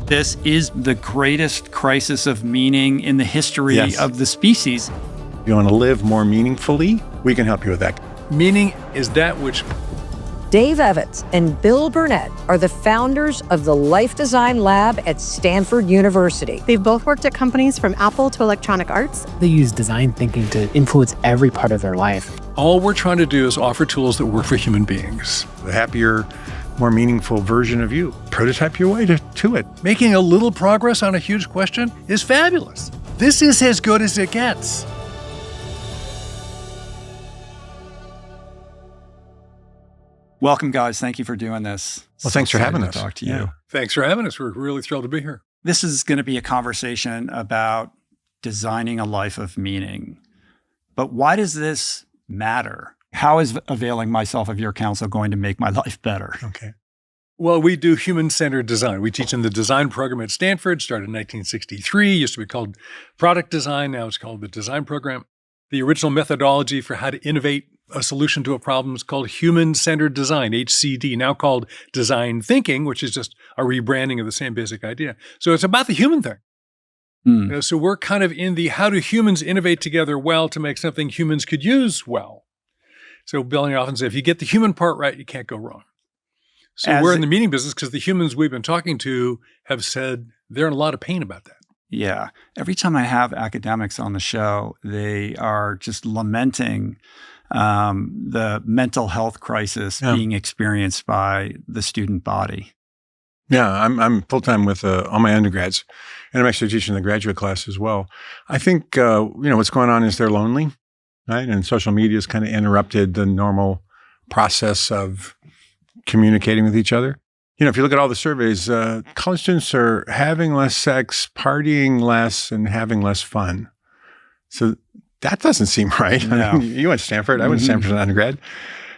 This is the greatest crisis of meaning in the history of the species. If you want to live more meaningfully, we can help you with that. Meaning is that which... Dave Evans and Bill Burnett are the founders of the Life Design Lab at Stanford University. They've both worked at companies from Apple to Electronic Arts. They use design thinking to influence every part of their life. All we're trying to do is offer tools that work for human beings. The happier, more meaningful version of you. Prototype your way to it. Making a little progress on a huge question is fabulous. This is as good as it gets. Welcome, guys. Thank you for doing this. Well, thanks for having us. Talk to you. Thanks for having us. We're really thrilled to be here. This is going to be a conversation about designing a life of meaning. But why does this matter? How is availing myself of your counsel going to make my life better? Okay. Well, we do human-centered design. We teach in the design program at Stanford, started in 1963, used to be called product design. Now it's called the design program. The original methodology for how to innovate a solution to a problem is called human-centered design, HCD, now called design thinking, which is just a rebranding of the same basic idea. So it's about the human thing. So we're kind of in the how do humans innovate together well to make something humans could use well. So Bill and I often say, if you get the human part right, you can't go wrong. So we're in the meaning business because the humans we've been talking to have said they're in a lot of pain about that. Yeah. Every time I have academics on the show, they are just lamenting the mental health crisis being experienced by the student body. Yeah, I'm full-time with all my undergrads, and I'm actually teaching the graduate class as well. I think, what's going on is they're lonely, right? And social media has kind of interrupted the normal process of communicating with each other. If you look at all the surveys, college students are having less sex, partying less, and having less fun. So that doesn't seem right. No. I mean, you went to Stanford. I went to Stanford as an undergrad.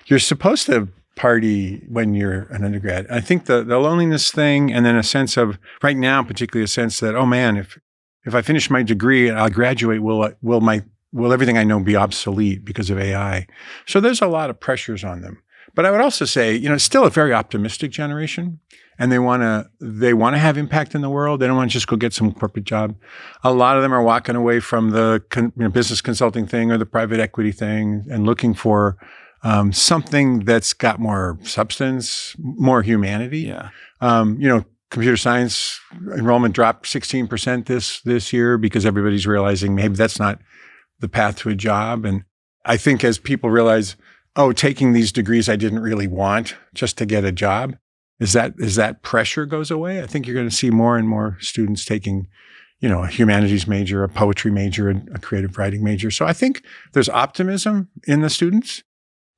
You're supposed to party when you're an undergrad. I think the loneliness thing, and then a sense of, right now, particularly a sense that, oh man, if I finish my degree and I'll graduate, will everything I know be obsolete because of AI? So there's a lot of pressures on them. But I would also say, it's still a very optimistic generation, and they want to have impact in the world. They don't want to just go get some corporate job. A lot of them are walking away from the business consulting thing or the private equity thing and looking for something that's got more substance, more humanity. Yeah. Computer science enrollment dropped 16% this year because everybody's realizing maybe that's not the path to a job. And I think as people realize, taking these degrees I didn't really want just to get a job, as that pressure goes away, I think you're going to see more and more students taking, a humanities major, a poetry major, and a creative writing major. So I think there's optimism in the students,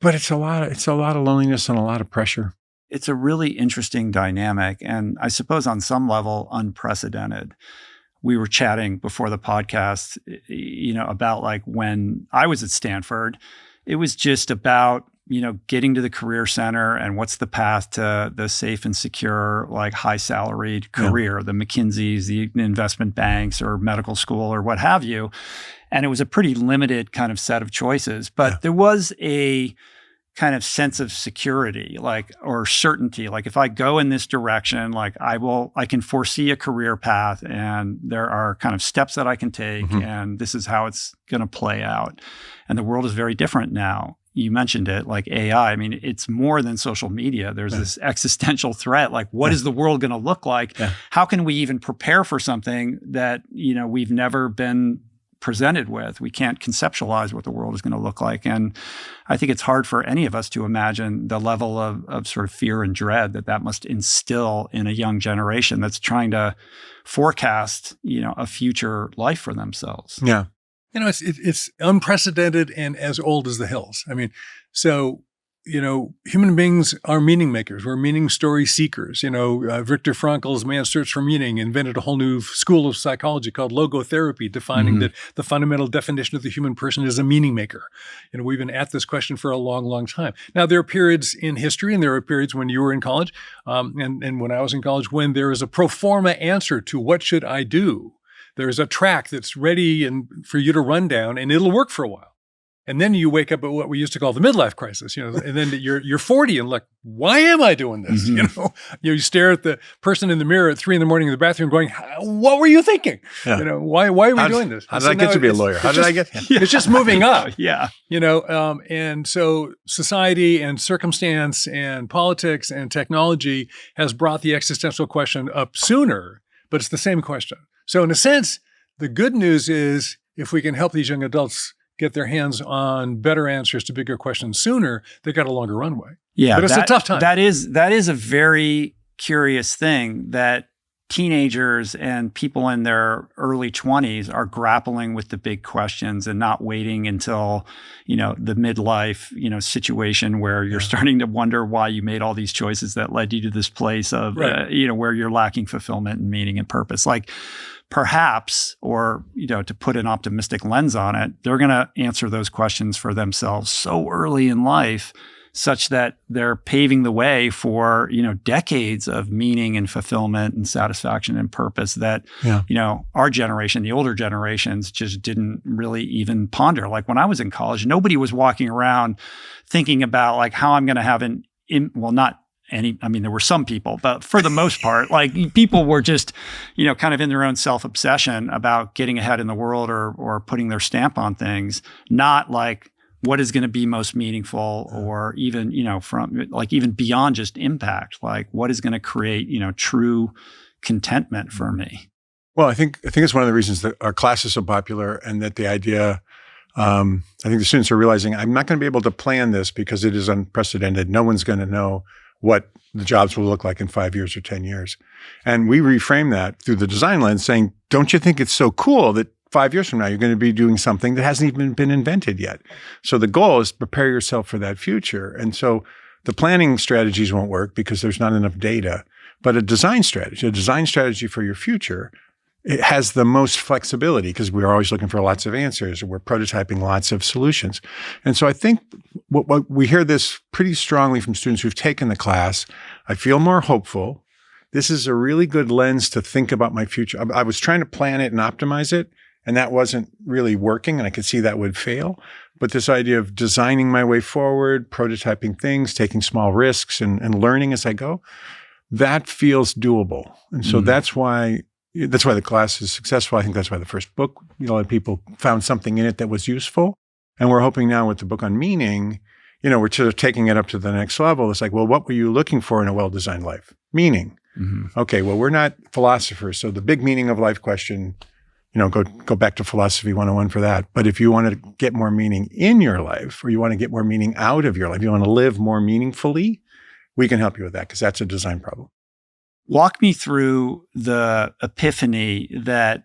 but it's a lot of loneliness and a lot of pressure. It's a really interesting dynamic, and I suppose on some level unprecedented. We were chatting before the podcast, about like when I was at Stanford, it was just about, getting to the career center and what's the path to the safe and secure, like high salaried career, the McKinseys, the investment banks or medical school or what have you. And it was a pretty limited kind of set of choices, but there was a kind of sense of security, or certainty. Like if I go in this direction, I can foresee a career path and there are kind of steps that I can take and this is how it's going to play out. And the world is very different now. You mentioned it, like AI. I mean, it's more than social media. There's this existential threat. Like, what is the world going to look like? How can we even prepare for something that, we've never been presented with? We can't conceptualize what the world is going to look like. And I think it's hard for any of us to imagine the level of sort of fear and dread that must instill in a young generation that's trying to forecast, a future life for themselves. Yeah. It's unprecedented and as old as the hills. I mean, so, human beings are meaning makers. We're meaning story seekers. Viktor Frankl's Man's Search for Meaning invented a whole new school of psychology called logotherapy, defining that the fundamental definition of the human person is a meaning maker. We've been at this question for a long, long time. Now, there are periods in history, and there are periods when you were in college, and when I was in college, when there is a pro forma answer to what should I do. There's a track that's ready and for you to run down, and it'll work for a while. And then you wake up at what we used to call the midlife crisis, and then you're 40 and like, why am I doing this? You stare at the person in the mirror at 3 a.m. in the bathroom going, what were you thinking? Yeah. Why are we doing this? How did I get to be a lawyer? How did I get? It's just moving up. Yeah. And so society and circumstance and politics and technology has brought the existential question up sooner, but it's the same question. So in a sense, the good news is if we can help these young adults get their hands on better answers to bigger questions sooner, they've got a longer runway. Yeah, but it's a tough time. That is a very curious thing that teenagers and people in their early 20s are grappling with the big questions and not waiting until, the midlife, situation where you're starting to wonder why you made all these choices that led you to this place of, where you're lacking fulfillment and meaning and purpose. Like, perhaps, or, to put an optimistic lens on it, they're going to answer those questions for themselves so early in life, such that they're paving the way for, decades of meaning and fulfillment and satisfaction and purpose that, our generation, the older generations, just didn't really even ponder. Like when I was in college, nobody was walking around thinking about like how I'm going to have there were some people, but for the most part, like people were just, kind of in their own self-obsession about getting ahead in the world or putting their stamp on things, not like what is going to be most meaningful or even, from like even beyond just impact, like what is going to create, true contentment for me. Well, I think it's one of the reasons that our class is so popular and that the idea, I think the students are realizing I'm not going to be able to plan this because it is unprecedented. No one's going to know what the jobs will look like in 5 years or 10 years. And we reframe that through the design lens saying, don't you think it's so cool that 5 years from now, you're going to be doing something that hasn't even been invented yet? So the goal is to prepare yourself for that future. And so the planning strategies won't work because there's not enough data, but a design strategy for your future, it has the most flexibility because we're always looking for lots of answers. We're prototyping lots of solutions. And so I think what we hear this pretty strongly from students who've taken the class. I feel more hopeful. This is a really good lens to think about my future. I was trying to plan it and optimize it, and that wasn't really working, and I could see that would fail. But this idea of designing my way forward, prototyping things, taking small risks, and learning as I go, that feels doable. And so that's why the class is successful. I think that's why the first book, people found something in it that was useful. And we're hoping now with the book on meaning, we're sort of taking it up to the next level. It's like, well, what were you looking for in a well-designed life? Meaning. Mm-hmm. Okay, well, we're not philosophers. So the big meaning of life question, go back to Philosophy 101 for that. But if you want to get more meaning in your life, or you want to get more meaning out of your life, you want to live more meaningfully, we can help you with that because that's a design problem. Walk me through the epiphany that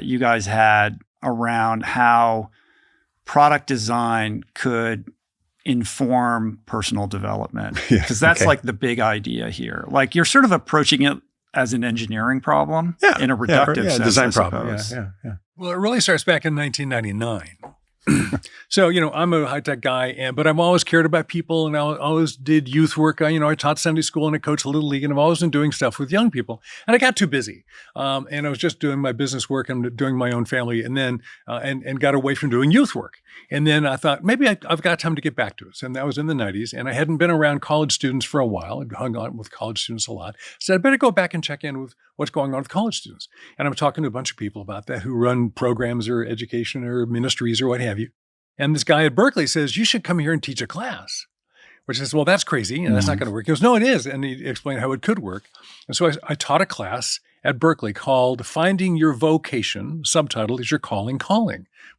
you guys had around how product design could inform personal development. Because that's like the big idea here. Like you're sort of approaching it as an engineering problem in a reductive sense, design problem. Yeah. Well, it really starts back in 1999. So, I'm a high-tech guy, but I've always cared about people, and I always did youth work. I taught Sunday school and I coached Little League, and I've always been doing stuff with young people. And I got too busy, and I was just doing my business work and doing my own family, and then and got away from doing youth work. And then I thought, maybe I've got time to get back to it. And that was in the 90s, and I hadn't been around college students for a while. I'd hung out with college students a lot. So I better go back and check in with what's going on with college students. And I'm talking to a bunch of people about that who run programs or education or ministries or what have you. And this guy at Berkeley says, you should come here and teach a class. Which says, well, that's crazy, and that's not going to work. He goes, no, it is. And he explained how it could work. And so I taught a class at Berkeley called Finding Your Vocation. Subtitle is Your Calling,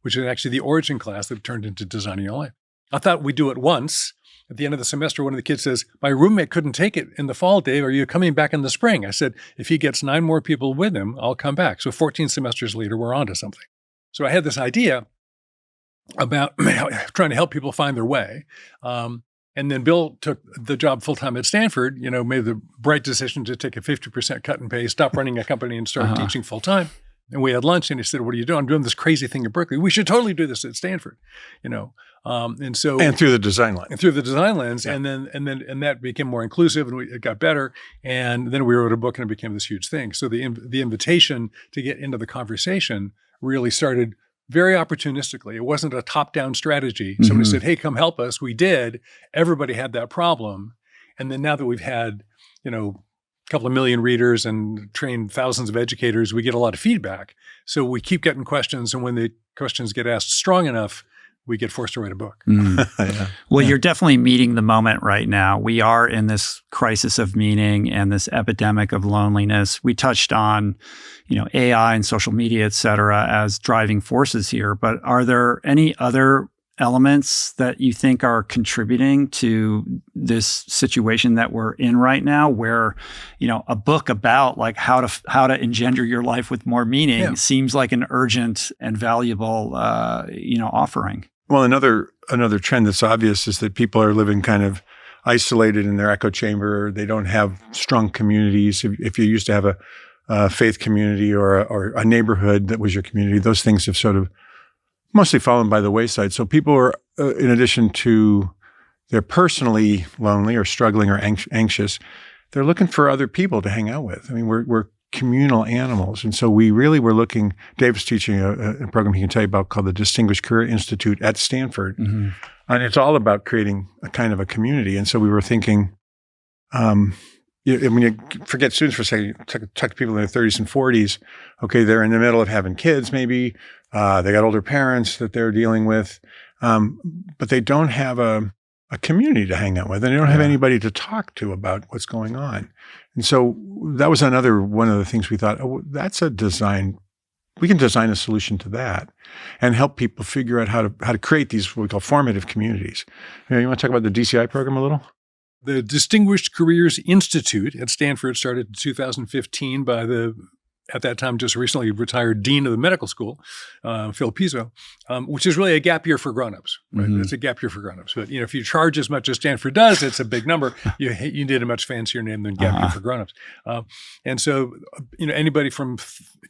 which is actually the origin class that turned into Designing Your Life. I thought we'd do it once. At the end of the semester, one of the kids says, my roommate couldn't take it in the fall, Dave. Are you coming back in the spring? I said, if he gets 9 more people with him, I'll come back. So 14 semesters later, we're on to something. So I had this idea about trying to help people find their way. And then Bill took the job full-time at Stanford, made the bright decision to take a 50% cut in pay, stop running a company and start teaching full-time. And we had lunch and he said, what are you doing? I'm doing this crazy thing at Berkeley. We should totally do this at Stanford, And through the design lens. Yeah. And that became more inclusive and it got better. And then we wrote a book and it became this huge thing. So the invitation to get into the conversation really started very opportunistically. It wasn't a top-down strategy. Somebody said, hey, come help us. We did. Everybody had that problem. And then now that we've had, a couple of million readers and trained thousands of educators, we get a lot of feedback. So we keep getting questions. And when the questions get asked strong enough, we get forced to write a book. Well, you're definitely meeting the moment right now. We are in this crisis of meaning and this epidemic of loneliness. We touched on, AI and social media, et cetera, as driving forces here. But are there any other elements that you think are contributing to this situation that we're in right now, where, a book about like how to engender your life with more meaning seems like an urgent and valuable, offering? Well, another trend that's obvious is that people are living kind of isolated in their echo chamber. They don't have strong communities. If you used to have a faith community or a neighborhood that was your community, those things have sort of mostly fallen by the wayside. So people are, in addition to they're personally lonely or struggling or anxious, they're looking for other people to hang out with. I mean, we're communal animals. And so we really were looking, Dave's teaching a program he can tell you about called the Distinguished Career Institute at Stanford. And it's all about creating a kind of a community. And so we were thinking, when you forget students for a second, talk to people in their 30s and 40s, okay, they're in the middle of having kids maybe, they got older parents that they're dealing with, but they don't have a community to hang out with, and they don't have anybody to talk to about what's going on. And so that was another one of the things we thought, that's a design. We can design a solution to that and help people figure out how to create these, what we call formative communities. You want to talk about the DCI program a little? The Distinguished Careers Institute at Stanford started in 2015 by at that time, just recently retired dean of the medical school, Phil Pizzo, which is really a gap year for grown-ups. Right? It's a gap year for grown-ups. But if you charge as much as Stanford does, it's a big number. You need a much fancier name than gap year for grown-ups. And so, anybody from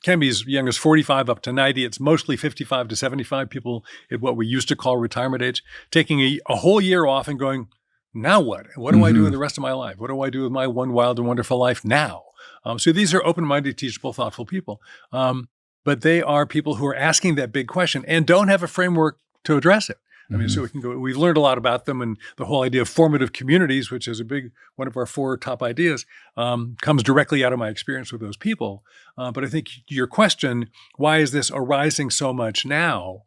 can be as young as 45 up to 90. It's mostly 55 to 75 people at what we used to call retirement age, taking a whole year off and going, now what? What do I do with the rest of my life? What do I do with my one wild and wonderful life now? So these are open-minded, teachable, thoughtful people. But they are people who are asking that big question and don't have a framework to address it. I mean, so we can go, we've learned a lot about them, and the whole idea of formative communities, which is one of our 4 top ideas, comes directly out of my experience with those people. But I think your question, why is this arising so much now?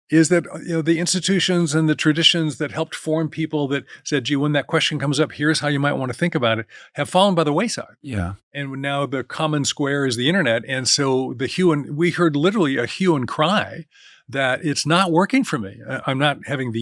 Is that the institutions and the traditions that helped form people that said, gee, when that question comes up, here's how you might want to think about it, have fallen by the wayside. Yeah. And now the common square is the internet. And so we heard literally a hue and cry that it's not working for me. I'm not having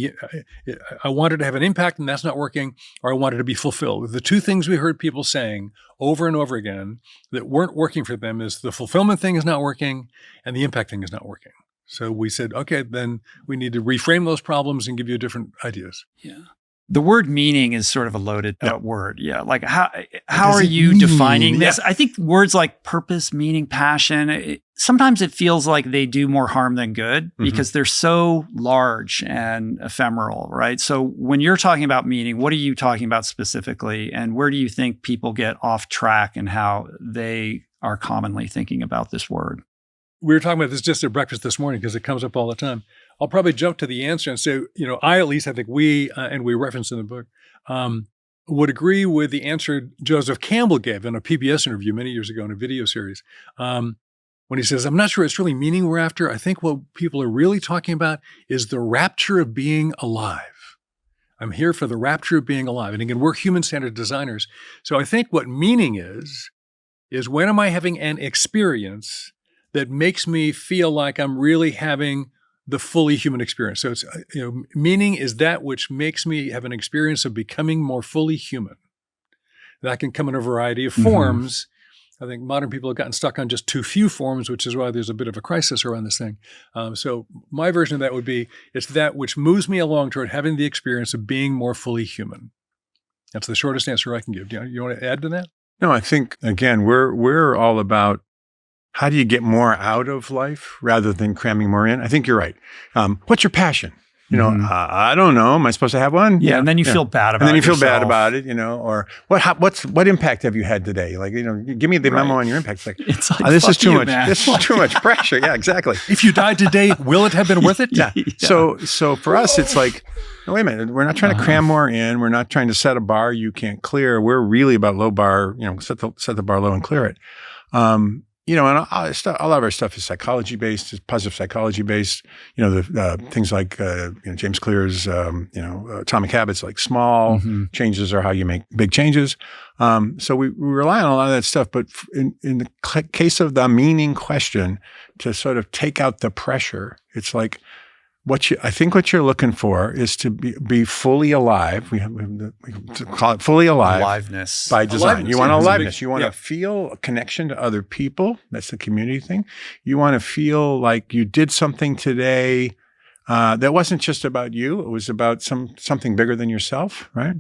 I wanted to have an impact and that's not working, or I wanted to be fulfilled. The 2 things we heard people saying over and over again that weren't working for them is the fulfillment thing is not working and the impact thing is not working. So we said, okay, then we need to reframe those problems and give you different ideas. Yeah. The word meaning is sort of a loaded word. Yeah. Like how are you defining this? I think words like purpose, meaning, passion, sometimes it feels like they do more harm than good because they're so large and ephemeral, right? So when you're talking about meaning, what are you talking about specifically? And where do you think people get off track and how they are commonly thinking about this word? We were talking about this just at breakfast this morning because it comes up all the time. I'll probably jump to the answer and say, I think we, and we reference in the book, would agree with the answer Joseph Campbell gave in a PBS interview many years ago in a video series. When he says, I'm not sure it's really meaning we're after. I think what people are really talking about is the rapture of being alive. I'm here for the rapture of being alive. And again, we're human-centered designers. So I think what meaning is when am I having an experience that makes me feel like I'm really having the fully human experience. So it's, meaning is that which makes me have an experience of becoming more fully human. That can come in a variety of forms. I think modern people have gotten stuck on just too few forms, which is why there's a bit of a crisis around this thing. So my version of that would be, it's that which moves me along toward having the experience of being more fully human. That's the shortest answer I can give. Do you want to add to that? No, I think, again, we're all about how do you get more out of life rather than cramming more in? I think you're right. What's your passion? You know, I don't know. Am I supposed to have one? Yeah, and then you feel bad about it. And then you feel bad yourself. about it, you know, or what impact have you had today? Like, you know, give me the memo on your impact. It's like, this is too you, much. man. This is too much pressure. Yeah, exactly. If you died today, will it have been worth it? Yeah. So for us, it's like, no, wait a minute. We're not trying to cram more in. We're not trying to set a bar you can't clear. We're really about low bar, you know, set the bar low and clear it. You know, and a lot of our stuff is psychology based, is positive psychology based. You know, the things like you know, James Clear's Atomic Habits, like small changes are how you make big changes. So we rely on a lot of that stuff. But in the case of the meaning question, to sort of take out the pressure, it's like I think what you're looking for is to be fully alive. We call it fully alive. Aliveness. By design. Aliveness, You want yeah, that's a aliveness. big- You want to feel a connection to other people. That's the community thing. You want to feel like you did something today that wasn't just about you. It was about something bigger than yourself, right?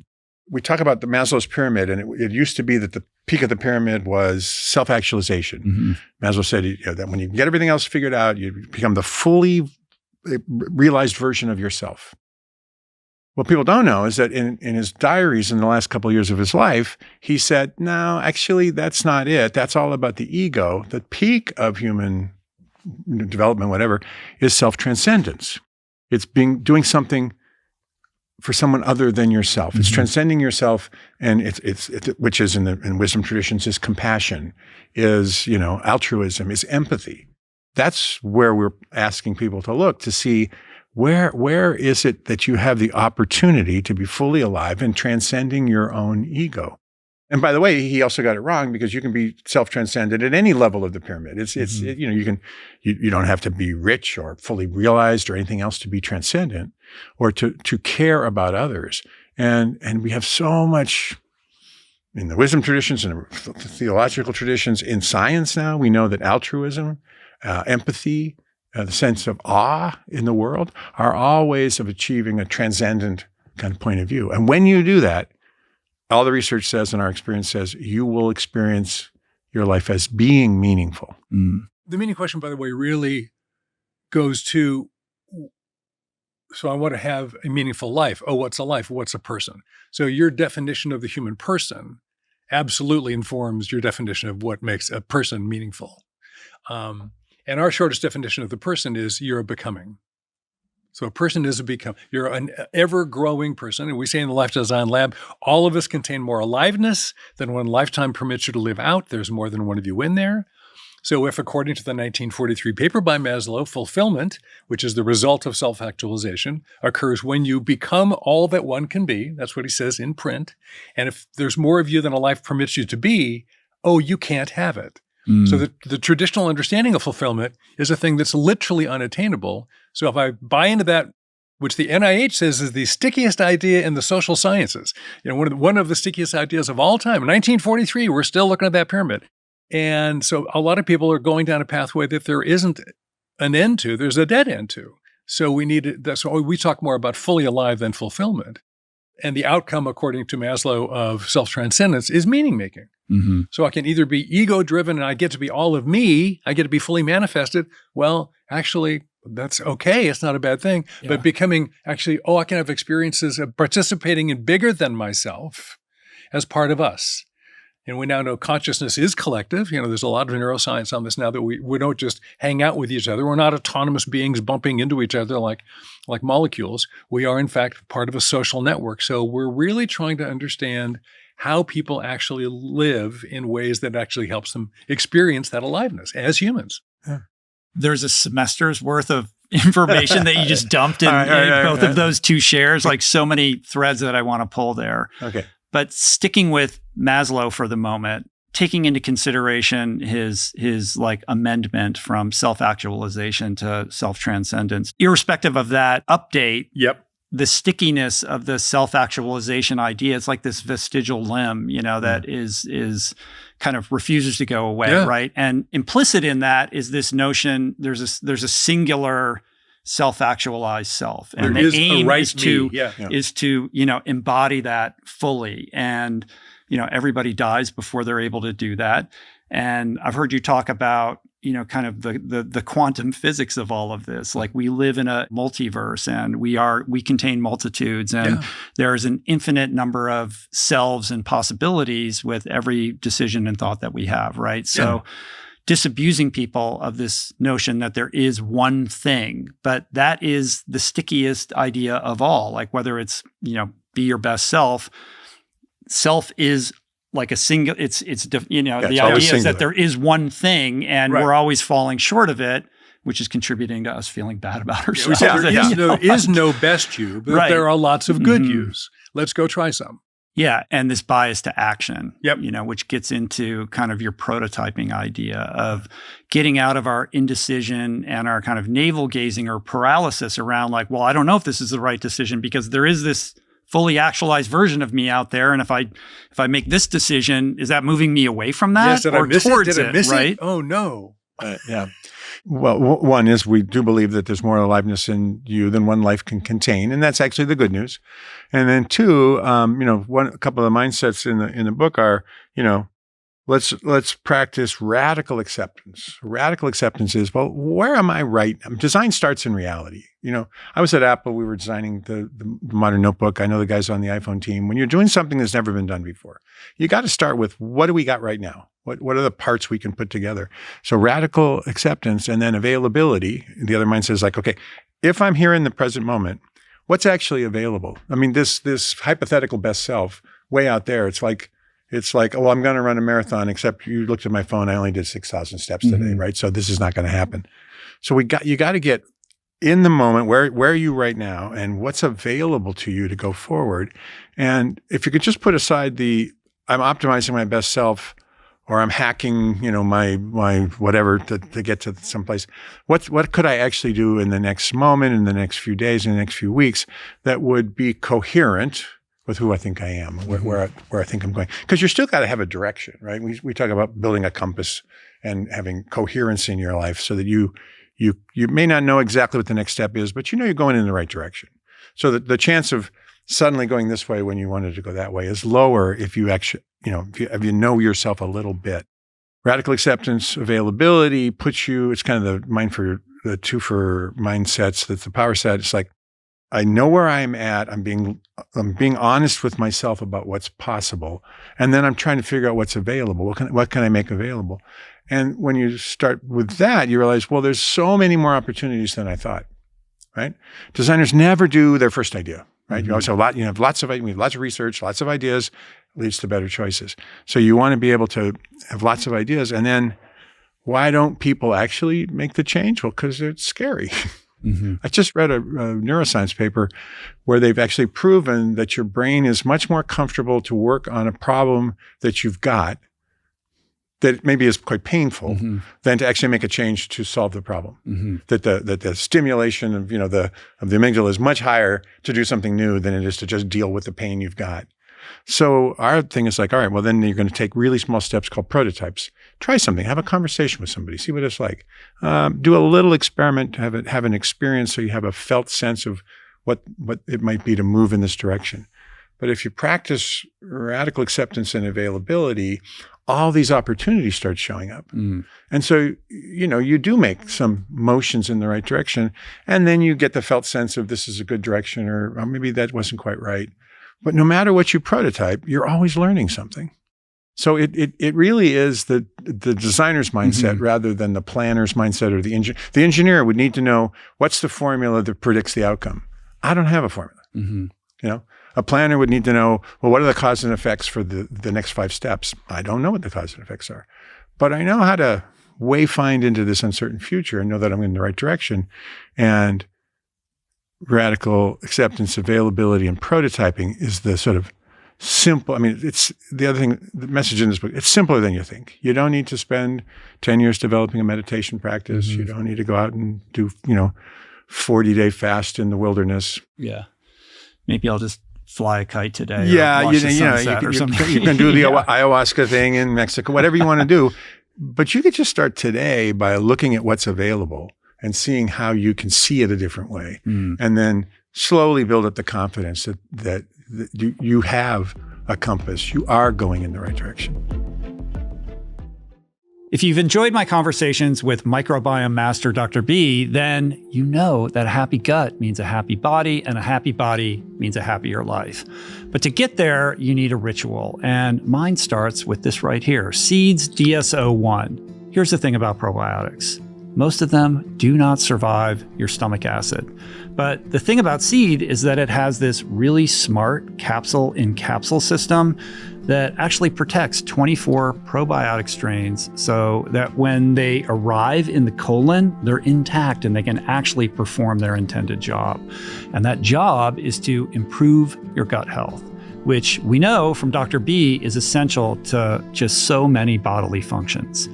We talk about the Maslow's pyramid, and it used to be that the peak of the pyramid was self-actualization. Maslow said that when you get everything else figured out, you become the fully realized version of yourself. What people don't know is that in his diaries in the last couple of years of his life, he said, no, actually, that's not it. That's all about the ego. The peak of human development, whatever, is self-transcendence. It's doing something for someone other than yourself. It's transcending yourself, and it's which is in wisdom traditions is compassion, is, you know, altruism, is empathy. That's where we're asking people to look to see where is it that you have the opportunity to be fully alive and transcending your own ego. And by the way, he also got it wrong, because you can be self-transcended at any level of the pyramid. You know, you don't have to be rich or fully realized or anything else to be transcendent or to care about others. And we have so much in the wisdom traditions and the theological traditions. In science now, we know that altruism, empathy, the sense of awe in the world are all ways of achieving a transcendent kind of point of view. And when you do that, all the research says and our experience says you will experience your life as being meaningful. The meaning question, by the way, really goes to, so I want to have a meaningful life. Oh, what's a life? What's a person? So your definition of the human person absolutely informs your definition of what makes a person meaningful. And our shortest definition of the person is you're a becoming. So a person is a become. You're an ever-growing person. And we say in the Life Design Lab, all of us contain more aliveness than one lifetime permits you to live out. There's more than one of you in there. So if, according to the 1943 paper by Maslow, fulfillment, which is the result of self-actualization, occurs when you become all that one can be, that's what he says in print. And if there's more of you than a life permits you to be, oh, you can't have it. So the traditional understanding of fulfillment is a thing that's literally unattainable. So if I buy into that, which the NIH says is the stickiest idea in the social sciences, you know, one of the stickiest ideas of all time. In 1943, we're still looking at that pyramid. And so a lot of people are going down a pathway that there isn't an end to, there's a dead end to. So that's why we talk more about fully alive than fulfillment. And the outcome, according to Maslow, of self-transcendence is meaning-making. So I can either be ego-driven and I get to be all of me, I get to be fully manifested. Well, actually, that's okay. It's not a bad thing. Yeah. But becoming actually, I can have experiences of participating in bigger than myself as part of us. And we now know consciousness is collective. You know, there's a lot of neuroscience on this now that we don't just hang out with each other. We're not autonomous beings bumping into each other like molecules. We are, in fact, part of a social network. So we're really trying to understand how people actually live in ways that actually helps them experience that aliveness as humans. Yeah. There's a semester's worth of information that you just dumped in both of those two shares, like so many threads that I want to pull there. Okay. But sticking with Maslow for the moment, taking into consideration his like amendment from self-actualization to self-transcendence, irrespective of that update, the stickiness of the self-actualization idea, it's like this vestigial limb, you know, that is kind of refuses to go away, right? And implicit in that is this notion, there's a singular self-actualized self. And the aim is to, you know, embody that fully. And, you know, everybody dies before they're able to do that. And I've heard you talk about kind of the quantum physics of all of this. Like, we live in a multiverse, and we contain multitudes, and there's an infinite number of selves and possibilities with every decision and thought that we have, right? So disabusing people of this notion that there is one thing, but that is the stickiest idea of all. Like, whether it's, be your best self is like a single, the idea is that there is one thing, and we're always falling short of it, which is contributing to us feeling bad about ourselves. There is no best you, but there are lots of good yous. Let's go try some. Yeah, and this bias to action, which gets into kind of your prototyping idea of getting out of our indecision and our kind of navel gazing or paralysis around, like, well, I don't know if this is the right decision because there is this fully actualized version of me out there, and if I make this decision, is that moving me away from that? Yes, did I miss it? Did I miss it? Oh no. Well, one is we do believe that there's more aliveness in you than one life can contain, and that's actually the good news. And then two, a couple of the mindsets in the book are, let's practice radical acceptance. Radical acceptance is, well, where am I right? Design starts in reality. I was at Apple. We were designing the modern notebook. I know the guys on the iPhone team. When you're doing something that's never been done before, you got to start with, what do we got right now? What are the parts we can put together? So radical acceptance, and then availability. The other mindset is like, okay, if I'm here in the present moment, what's actually available? I mean, this hypothetical best self way out there, it's like, oh, I'm going to run a marathon, except you looked at my phone, I only did 6,000 steps today, right? So this is not going to happen. So you got to get in the moment, where are you right now, and what's available to you to go forward. And if you could just put aside I'm optimizing my best self, or I'm hacking, my whatever to get to someplace. What could I actually do in the next moment, in the next few days, in the next few weeks that would be coherent with who I think I am, where I think I'm going? Because you still got to have a direction, right? We talk about building a compass and having coherence in your life, so that you may not know exactly what the next step is, but you're going in the right direction. So the chance of suddenly going this way when you wanted to go that way is lower if you actually, if you know yourself a little bit. Radical acceptance, availability puts you, it's kind of the two for mindsets. That's the power set. It's like, I know where I'm at. I'm being honest with myself about what's possible. And then I'm trying to figure out what's available. What can I make available? And when you start with that, you realize, well, there's so many more opportunities than I thought, right? Designers never do their first idea, right? You always have we have lots of research, lots of ideas, leads to better choices. So you want to be able to have lots of ideas. And then why don't people actually make the change? Well, because it's scary. I just read a neuroscience paper where they've actually proven that your brain is much more comfortable to work on a problem that you've got that maybe is quite painful than to actually make a change to solve the problem. That the stimulation of the amygdala is much higher to do something new than it is to just deal with the pain you've got. So our thing is like, all right, well, then you're going to take really small steps called prototypes. Try something, have a conversation with somebody, see what it's like. Do a little experiment, have an experience so you have a felt sense of what it might be to move in this direction. But if you practice radical acceptance and availability, all these opportunities start showing up. And so, you do make some motions in the right direction, and then you get the felt sense of this is a good direction, or maybe that wasn't quite right. But no matter what you prototype, you're always learning something. So it really is the designer's mindset rather than the planner's mindset or the engineer. The engineer would need to know, what's the formula that predicts the outcome? I don't have a formula. A planner would need to know, well, what are the cause and effects for the next 5 steps? I don't know what the cause and effects are, but I know how to wayfind into this uncertain future and know that I'm in the right direction. And radical acceptance, availability, and prototyping is the sort of simple. I mean, it's the other thing, the message in this book, it's simpler than you think. You don't need to spend 10 years developing a meditation practice. You don't need to go out and do, 40-day fast in the wilderness. Yeah. Maybe I'll just fly a kite today. Yeah. Or watch the sunset or something. You can do the ayahuasca thing in Mexico, whatever you want to do. But you could just start today by looking at what's available and seeing how you can see it a different way. And then slowly build up the confidence that you have a compass. You are going in the right direction. If you've enjoyed my conversations with microbiome master Dr. B, then you know that a happy gut means a happy body, and a happy body means a happier life. But to get there, you need a ritual, and mine starts with this right here, Seeds DSO1. Here's the thing about probiotics. Most of them do not survive your stomach acid. But the thing about Seed is that it has this really smart capsule-in-capsule system that actually protects 24 probiotic strains so that when they arrive in the colon, they're intact and they can actually perform their intended job. And that job is to improve your gut health, which we know from Dr. B is essential to just so many bodily functions.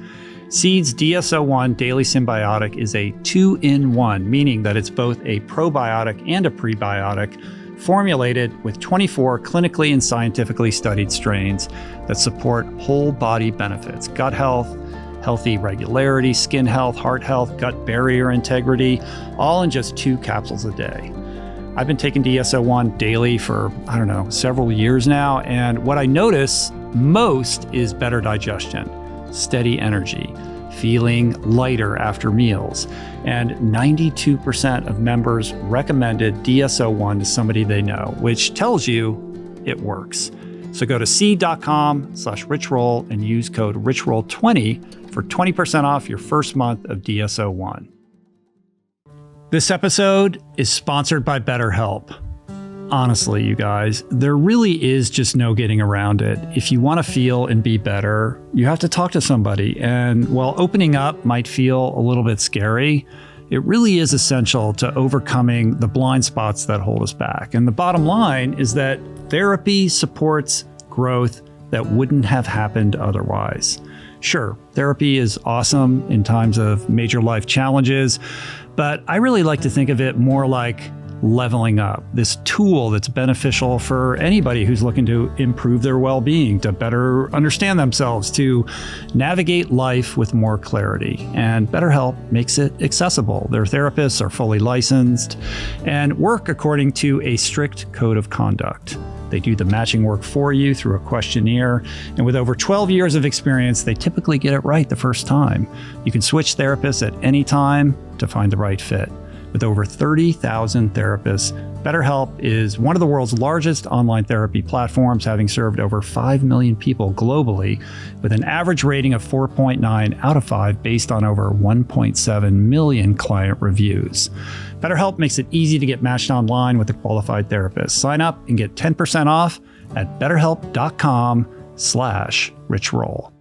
Seeds DSO1 Daily Symbiotic is a 2-in-1, meaning that it's both a probiotic and a prebiotic, formulated with 24 clinically and scientifically studied strains that support whole body benefits, gut health, healthy regularity, skin health, heart health, gut barrier integrity, all in just 2 capsules a day. I've been taking DSO1 daily for, several years now, and what I notice most is better digestion, steady energy, feeling lighter after meals, and 92% of members recommended DSO1 to somebody they know, which tells you it works. So go to seed.com/richroll and use code richroll20 for 20% off your first month of DSO1. This episode is sponsored by BetterHelp. Honestly, you guys, there really is just no getting around it. If you want to feel and be better, you have to talk to somebody. And while opening up might feel a little bit scary, it really is essential to overcoming the blind spots that hold us back. And the bottom line is that therapy supports growth that wouldn't have happened otherwise. Sure, therapy is awesome in times of major life challenges, but I really like to think of it more like leveling up, this tool that's beneficial for anybody who's looking to improve their well-being, to better understand themselves, to navigate life with more clarity. And BetterHelp makes it accessible. Their therapists are fully licensed and work according to a strict code of conduct. They do the matching work for you through a questionnaire, and with over 12 years of experience, they typically get it right the first time. You can switch therapists at any time to find the right fit. With over 30,000 therapists, BetterHelp is one of the world's largest online therapy platforms, having served over 5 million people globally, with an average rating of 4.9 out of 5 based on over 1.7 million client reviews. BetterHelp makes it easy to get matched online with a qualified therapist. Sign up and get 10% off at betterhelp.com/richroll.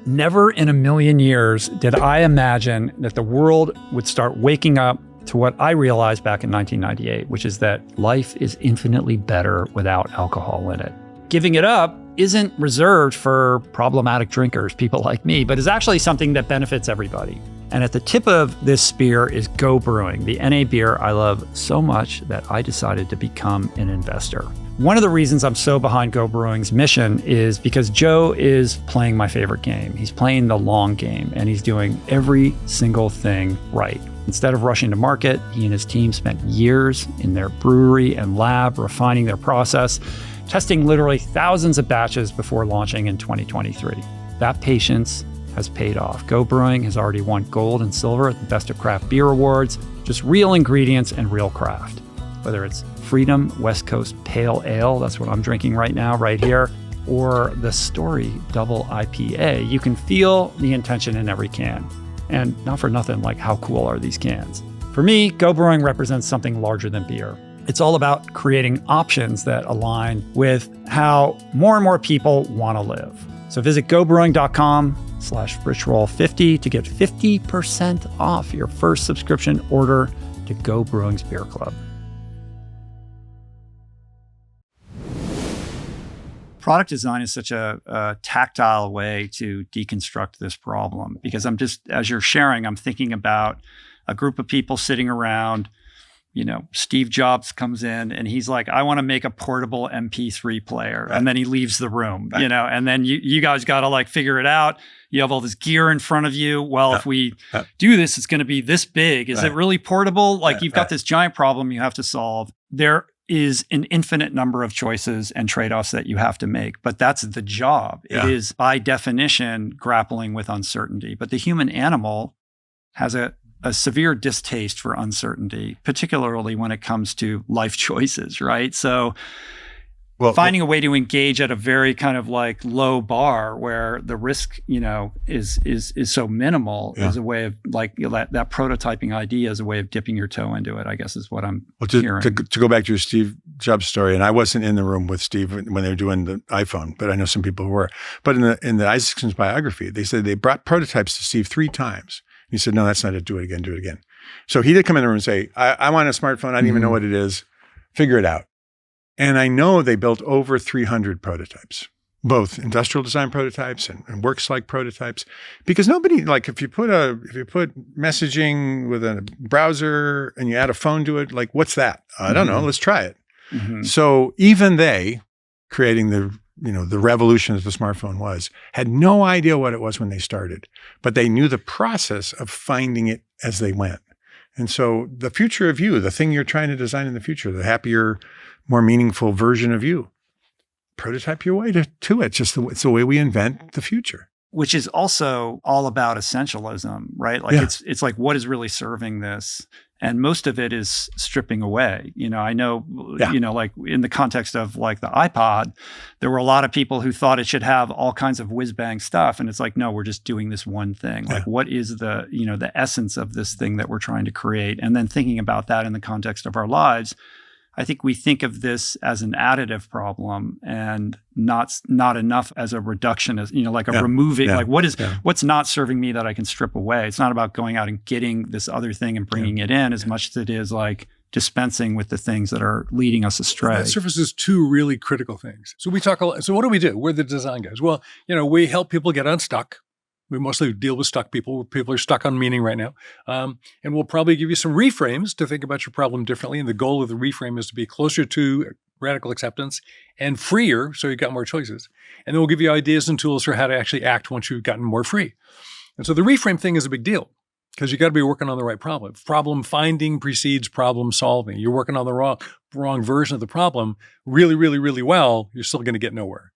Never in a million years did I imagine that the world would start waking up to what I realized back in 1998, which is that life is infinitely better without alcohol in it. Giving it up isn't reserved for problematic drinkers, people like me, but is actually something that benefits everybody. And at the tip of this spear is Go Brewing, the NA beer I love so much that I decided to become an investor. One of the reasons I'm so behind Go Brewing's mission is because Joe is playing my favorite game. He's playing the long game, and he's doing every single thing right. Instead of rushing to market, he and his team spent years in their brewery and lab refining their process, testing literally thousands of batches before launching in 2023. That patience has paid off. Go Brewing has already won gold and silver at the Best of Craft Beer Awards, just real ingredients and real craft. Whether it's Freedom West Coast Pale Ale, that's what I'm drinking right now, right here, or the Story Double IPA, you can feel the intention in every can. And not for nothing, like, how cool are these cans? For me, Go Brewing represents something larger than beer. It's all about creating options that align with how more and more people want to live. So visit gobrewing.com/richroll50 to get 50% off your first subscription order to Go Brewing's Beer Club. Product design is such a tactile way to deconstruct this problem, because as you're sharing, I'm thinking about a group of people sitting around. Steve Jobs comes in and he's like, I want to make a portable MP3 player. Right. And then he leaves the room, right. And then you guys got to figure it out. You have all this gear in front of you. Well, if we do this, it's going to be this big. Is it really portable? You've got this giant problem you have to solve. There is an infinite number of choices and trade-offs that you have to make, but that's the job. Yeah. It is, by definition, grappling with uncertainty. But the human animal has a severe distaste for uncertainty, particularly when it comes to life choices, right? So finding a way to engage at a very kind of like low bar where the risk, is so minimal is a way of like that prototyping idea is a way of dipping your toe into it, I guess is what I'm hearing. To go back to your Steve Jobs story, and I wasn't in the room with Steve when they were doing the iPhone, but I know some people who were. But in the Isaacson's biography, they said they brought prototypes to Steve 3 times. He said, no, that's not it. Do it again, do it again. So he did come in the room and say, I want a smartphone. I didn't even know what it is. Figure it out. And I know they built over 300 prototypes, both industrial design prototypes and works-like prototypes, because nobody, like if you put messaging with a browser and you add a phone to it, like what's that? I don't know. Let's try it. So even they, creating the revolution that the smartphone was, had no idea what it was when they started, but they knew the process of finding it as they went. And so the future of you, the thing you're trying to design in the future, the happier, more meaningful version of you, prototype your way to it. It's the way we invent the future. Which is also all about essentialism, right? Like it's like, what is really serving this? And most of it is stripping away. I know, like in the context of like the iPod, there were a lot of people who thought it should have all kinds of whiz bang stuff. And it's like, no, we're just doing this one thing. Like what is the essence of this thing that we're trying to create? And then thinking about that in the context of our lives, I think we think of this as an additive problem and not enough as a reductionist, like a removing, like what's not serving me that I can strip away. It's not about going out and getting this other thing and bringing it in as much as it is like dispensing with the things that are leading us astray. That surfaces 2 really critical things. So we talk a lot. So what do we do? We're the design guys. Well, we help people get unstuck. We mostly deal with stuck people. People are stuck on meaning right now. And we'll probably give you some reframes to think about your problem differently. And the goal of the reframe is to be closer to radical acceptance and freer, so you've got more choices. And then we'll give you ideas and tools for how to actually act once you've gotten more free. And so the reframe thing is a big deal because you got to be working on the right problem. Problem finding precedes problem solving. You're working on the wrong version of the problem really, really, really well, you're still going to get nowhere.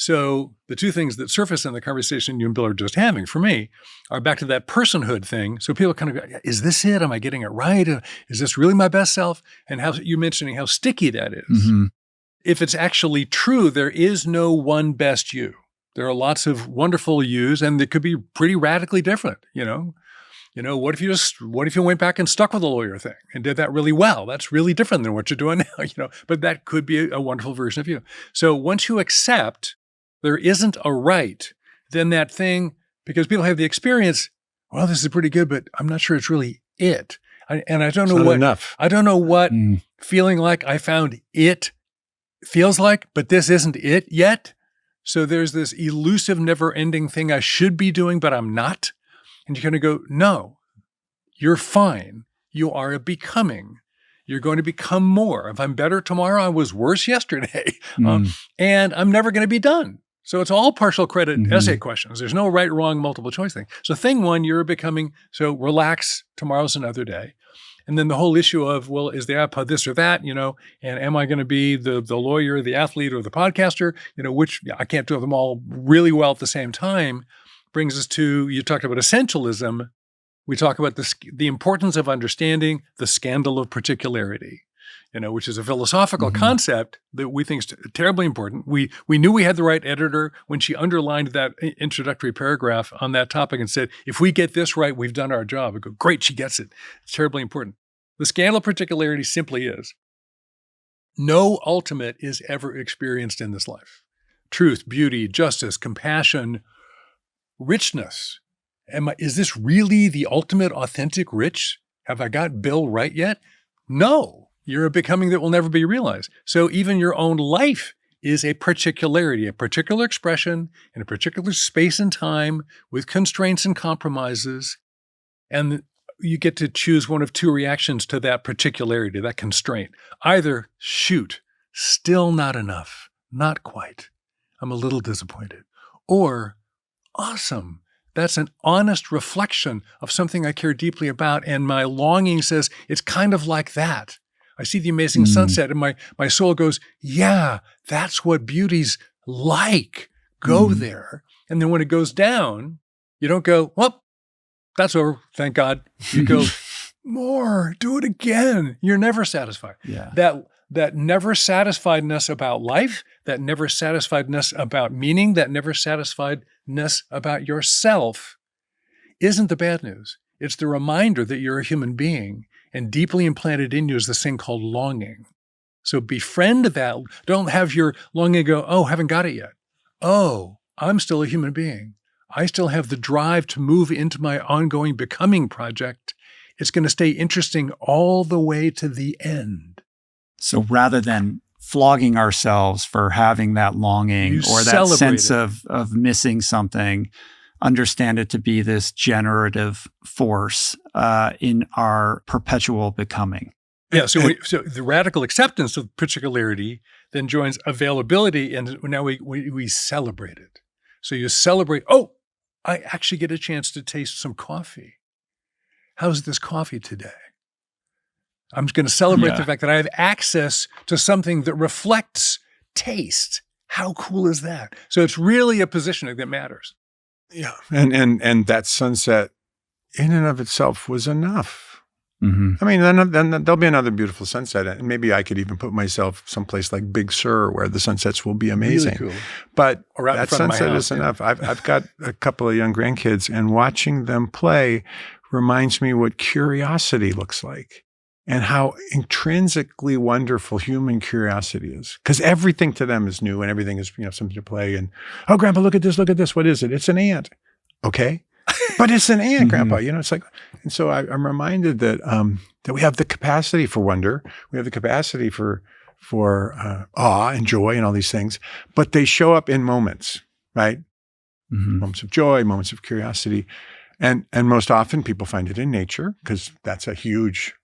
So the 2 things that surface in the conversation you and Bill are just having, for me, are back to that personhood thing. So people kind of go, is this it? Am I getting it right? Is this really my best self? And how you mentioning how sticky that is. If it's actually true, there is no one best you. There are lots of wonderful yous, and they could be pretty radically different, What if you went back and stuck with the lawyer thing and did that really well? That's really different than what you're doing now, but that could be a wonderful version of you. So once you accept there isn't a right, then that thing, because people have the experience, well, this is pretty good, but I'm not sure it's really it. I don't know what enough. I don't know what feeling like I found it feels like, but this isn't it yet. So there's this elusive, never-ending thing I should be doing, but I'm not. And you're going to go, no, you're fine. You are a becoming. You're going to become more. If I'm better tomorrow, I was worse yesterday. And I'm never going to be done. So it's all partial credit essay questions. There's no right, wrong, multiple choice thing. So thing 1, you're becoming, so relax, tomorrow's another day. And then the whole issue of, well, is the iPod this or that, and am I going to be the lawyer, the athlete, or the podcaster, which I can't do them all really well at the same time, brings us to, you talked about essentialism. We talk about the importance of understanding the scandal of particularity, which is a philosophical concept that we think is terribly important. We knew we had the right editor when she underlined that introductory paragraph on that topic and said, if we get this right, we've done our job. I go, great, she gets it. It's terribly important. The scandal of particularity simply is, no ultimate is ever experienced in this life. Truth, beauty, justice, compassion, richness. Is this really the ultimate authentic rich? Have I got Bill right yet? No. You're a becoming that will never be realized. So even your own life is a particularity, a particular expression in a particular space and time with constraints and compromises. And you get to choose one of 2 reactions to that particularity, that constraint. Either, shoot, still not enough, not quite. I'm a little disappointed. Or, awesome. That's an honest reflection of something I care deeply about. And my longing says, it's kind of like that. I see the amazing sunset, and my soul goes, yeah, that's what beauty's like. Go there. And then when it goes down, you don't go, well, that's over. Thank God. You go, more, do it again. You're never satisfied. Yeah. That never satisfiedness about life, that never satisfiedness about meaning, that never satisfiedness about yourself isn't the bad news. It's the reminder that you're a human being, and deeply implanted in you is this thing called longing. So befriend that. Don't have your longing go, oh, haven't got it yet. Oh, I'm still a human being. I still have the drive to move into my ongoing becoming project. It's going to stay interesting all the way to the end. So rather than flogging ourselves for having that longing or that sense of missing something, understand it to be this generative force in our perpetual becoming. Yeah, so the radical acceptance of particularity then joins availability, and now we celebrate it. So you celebrate, oh, I actually get a chance to taste some coffee. How's this coffee today? I'm just going to celebrate the fact that I have access to something that reflects taste. How cool is that? So it's really a positioning that matters. Yeah. And that sunset in and of itself was enough. Mm-hmm. I mean, then there'll be another beautiful sunset. And maybe I could even put myself someplace like Big Sur where the sunsets will be amazing. Really cool. But Or out in that front of my sunset house, is enough. I've got a couple of young grandkids, and watching them play reminds me what curiosity looks like and how intrinsically wonderful human curiosity is. Because everything to them is new and everything is, something to play. And, oh, Grandpa, look at this. What is it? It's an ant. Okay. But it's an ant, Grandpa. It's like, and so I'm reminded that we have the capacity for wonder. We have the capacity for awe and joy and all these things, but they show up in moments, right? Mm-hmm. Moments of joy, moments of curiosity. And most often people find it in nature because that's a huge,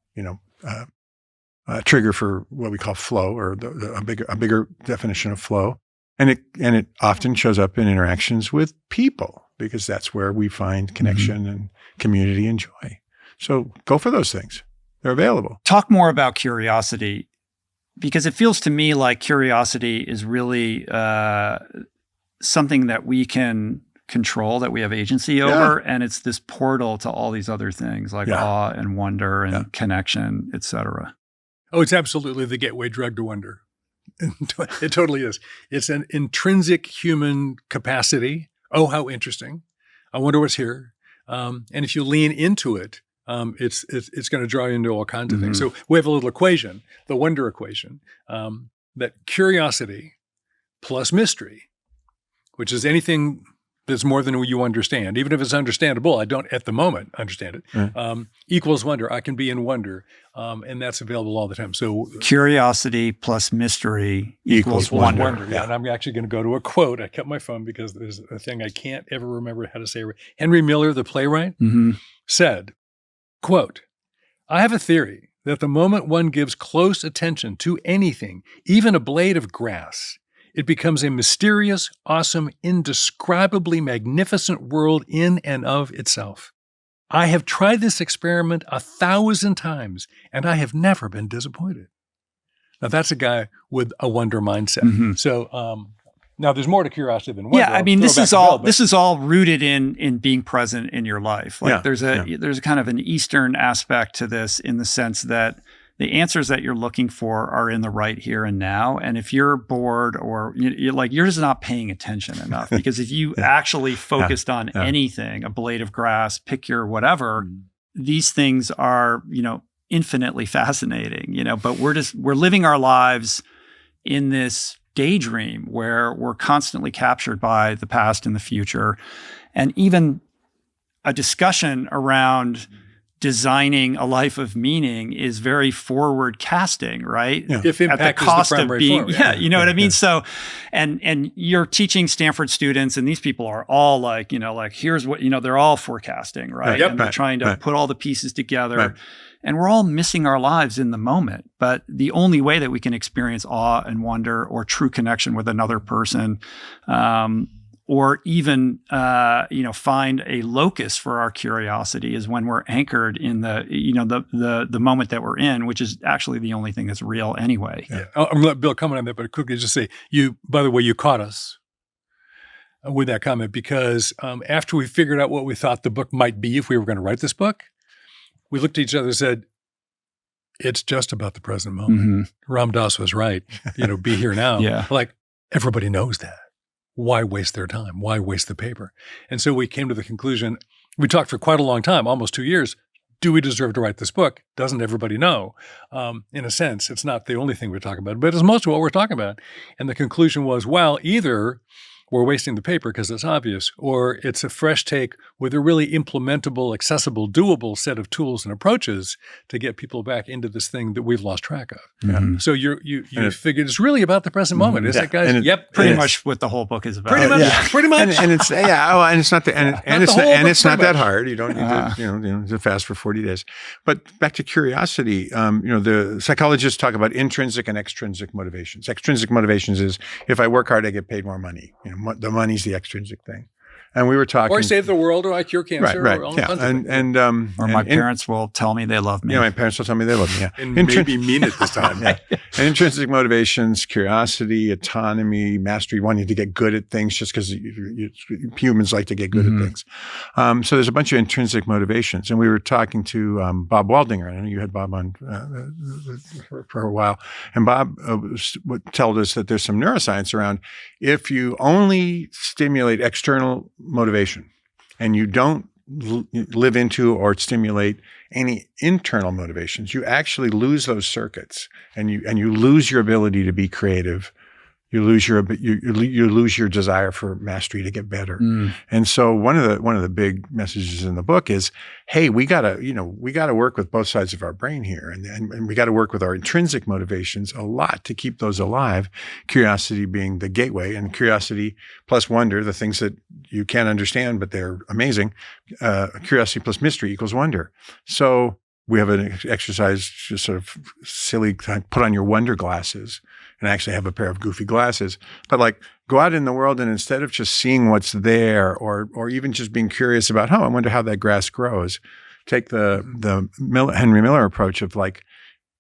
trigger for what we call flow, or a bigger definition of flow. And it often shows up in interactions with people because that's where we find connection and community and joy. So go for those things. They're available. Talk more about curiosity, because it feels to me like curiosity is really something that we can control, that we have agency over. And it's this portal to all these other things like awe and wonder and connection, et cetera. Oh, it's absolutely the gateway drug to wonder. It totally is. It's an intrinsic human capacity. Oh, how interesting. I wonder what's here. And if you lean into it, it's going to draw you into all kinds of things. So we have a little equation, the wonder equation, that curiosity plus mystery, which is anything that's more than you understand, even if it's understandable, I don't at the moment understand it, equals wonder. I can be in wonder, and that's available all the time. So curiosity plus mystery equals wonder. Yeah. And I'm actually going to go to a quote. I kept my phone because there's a thing I can't ever remember how to say. Henry Miller, the playwright, said, quote, "I have a theory that the moment one gives close attention to anything, even a blade of grass, it becomes a mysterious, awesome, indescribably magnificent world in and of itself. I have tried this experiment 1,000 times, and I have never been disappointed." Now, that's a guy with a wonder mindset. So now there's more to curiosity than wonder. Yeah, I mean, this is all rooted in being present in your life. Like there's a kind of an Eastern aspect to this, in the sense that the answers that you're looking for are in the right here and now. And if you're bored or you're just not paying attention enough, because if you actually focused on anything, a blade of grass, pick your whatever, these things are, infinitely fascinating, but we're living our lives in this daydream where we're constantly captured by the past and the future. And even a discussion around designing a life of meaning is very forward casting, right? Yeah. If impact at the cost is the primary of being, form, you know what I mean? So, and you're teaching Stanford students, and these people are all like, here's what, they're all forecasting, right? And they're trying to put all the pieces together. And we're all missing our lives in the moment. But the only way that we can experience awe and wonder or true connection with another person or even find a locus for our curiosity is when we're anchored in the moment that we're in, which is actually the only thing that's real anyway. Yeah. I'm going to let Bill comment on that, but quickly just say, by the way, you caught us with that comment because after we figured out what we thought the book might be if we were going to write this book, we looked at each other and said, it's just about the present moment. Mm-hmm. Ram Dass was right. Be here now. Yeah. Like everybody knows that. Why waste their time? Why waste the paper? And so we came to the conclusion, we talked for quite a long time, almost 2 years. Do we deserve to write this book? Doesn't everybody know? In a sense, it's not the only thing we're talking about, but it's most of what we're talking about. And the conclusion was, well, either we're wasting the paper because it's obvious, or it's a fresh take with a really implementable, accessible, doable set of tools and approaches to get people back into this thing that we've lost track of. Mm-hmm. So you figured it's really about the present moment, isn't it, guys? Yep, pretty much what the whole book is about. Pretty much. And it's and it's not it's not that hard. You don't need to fast for 40 days. But back to curiosity, the psychologists talk about intrinsic and extrinsic motivations. Extrinsic motivations is if I work hard, I get paid more money. The money's the extrinsic thing. And we were talking, or save the world, or I cure cancer, right, or all yeah, kinds of things. Or my parents will tell me they love me. Yeah, my parents will tell me they love me. Yeah, and maybe mean it this time. Yeah. And intrinsic motivations, curiosity, autonomy, mastery, wanting to get good at things, just because humans like to get good at things. So there's a bunch of intrinsic motivations, and we were talking to Bob Waldinger. I know you had Bob on for a while, and Bob told us that there's some neuroscience around if you only stimulate external motivation and you don't live into or stimulate any internal motivations, you actually lose those circuits and you lose your ability to be creative. You lose your desire for mastery to get better. And so one of the big messages in the book is, hey, we gotta work with both sides of our brain here, and we gotta work with our intrinsic motivations a lot to keep those alive. Curiosity being the gateway, and curiosity plus wonder, the things that you can't understand but they're amazing. Curiosity plus mystery equals wonder. So we have an exercise, just sort of silly, put on your wonder glasses and actually have a pair of goofy glasses. But like go out in the world and instead of just seeing what's there or even just being curious about, I wonder how that grass grows, take the Henry Miller approach of like,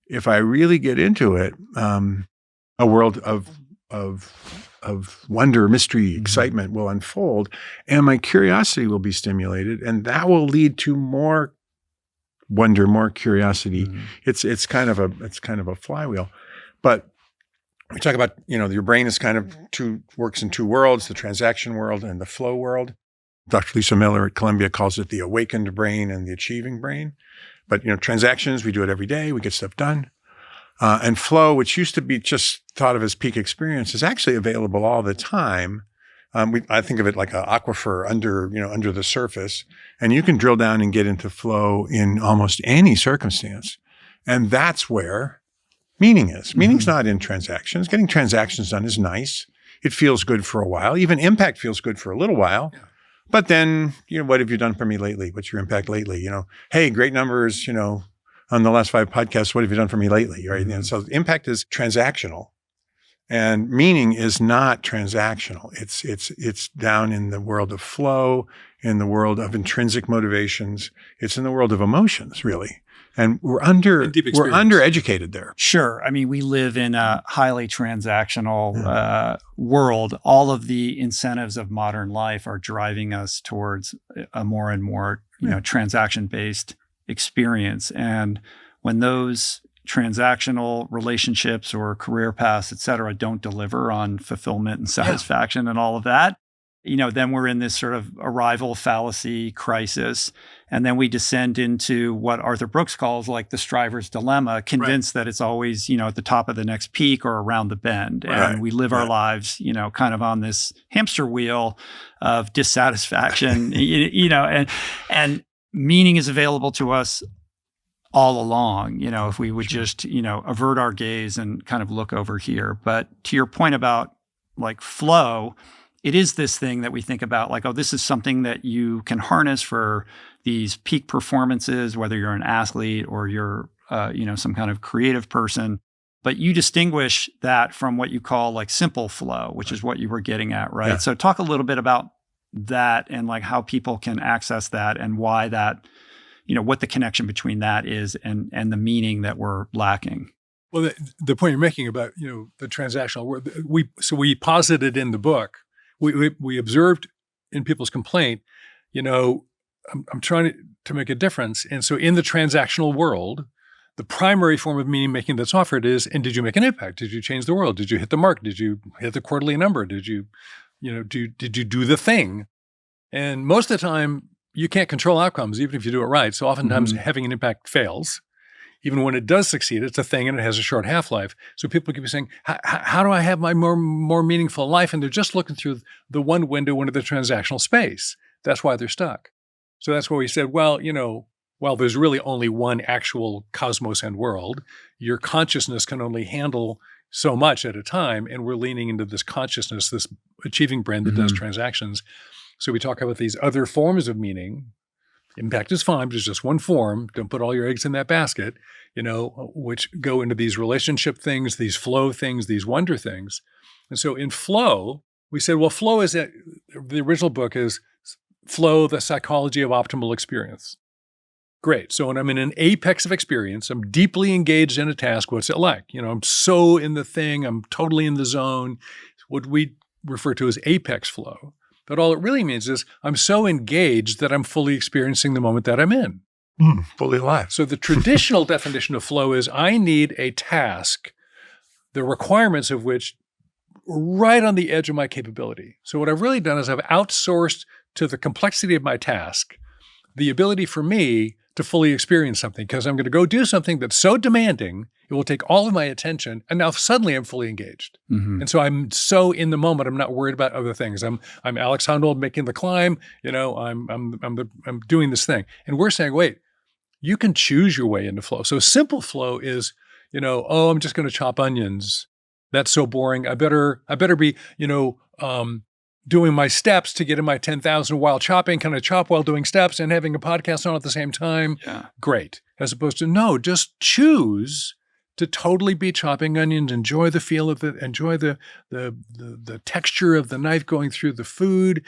if I really get into it, a world of wonder, mystery, excitement will unfold and my curiosity will be stimulated and that will lead to more wonder, more curiosity. It's kind of a flywheel. But we talk about, your brain is kind of works in two worlds, the transaction world and the flow world. Dr. Lisa Miller at Columbia calls it the awakened brain and the achieving brain. But, transactions, we do it every day. We get stuff done. And flow, which used to be just thought of as peak experience, is actually available all the time. I think of it like an aquifer under the surface, and you can drill down and get into flow in almost any circumstance. And that's where meaning is. Meaning's not in transactions. Getting transactions done is nice. It feels good for a while. Even impact feels good for a little while. Yeah. But then, what have you done for me lately? What's your impact lately? Hey, great numbers, on the last 5 podcasts, what have you done for me lately? Right. And so impact is transactional. And meaning is not transactional. It's down in the world of flow, in the world of intrinsic motivations. It's in the world of emotions, really. And we're undereducated there. Sure. I mean, we live in a highly transactional world. All of the incentives of modern life are driving us towards a more and more, transaction-based experience. And when those transactional relationships or career paths, et cetera, don't deliver on fulfillment and satisfaction and all of that, then we're in this sort of arrival fallacy crisis. And then we descend into what Arthur Brooks calls like the striver's dilemma, convinced that it's always, at the top of the next peak or around the bend. And we live our lives, kind of on this hamster wheel of dissatisfaction, and meaning is available to us all along, if we would just, avert our gaze and kind of look over here. But to your point about like flow, it is this thing that we think about like, this is something that you can harness for these peak performances, whether you're an athlete or you're, some kind of creative person. But you distinguish that from what you call like simple flow, which is what you were getting at, right? Yeah. So talk a little bit about that and like how people can access that and why that, what the connection between that is and the meaning that we're lacking. Well, the point you're making about, the transactional world, we posited in the book, we observed in people's complaint, I'm trying to make a difference. And so in the transactional world, the primary form of meaning making that's offered is, and did you make an impact? Did you change the world? Did you hit the mark? Did you hit the quarterly number? Did you do the thing? And most of the time, you can't control outcomes, even if you do it right. So oftentimes having an impact fails. Even when it does succeed, it's a thing and it has a short half-life. So people keep saying, how do I have my more meaningful life? And they're just looking through the one window into the transactional space. That's why they're stuck. So that's why we said, well, while there's really only one actual cosmos and world, your consciousness can only handle so much at a time. And we're leaning into this consciousness, this achieving brain that does transactions. So we talk about these other forms of meaning. Impact is fine, but it's just one form. Don't put all your eggs in that basket, which go into these relationship things, these flow things, these wonder things. And so in flow, we said, well, flow is the original book is Flow, the Psychology of Optimal Experience. Great. So when I'm in an apex of experience, I'm deeply engaged in a task. What's it like? I'm so in the thing. I'm totally in the zone. What we refer to as apex flow. But all it really means is I'm so engaged that I'm fully experiencing the moment that I'm in. Fully alive. So the traditional definition of flow is I need a task, the requirements of which are right on the edge of my capability. So what I've really done is I've outsourced to the complexity of my task the ability for me to fully experience something, because I'm going to go do something that's so demanding, it will take all of my attention, and now suddenly I'm fully engaged. And so I'm so in the moment, I'm not worried about other things. I'm Alex Honnold making the climb, I'm doing this thing. And we're saying, wait, you can choose your way into flow. So simple flow is, I'm just going to chop onions. That's so boring. I better be, doing my steps to get in my 10,000 while chopping. Can I chop while doing steps and having a podcast on at the same time? Yeah. Great. As opposed to, no, just choose to totally be chopping onions, enjoy the feel of it, enjoy the texture of the knife going through the food,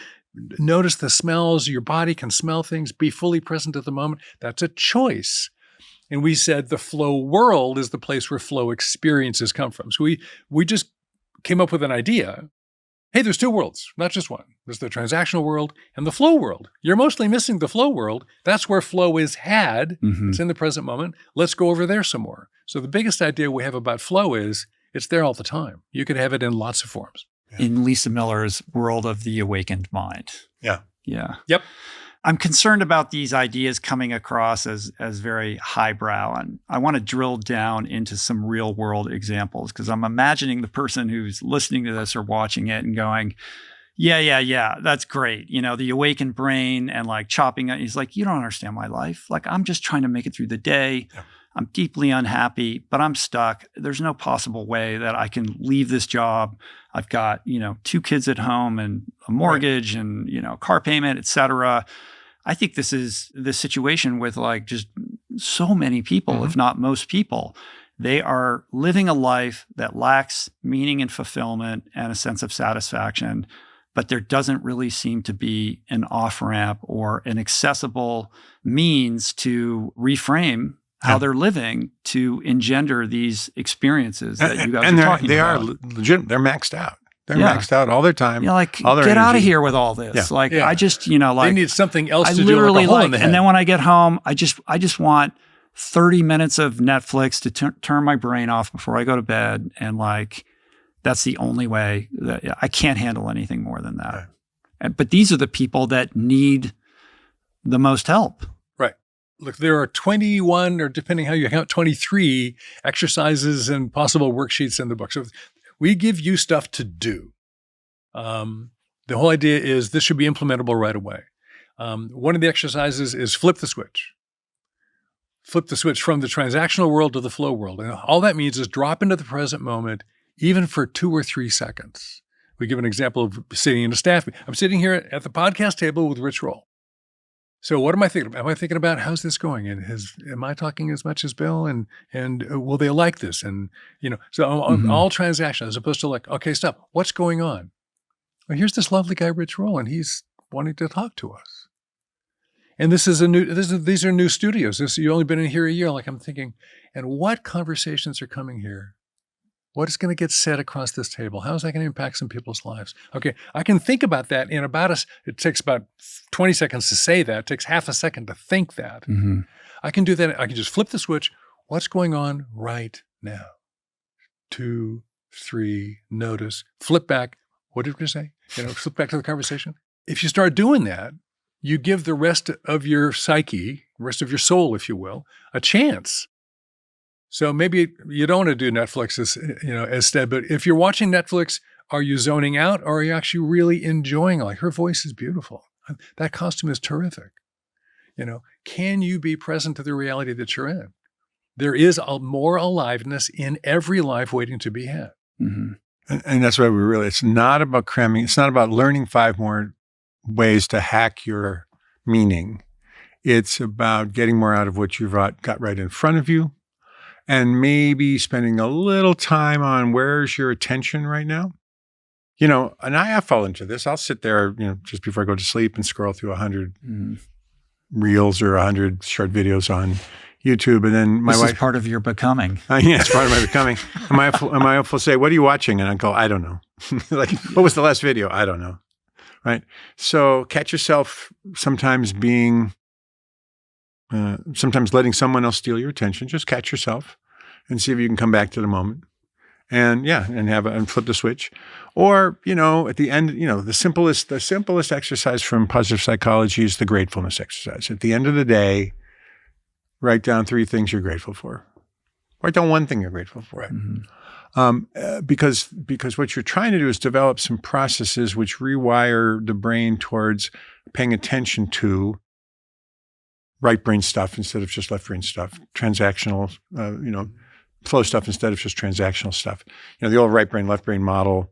notice the smells, your body can smell things, be fully present at the moment. That's a choice. And we said the flow world is the place where flow experiences come from. So we just came up with an idea. Hey, there's two worlds, not just one. There's the transactional world and the flow world. You're mostly missing the flow world. That's where flow is had. It's in the present moment. Let's go over there some more. So the biggest idea we have about flow is it's there all the time. You could have it in lots of forms. In Lisa Miller's World of the Awakened Mind. Yeah. Yep. I'm concerned about these ideas coming across as very highbrow, and I want to drill down into some real world examples, because I'm imagining the person who's listening to this or watching it and going, yeah, that's great. The awakened brain and like chopping it. He's like, you don't understand my life. Like, I'm just trying to make it through the day. Yeah. I'm deeply unhappy, but I'm stuck. There's no possible way that I can leave this job. I've got, 2 kids at home and a mortgage and, car payment, et cetera. I think this is the situation with like just so many people, if not most people. They are living a life that lacks meaning and fulfillment and a sense of satisfaction, but there doesn't really seem to be an off-ramp or an accessible means to reframe how they're living to engender these experiences that you guys are talking they about. Are legit. They're maxed out. They're maxed out all their time. Like, all their get out of energy. here with all this. I just, they need something else I to do, literally like a hole in the head. And then when I get home, I just want 30 minutes of Netflix to turn my brain off before I go to bed. And like, that's the only way that I can't handle anything more than that. Right. But these are the people that need the most help. Right. Look, there are 21, or depending how you count, 23 exercises and possible worksheets in the book. So we give you stuff to do. The whole idea is this should be implementable right away. One of the exercises is flip the switch. Flip the switch from the transactional world to the flow world. And all that means is drop into the present moment, even for 2 or 3 seconds. We give an example of sitting in a staff meeting. I'm sitting here at the podcast table with Rich Roll. So what am I thinking about? Am I thinking about how's this going? And am I talking as much as Bill? And will they like this? And, so all transactional as opposed to like, okay, stop. What's going on? Well, here's this lovely guy, Rich Roll, and he's wanting to talk to us. And these are new studios. You've only been in here a year. Like I'm thinking, and what conversations are coming here? What is going to get said across this table? How is that going to impact some people's lives? Okay, I can think about that in it takes about 20 seconds to say that. It takes half a second to think that. Mm-hmm. I can do that. I can just flip the switch. What's going on right now? 2, 3, notice, flip back. What did we say? Flip back to the conversation. If you start doing that, you give the rest of your psyche, rest of your soul, if you will, a chance. So maybe you don't want to do Netflix instead, but if you're watching Netflix, are you zoning out or are you actually really enjoying it? Like her voice is beautiful. That costume is terrific. Can you be present to the reality that you're in? There is more aliveness in every life waiting to be had. Mm-hmm. And that's why it's not about cramming. It's not about learning 5 more ways to hack your meaning. It's about getting more out of what you've got right in front of you. And maybe spending a little time on where's your attention right now. And I fall into this. I'll sit there, just before I go to sleep and scroll through 100 reels or 100 short videos on YouTube. And then my wife— This is part of your becoming. Yeah, it's part of my becoming. And my wife will say, what are you watching? And I go, I don't know. Like, what was the last video? I don't know. Right? So catch yourself sometimes sometimes letting someone else steal your attention. Just catch yourself and see if you can come back to the moment and flip the switch. Or, at the end, the simplest exercise from positive psychology is the gratefulness exercise. At the end of the day, write down 3 things you're grateful for. Write down 1 thing you're grateful for. Right. Mm-hmm. Because what you're trying to do is develop some processes which rewire the brain towards paying attention to right brain stuff instead of just left brain stuff, transactional, flow stuff instead of just transactional stuff. The old right brain, left brain model,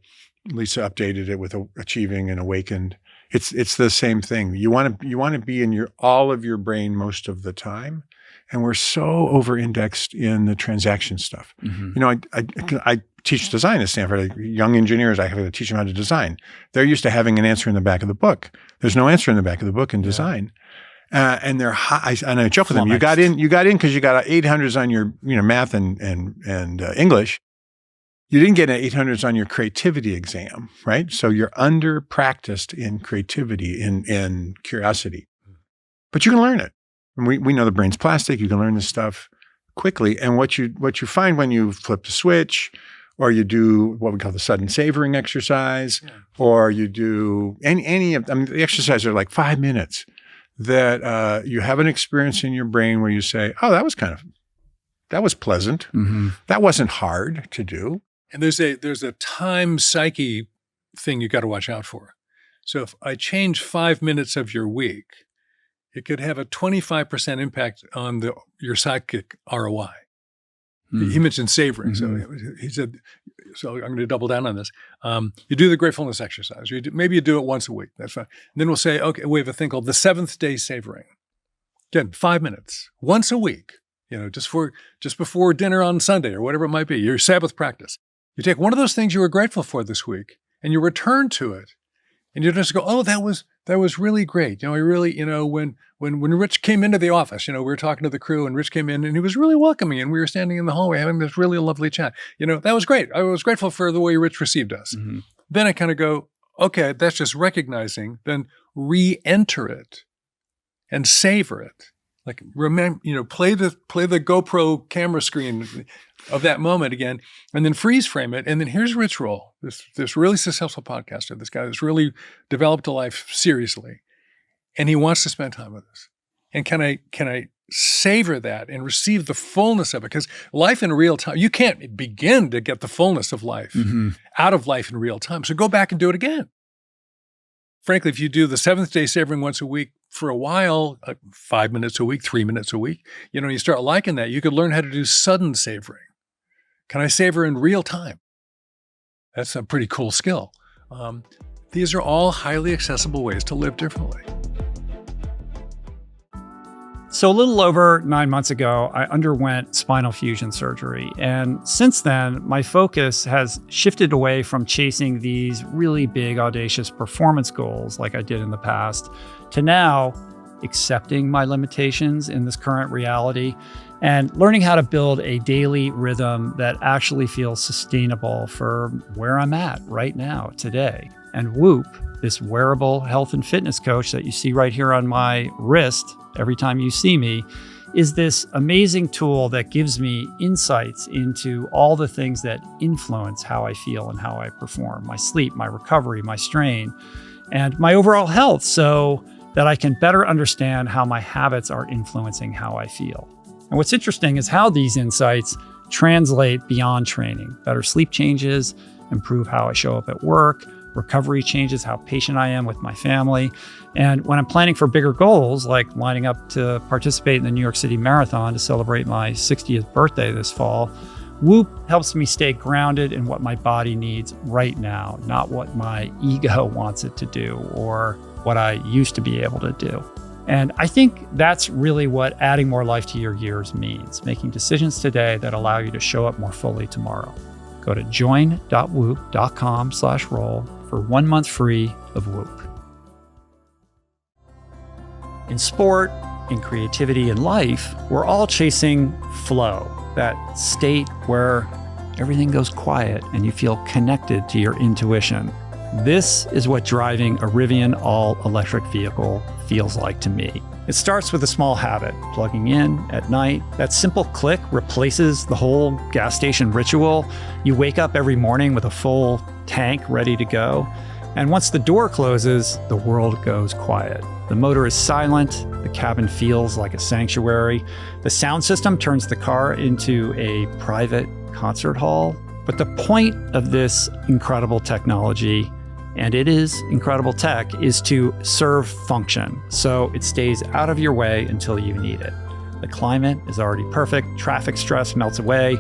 Lisa updated it with achieving and awakened. It's the same thing. You want to be in all of your brain most of the time. And we're so over-indexed in the transaction stuff. Mm-hmm. I teach design at Stanford. Young engineers, I have to teach them how to design. They're used to having an answer in the back of the book. There's no answer in the back of the book in design. And they're high. And I joke with them. You got in because you got 800s on your math and English. You didn't get an 800s on your creativity exam, right? So you're under practiced in creativity, in curiosity. But you can learn it. And we know the brain's plastic. You can learn this stuff quickly. And what you find when you flip the switch, or you do what we call the sudden savoring exercise, or you do any of the exercises are like 5 minutes that you have an experience in your brain where you say, oh, that was pleasant. Mm-hmm. That wasn't hard to do. And there's a time psyche thing you got to watch out for. So if I change 5 minutes of your week, it could have a 25% impact on your psychic ROI. Mm-hmm. He mentioned savoring. Mm-hmm. So he said, so I'm going to double down on this. You do the gratefulness exercise. Maybe you do it once a week. That's fine. And then we'll say, okay, we have a thing called the 7th day savoring. Again, 5 minutes, once a week, just before dinner on Sunday or whatever it might be, your Sabbath practice. You take one of those things you were grateful for this week and you return to it. And you just go, oh, that was really great. I really, when Rich came into the office, we were talking to the crew and Rich came in and he was really welcoming and we were standing in the hallway having this really lovely chat. That was great. I was grateful for the way Rich received us. Mm-hmm. Then I kind of go, okay, that's just recognizing, then re-enter it and savor it. Like remember, play the GoPro camera screen of that moment again, and then freeze frame it. And then here's Rich Roll, this really successful podcaster, this guy that's really developed a life seriously, and he wants to spend time with us. And can I savor that and receive the fullness of it? Because life in real time, you can't begin to get the fullness of life out of life in real time. So go back and do it again. Frankly, if you do the 7th day savoring once a week for a while, 5 minutes a week, 3 minutes a week, you start liking that, you could learn how to do sudden savoring. Can I savor in real time? That's a pretty cool skill. These are all highly accessible ways to live differently. So a little over 9 months ago, I underwent spinal fusion surgery. And since then, my focus has shifted away from chasing these really big, audacious performance goals like I did in the past, to now accepting my limitations in this current reality and learning how to build a daily rhythm that actually feels sustainable for where I'm at right now, today. And Whoop, this wearable health and fitness coach that you see right here on my wrist every time you see me, is this amazing tool that gives me insights into all the things that influence how I feel and how I perform, my sleep, my recovery, my strain, and my overall health, so that I can better understand how my habits are influencing how I feel. And what's interesting is how these insights translate beyond training. Better sleep changes, improve how I show up at work, recovery changes how patient I am with my family. And when I'm planning for bigger goals, like lining up to participate in the New York City Marathon to celebrate my 60th birthday this fall, Whoop helps me stay grounded in what my body needs right now, not what my ego wants it to do or what I used to be able to do. And I think that's really what adding more life to your years means, making decisions today that allow you to show up more fully tomorrow. Go to join.whoop.com/roll for 1 month free of Whoop. In sport, in creativity, in life, we're all chasing flow, that state where everything goes quiet and you feel connected to your intuition. This is what driving a Rivian all-electric vehicle feels like to me. It starts with a small habit, plugging in at night. That simple click replaces the whole gas station ritual. You wake up every morning with a full tank ready to go. And once the door closes, the world goes quiet. The motor is silent. The cabin feels like a sanctuary. The sound system turns the car into a private concert hall. But the point of this incredible technology, and it is incredible tech, is to serve function, so it stays out of your way until you need it. The climate is already perfect, traffic stress melts away,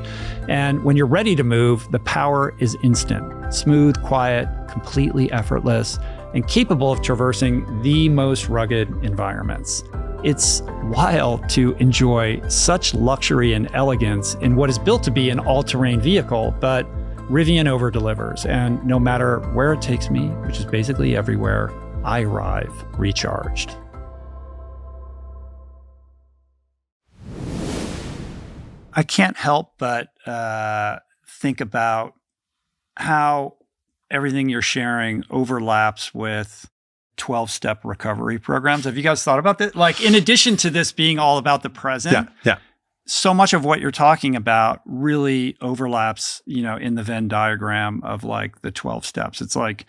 and when you're ready to move, the power is instant, smooth, quiet, completely effortless, and capable of traversing the most rugged environments. It's wild to enjoy such luxury and elegance in what is built to be an all-terrain vehicle, but Rivian over-delivers, and no matter where it takes me, which is basically everywhere, I arrive recharged. I can't help but think about how everything you're sharing overlaps with 12-step recovery programs. Have you guys thought about that? Like, in addition to this being all about the present, Yeah. so much of what you're talking about really overlaps, in the Venn diagram of like the 12 steps. It's like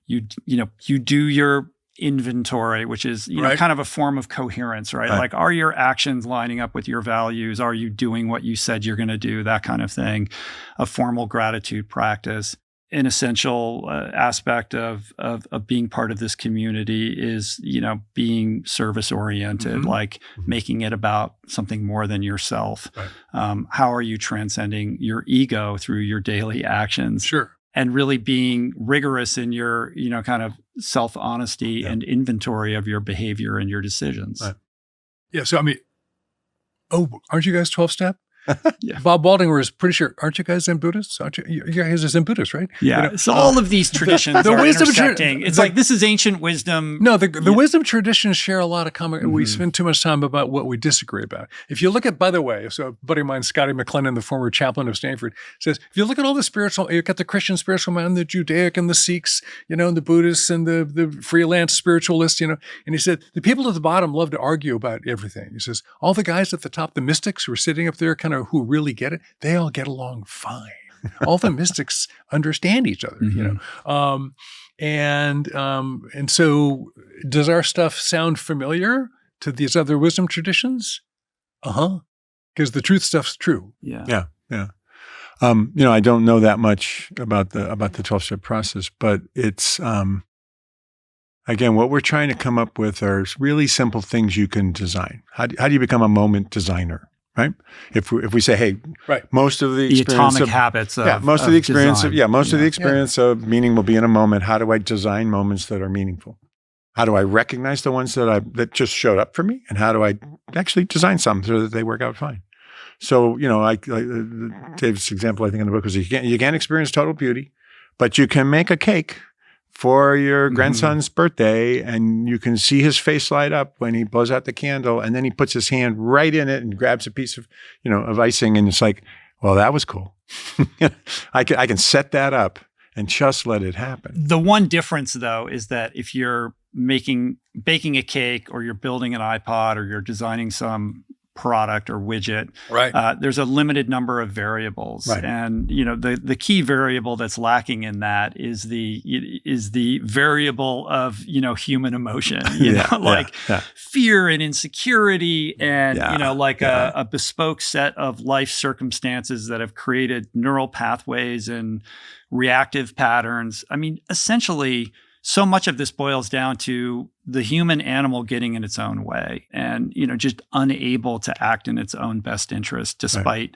you do your inventory, which is, Right. kind of a form of coherence, right? Right. Like, are your actions lining up with your values? Are you doing what you said you're going to do? That kind of thing. A formal gratitude practice. An essential aspect of being part of this community is, being service oriented, Mm-hmm. like making it about something more than yourself. Right. How are you transcending your ego through your daily actions? Sure. And really being rigorous in your, kind of self-honesty and inventory of your behavior and your decisions. Right. Yeah. So, aren't you guys 12-step? Yeah. Bob Waldinger is pretty sure, aren't you guys Zen Buddhists? Aren't you? You guys are Zen Buddhists, right? Yeah. So all of these traditions the are wisdom intersecting. It's like, this is ancient wisdom. No, the wisdom traditions share a lot of common. We spend too much time about what we disagree about. If you look at, by the way, so a buddy of mine, Scotty McLennan, the former chaplain of Stanford, says, if you look at all the spiritual, you've got the Christian spiritual man, the Judaic and the Sikhs, and the Buddhists and the freelance spiritualists, and he said, the people at the bottom love to argue about everything. He says, all the guys at the top, the mystics who are sitting up there, kind of who really get it, they all get along fine. All the mystics understand each other, and so does our stuff sound familiar to these other wisdom traditions? Because the truth stuff's true. Yeah. I don't know that much about the 12-step process, but it's again, what we're trying to come up with are really simple things you can design. How do you become a moment designer? Right. If we say, hey, right. most of the The experience atomic of, habits of most of the experience design. of the experience of meaning will be in a moment. How do I design moments that are meaningful? How do I recognize the ones that just showed up for me? And how do I actually design some so that they work out fine. So, like Dave's example, I think in the book was you can't experience total beauty, but you can make a cake for your grandson's birthday, and you can see his face light up when he blows out the candle, and then he puts his hand right in it and grabs a piece of, of icing, and it's like, well, that was cool. I can set that up and just let it happen. The one difference, though, is that if you're baking a cake, or you're building an iPod, or you're designing some product or widget, right? There's a limited number of variables, right. And the key variable that's lacking in that is the variable of human emotion, fear and insecurity, and a bespoke set of life circumstances that have created neural pathways and reactive patterns. I mean, essentially, so much of this boils down to the human animal getting in its own way and, just unable to act in its own best interest, despite,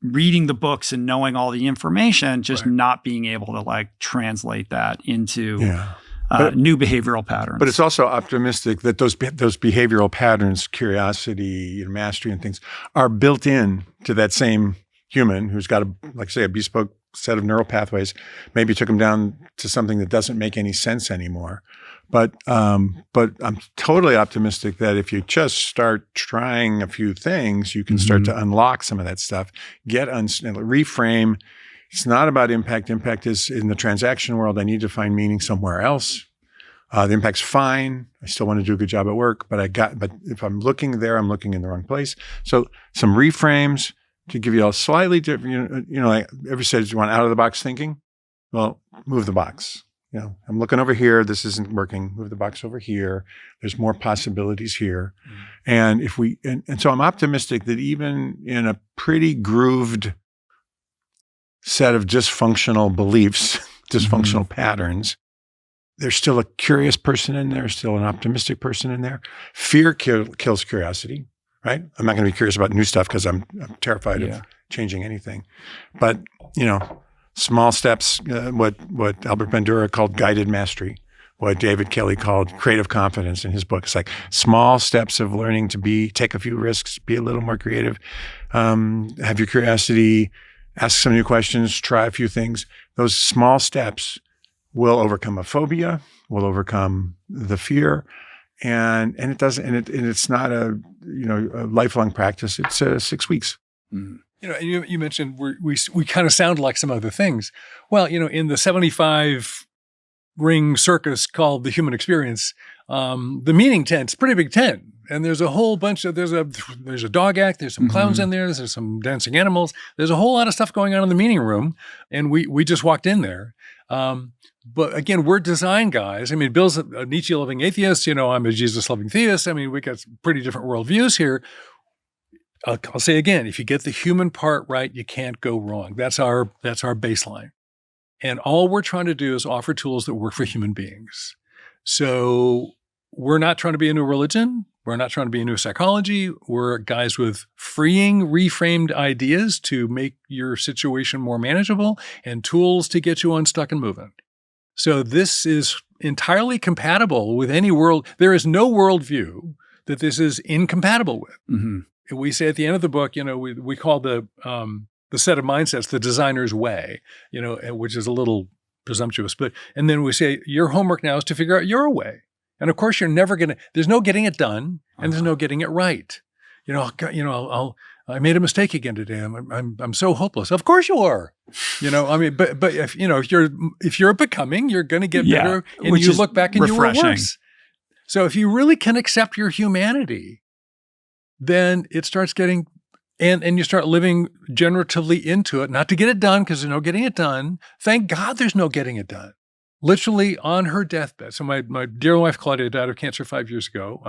reading the books and knowing all the information, just not being able to translate that into new behavioral patterns. But it's also optimistic that those behavioral patterns, curiosity, mastery and things, are built in to that same human who's got a bespoke set of neural pathways. Maybe took them down to something that doesn't make any sense anymore. But I'm totally optimistic that if you just start trying a few things, you can start to unlock some of that stuff. Reframe. It's not about impact. Impact is in the transaction world. I need to find meaning somewhere else. The impact's fine. I still want to do a good job at work, but if I'm looking there, I'm looking in the wrong place. So some reframes to give you a slightly different, like everybody says, you want out of the box thinking? Well, move the box. I'm looking over here. This isn't working. Move the box over here. There's more possibilities here. And and so I'm optimistic that even in a pretty grooved set of dysfunctional beliefs, dysfunctional patterns, there's still a curious person in there, still an optimistic person in there. Fear kills curiosity. Right? I'm not going to be curious about new stuff because I'm terrified of changing anything. But, small steps, what Albert Bandura called guided mastery, what David Kelly called creative confidence in his book. It's like small steps of learning to take a few risks, be a little more creative, have your curiosity, ask some new questions, try a few things. Those small steps will overcome a phobia, will overcome the fear. And it doesn't, and it's not a lifelong practice. It's 6 weeks. And you mentioned we kind of sound like some other things. Well, in the 75 ring circus called the human experience, the meaning tent's a pretty big tent, and there's a whole bunch of there's a dog act, there's some clowns in there, there's some dancing animals, there's a whole lot of stuff going on in the meeting room, and we just walked in there. But again, we're design guys. I mean, Bill's a Nietzsche-loving atheist. I'm a Jesus-loving theist. I mean, we got pretty different worldviews here. I'll say again, if you get the human part right, you can't go wrong. That's our baseline. And all we're trying to do is offer tools that work for human beings. So we're not trying to be a new religion. We're not trying to be a new psychology. We're guys with freeing, reframed ideas to make your situation more manageable and tools to get you unstuck and moving. So this is entirely compatible with any world. There is no worldview that this is incompatible with. We say at the end of the book, we call the set of mindsets the designer's way, which is a little presumptuous. And then we say your homework now is to figure out your way. And of course, you're never there's no getting it done, and there's no getting it right. I made a mistake again today. I'm so hopeless. Of course you are. But if you're becoming, you're going to get better, and you look back and refreshing. You were worse. So if you really can accept your humanity, then it starts getting, and you start living generatively into it, not to get it done because there's no getting it done. Thank God there's no getting it done. Literally on her deathbed. So my dear wife, Claudia, died of cancer 5 years ago.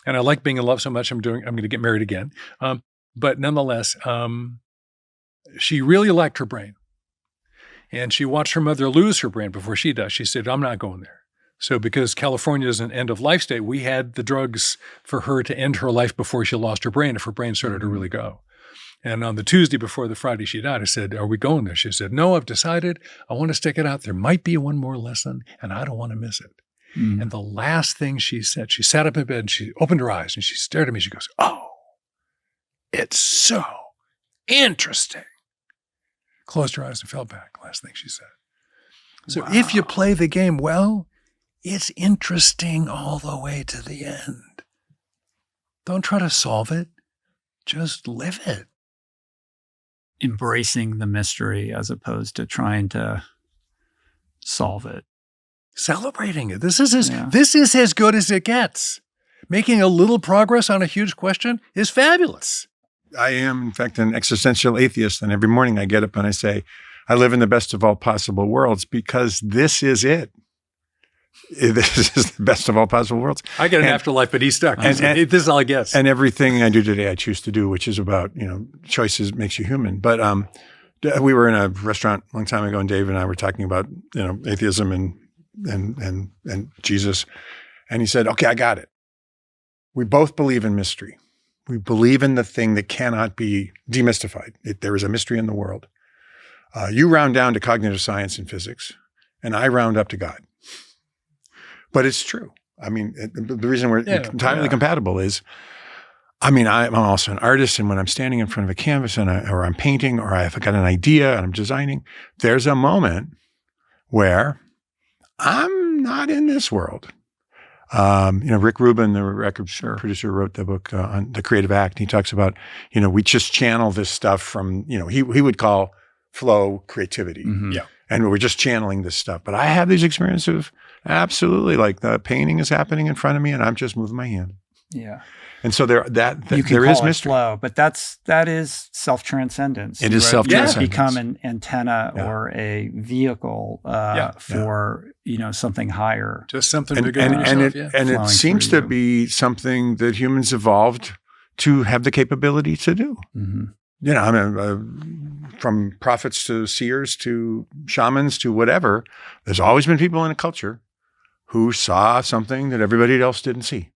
And I like being in love so much, I'm going to get married again. But nonetheless, she really liked her brain. And she watched her mother lose her brain before she died. She said, I'm not going there. So because California is an end-of-life state, we had the drugs for her to end her life before she lost her brain, if her brain started to really go. And on the Tuesday before the Friday she died, I said, are we going there? She said, no, I've decided I want to stick it out. There might be one more lesson, and I don't want to miss it. And the last thing she said, she sat up in bed and she opened her eyes and she stared at me. She goes, "Oh, it's so interesting." Closed her eyes and fell back. Last thing she said. So if you play the game well, it's interesting all the way to the end. Don't try to solve it. Just live it. Embracing the mystery as opposed to trying to solve it. Celebrating it. This is as good as it gets. Making a little progress on a huge question is fabulous. I am, in fact, an existential atheist. And every morning I get up and I say, I live in the best of all possible worlds because this is it. This is the best of all possible worlds. I get an afterlife, but he's stuck. This is all I guess. And everything I do today, I choose to do, which is about, choices makes you human. But we were in a restaurant a long time ago, and Dave and I were talking about, atheism and Jesus. And he said, okay, I got it. We both believe in mystery. We believe in the thing that cannot be demystified. There is a mystery in the world. You round down to cognitive science and physics, and I round up to God. But it's true. I mean, the reason we're entirely compatible is, I'm also an artist, and when I'm standing in front of a canvas or I'm painting or I've got an idea and I'm designing, there's a moment where I'm not in this world. Rick Rubin, the record producer, wrote the book on The Creative Act. And he talks about, we just channel this stuff from, he would call flow creativity. Mm-hmm. Yeah. And we're just channeling this stuff. But I have these experiences of absolutely, like the painting is happening in front of me and I'm just moving my hand. Yeah. And so there is mystery. Flow, but that is self-transcendence. It is self-transcendence. You become an antenna or a vehicle for something higher. Just something bigger than yourself. And it seems to be something that humans evolved to have the capability to do. Mm-hmm. From prophets to seers to shamans to whatever, there's always been people in a culture who saw something that everybody else didn't see.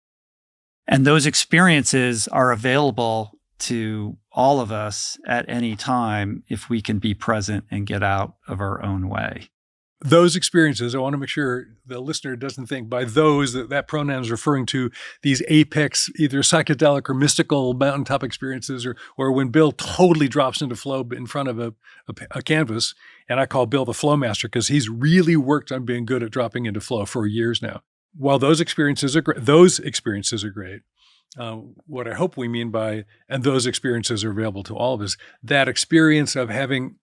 And those experiences are available to all of us at any time if we can be present and get out of our own way. Those experiences, I want to make sure the listener doesn't think by those that pronoun is referring to these apex, either psychedelic or mystical mountaintop experiences, or when Bill totally drops into flow in front of a canvas. And I call Bill the flow master because he's really worked on being good at dropping into flow for years now. While those experiences are great, what I hope we mean by, and those experiences are available to all of us, that experience of having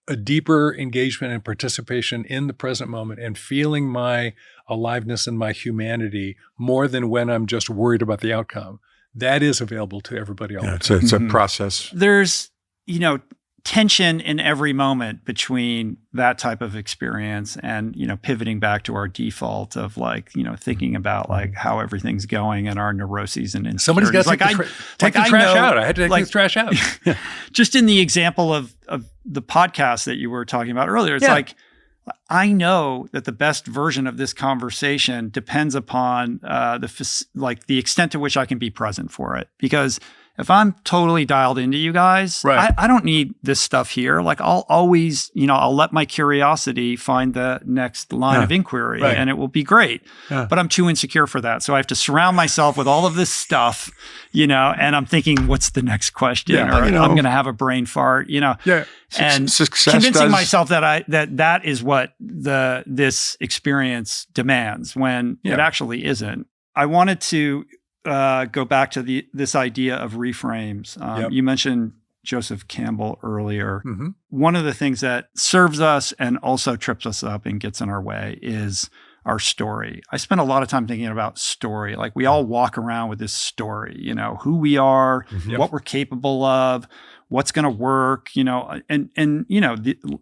a deeper engagement and participation in the present moment and feeling my aliveness and my humanity more than when I'm just worried about the outcome. That is available to everybody else. It's a process. There's, tension in every moment between that type of experience and, pivoting back to our default of thinking about how everything's going and our neuroses and insecurities. Somebody's got to take the trash out. I had to take the trash out. Just in the example of the podcast that you were talking about earlier, it's I know that the best version of this conversation depends upon the extent to which I can be present for it. Because if I'm totally dialed into you guys, I don't need this stuff here. I'll always, I'll let my curiosity find the next line of inquiry and it will be great. Yeah. But I'm too insecure for that. So I have to surround myself with all of this stuff, and I'm thinking, what's the next question? Yeah, or I'm going to have a brain fart, and convincing myself that is what this experience demands when it actually isn't. I wanted to go back to this idea of reframes. You mentioned Joseph Campbell earlier. Mm-hmm. One of the things that serves us and also trips us up and gets in our way is our story. I spend a lot of time thinking about story. We all walk around with this story, who we are, what we're capable of, what's going to work,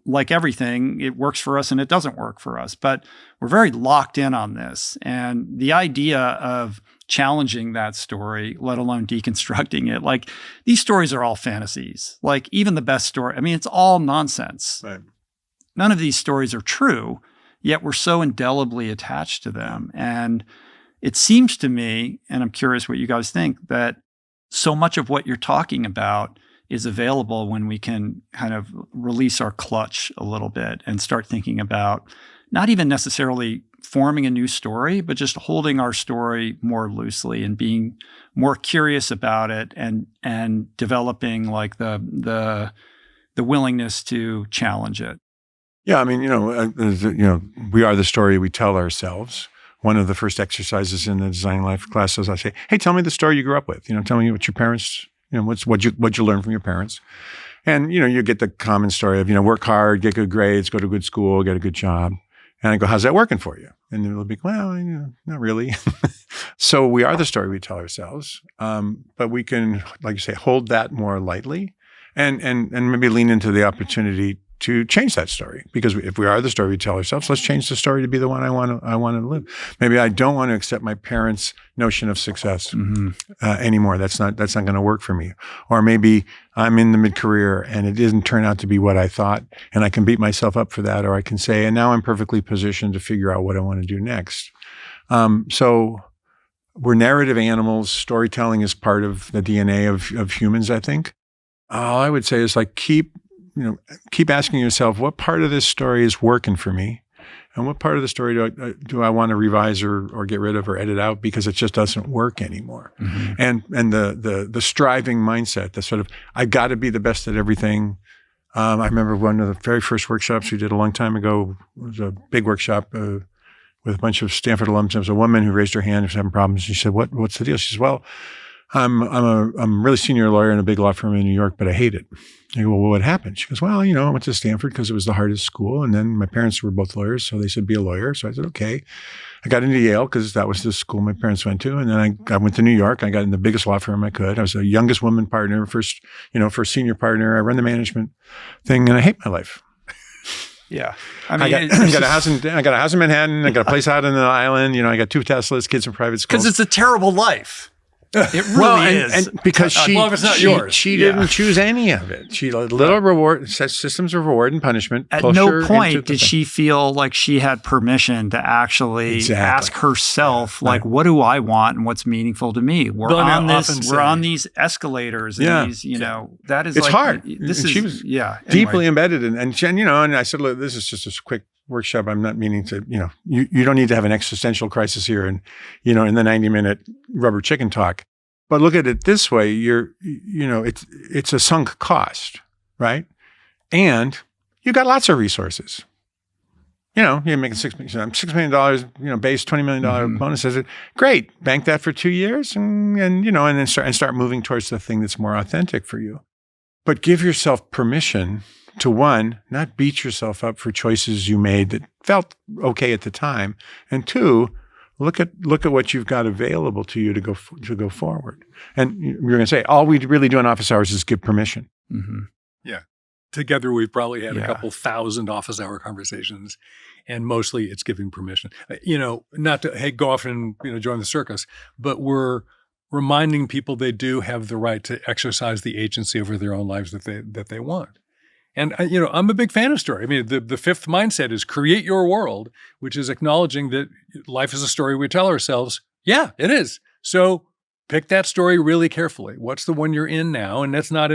like everything, it works for us and it doesn't work for us. But we're very locked in on this. And the idea of challenging that story, let alone deconstructing it, these stories are all fantasies. Even the best story, it's all nonsense. Right. None of these stories are true, yet we're so indelibly attached to them. And it seems to me, and I'm curious what you guys think, that so much of what you're talking about is available when we can kind of release our clutch a little bit and start thinking about not even necessarily forming a new story, but just holding our story more loosely and being more curious about it and developing like the willingness to challenge it. Yeah, I mean, we are the story we tell ourselves. One of the first exercises in the Design Life classes, I say, hey, tell me the story you grew up with. Tell me what your parents, what you learned from your parents. And, you get the common story of, work hard, get good grades, go to good school, get a good job. And I go, how's that working for you? And they'll be, well, not really. So we are the story we tell ourselves. But we can, like you say, hold that more lightly and maybe lean into the opportunity to change that story. Because if we are the story we tell ourselves, let's change the story to be the one I want to live. Maybe I don't want to accept my parents' notion of success anymore. That's not going to work for me. Or maybe I'm in the mid-career and it didn't turn out to be what I thought, and I can beat myself up for that. Or I can say, and now I'm perfectly positioned to figure out what I want to do next. So we're narrative animals. Storytelling is part of the DNA of humans, I think. All I would say is like keep asking yourself, what part of this story is working for me? And what part of the story do I want to revise or get rid of or edit out because it just doesn't work anymore? And the striving mindset, the sort of, I got to be the best at everything. I remember one of the very first workshops we did a long time ago. It was a big workshop with a bunch of Stanford alums. There was a woman who raised her hand and was having problems. She said, what's the deal? She says, well, I'm a really senior lawyer in a big law firm in New York, but I hate it. I go, well, what happened? She goes, well, I went to Stanford because it was the hardest school. And then my parents were both lawyers. So they said, be a lawyer. So I said, okay. I got into Yale because that was the school my parents went to. And then I went to New York. I got in the biggest law firm I could. I was the youngest woman partner, first senior partner. I run the management thing and I hate my life. Yeah. I got a house in Manhattan. I got a place out on the island. I got 2 Teslas, kids in private schools. Because it's a terrible life. It really is. And because if it's not yours. She didn't choose any of it. She little reward, systems of reward and punishment. At no point did she feel like she had permission to actually ask herself, like, what do I want and what's meaningful to me? We're on these escalators and these, that is it's like, hard. She was anyway. deeply embedded and I said, look, this is just a quick workshop. I'm not meaning to, you don't need to have an existential crisis here and, in the 90-minute rubber chicken talk. But look at it this way, it's a sunk cost, right? And you got lots of resources. You're making $6 million, base $20 million bonuses. Great. Bank that for 2 years and then start moving towards the thing that's more authentic for you. But give yourself permission to, one, not beat yourself up for choices you made that felt okay at the time, and 2, look at what you've got available to you to go forward. And you're going to say, all we really do in office hours is give permission. Yeah. Together, we've probably had a couple thousand office hour conversations, and mostly it's giving permission. Not to, go off and, join the circus, but we're reminding people they do have the right to exercise the agency over their own lives that they want. And, I'm a big fan of story. I mean, the fifth mindset is create your world, which is acknowledging that life is a story we tell ourselves. Yeah, it is. So pick that story really carefully. What's the one you're in now? And that's not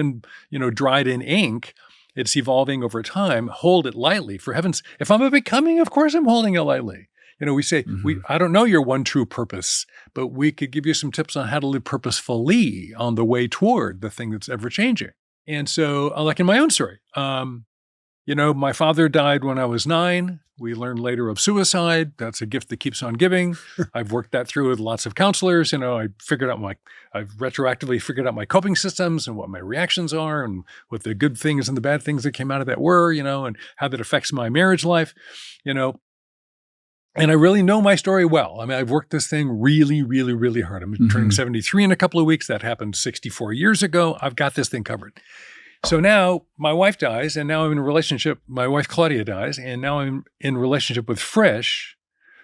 dried in ink. It's evolving over time. Hold it lightly. For heaven's, if I'm a becoming, of course I'm holding it lightly. We say, I don't know your one true purpose, but we could give you some tips on how to live purposefully on the way toward the thing that's ever changing. And so, like in my own story, my father died when I was 9. We learned later of suicide. That's a gift that keeps on giving. I've worked that through with lots of counselors. I've retroactively figured out my coping systems and what my reactions are and what the good things and the bad things that came out of that were, and how that affects my marriage life, And I really know my story well. I mean, I've worked this thing really, really, really hard. I'm turning 73 in a couple of weeks. That happened 64 years ago. I've got this thing covered. So now my wife dies, and now I'm in a relationship. My wife, Claudia, dies, and now I'm in relationship with Frisch,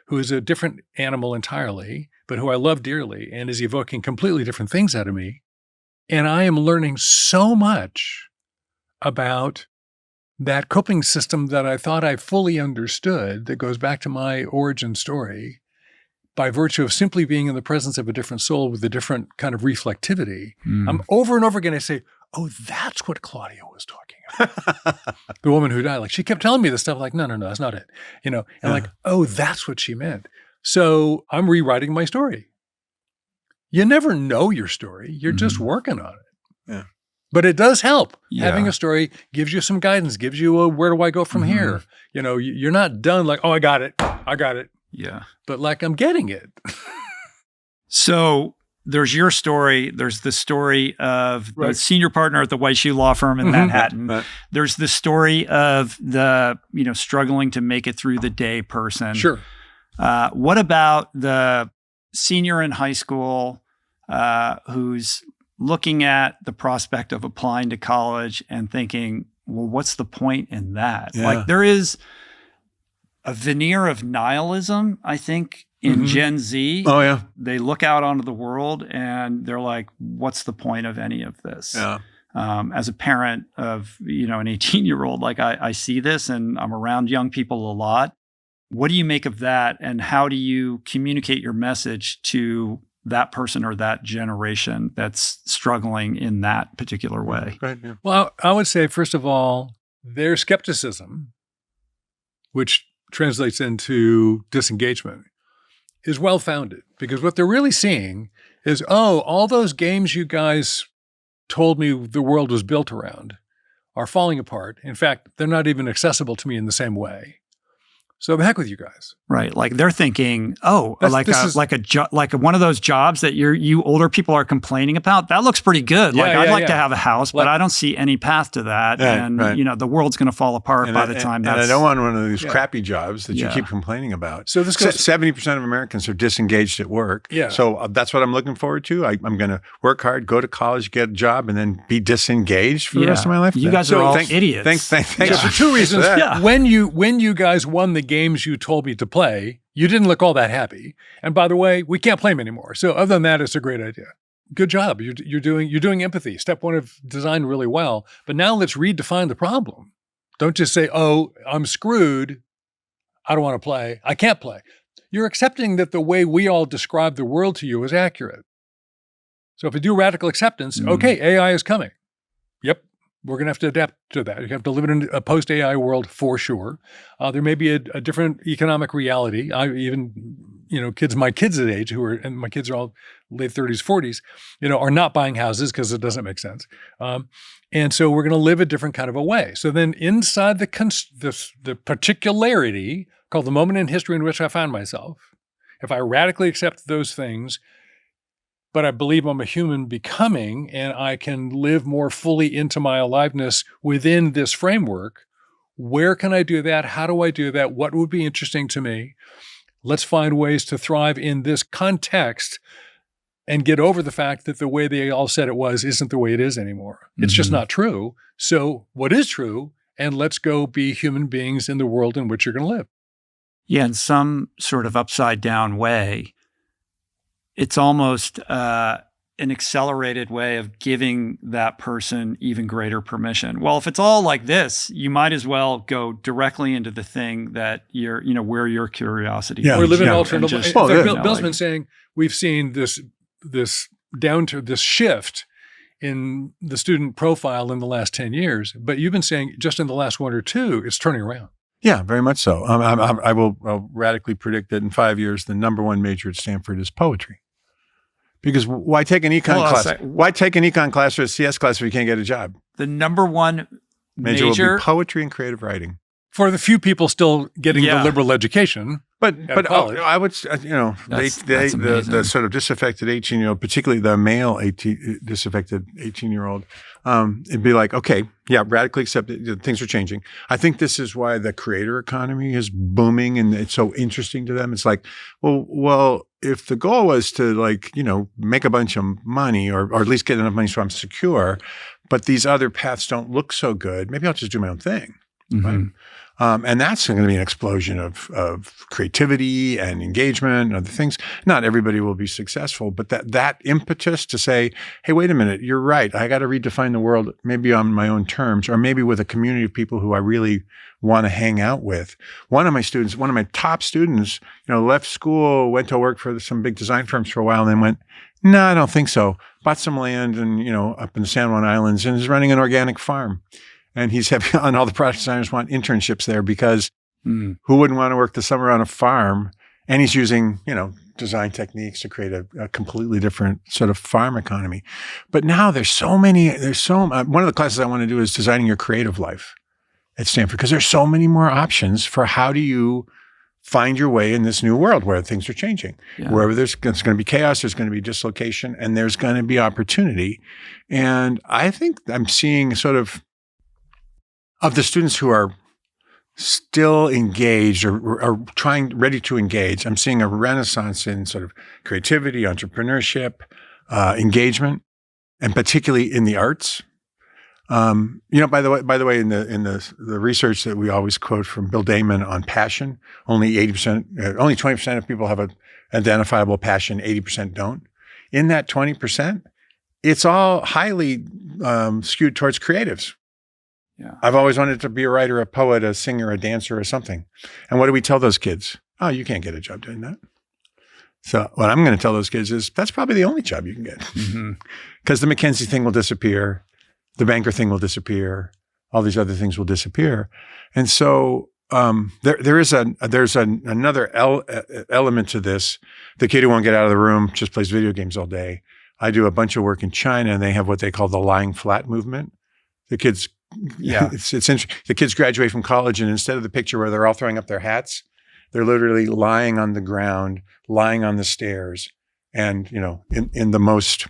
who is a different animal entirely, but who I love dearly and is evoking completely different things out of me. And I am learning so much about that coping system that I thought I fully understood, that goes back to my origin story, by virtue of simply being in the presence of a different soul with a different kind of reflectivity. I'm over and over again, I say, oh, that's what Claudia was talking about. The woman who died, like, she kept telling me this stuff, like, no, that's not it. And like, oh, that's what she meant. So I'm rewriting my story. You never know your story. You're just working on it. Yeah. But it does help. Yeah. Having a story gives you some guidance, gives you a where do I go from here? You're not done like, oh, I got it. Yeah. But like, I'm getting it. So there's your story. There's the story of the senior partner at the White Shoe Law Firm in Manhattan. Right. There's the story of the, struggling to make it through the day person. Sure. What about the senior in high school who's looking at the prospect of applying to college and thinking, well, what's the point in that? Yeah. Like, there is a veneer of nihilism, I think, in Gen Z. Oh, yeah. They look out onto the world and they're like, what's the point of any of this? Yeah. As a parent of, an 18-year-old, like I see this and I'm around young people a lot. What do you make of that? And how do you communicate your message to that person or that generation that's struggling in that particular way? Right. Yeah. Well, I would say, first of all, their skepticism, which translates into disengagement, is well-founded, because what they're really seeing is, oh, all those games you guys told me the world was built around are falling apart. In fact, they're not even accessible to me in the same way. So the heck with you guys. Right. Like they're thinking, oh, That's- like one of those jobs that you older people are complaining about. That looks pretty good. Yeah, like yeah, I'd like yeah. to have a house, but Like- I don't see any path to that. Yeah, and right. the world's going to fall apart by the time and that's. I don't want one of these crappy jobs that you Yeah. keep complaining about. So this goes- 70% of Americans are disengaged at work. Yeah. So that's what I'm looking forward to. I'm going to work hard, go to college, get a job, and then be disengaged for the rest of my life. You guys are all idiots. Thanks. So for two reasons. for that. Yeah. When you guys won the games you told me to play, you didn't look all that happy. And by the way, we can't play them anymore. So other than that, it's a great idea. Good job. You're doing empathy. Step one of design really well. But now let's redefine the problem. Don't just say, oh, I'm screwed. I don't want to play. I can't play. You're accepting that the way we all describe the world to you is accurate. So if we do radical acceptance, okay, AI is coming. Yep. We're going to have to adapt to that. You have to live in a post-AI world for sure. There may be a different economic reality. My kids at age and my kids are all late 30s, 40s, are not buying houses because it doesn't make sense. And so we're going to live a different kind of a way. So then inside the particularity called the moment in history in which I find myself, if I radically accept those things, but I believe I'm a human becoming and I can live more fully into my aliveness within this framework, where can I do that? How do I do that? What would be interesting to me? Let's find ways to thrive in this context and get over the fact that the way they all said it was isn't the way it is anymore. It's just not true. So what is true? And let's go be human beings in the world in which you're going to live. Yeah, in some sort of upside down way, it's almost an accelerated way of giving that person even greater permission. Well, if it's all like this, you might as well go directly into the thing that where your curiosity Yeah. is. We're living Yeah. an alternate. And just, In fact, yeah. Bill's been saying we've seen this shift in the student profile in the last 10 years, but you've been saying just in the last one or two, it's turning around. Yeah, very much so. I'll radically predict that in 5 years, the number one major at Stanford is poetry. Because why take an econ class? Why take an econ class or a CS class if you can't get a job? the number one Major will be poetry and creative writing. For the few people still getting Yeah. the liberal education. But college. I would, That's the amazing. sort of disaffected 18-year-old, particularly the male disaffected 18-year-old, it'd be like, okay, yeah, radically accepted. Things are changing. I think this is why the creator economy is booming and it's so interesting to them. It's like, well, if the goal was to make a bunch of money or at least get enough money so I'm secure, but these other paths don't look so good, maybe I'll just do my own thing. Right? And that's going to be an explosion of creativity and engagement and other things. Not everybody will be successful, but that impetus to say, hey, wait a minute, you're right. I got to redefine the world maybe on my own terms or maybe with a community of people who I really want to hang out with. One of my top students, left school, went to work for some big design firms for a while and then went No, I don't think so. Bought some land and, up in the San Juan Islands and is running an organic farm. And he's happy, and all the product designers want internships there because who wouldn't want to work the summer on a farm? And he's using, design techniques to create a completely different sort of farm economy. But now one of the classes I want to do is designing your creative life at Stanford, because there's so many more options for how do you find your way in this new world where things are changing. Yeah. Wherever there's going to be chaos, there's going to be dislocation, and there's going to be opportunity. And I think I'm seeing sort of the students who are still engaged or ready to engage, I'm seeing a renaissance in sort of creativity, entrepreneurship, engagement, and particularly in the arts. By the way, in the research that we always quote from Bill Damon on passion, only 20% of people have an identifiable passion, 80% don't. In that 20%, it's all highly skewed towards creatives. Yeah. I've always wanted to be a writer, a poet, a singer, a dancer, or something. And what do we tell those kids? Oh, you can't get a job doing that. So what I'm going to tell those kids is that's probably the only job you can get. Because the McKinsey thing will disappear. The banker thing will disappear. All these other things will disappear. And so there's another element to this. The kid who won't get out of the room just plays video games all day. I do a bunch of work in China, and they have what they call the lying flat movement. The kids, it's interesting. The kids graduate from college, and instead of the picture where they're all throwing up their hats, they're literally lying on the ground, lying on the stairs, and in the most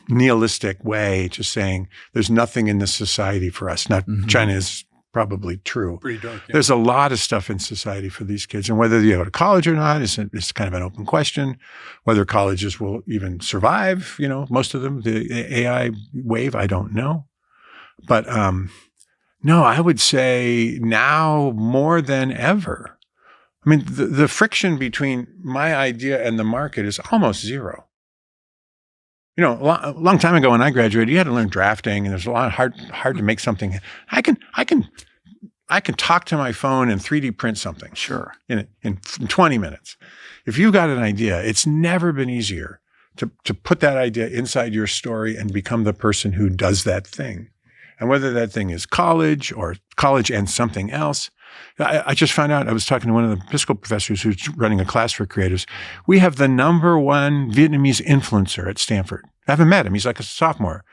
nihilistic way, just saying there's nothing in this society for us. Now, China is probably true. Pretty dark. Yeah. There's a lot of stuff in society for these kids, and whether you go to college or not is kind of an open question. Whether colleges will even survive, most of them, the AI wave, I don't know. But no, I would say now more than ever. I mean, the friction between my idea and the market is almost zero. A long time ago when I graduated, you had to learn drafting, and there's a lot hard to make something. I can talk to my phone and 3D print something. Sure. In 20 minutes. If you've got an idea, it's never been easier to put that idea inside your story and become the person who does that thing. And whether that thing is college or college and something else. I just found out, I was talking to one of the Episcopal professors who's running a class for creatives. We have the #1 Vietnamese influencer at Stanford. I haven't met him. He's like a sophomore.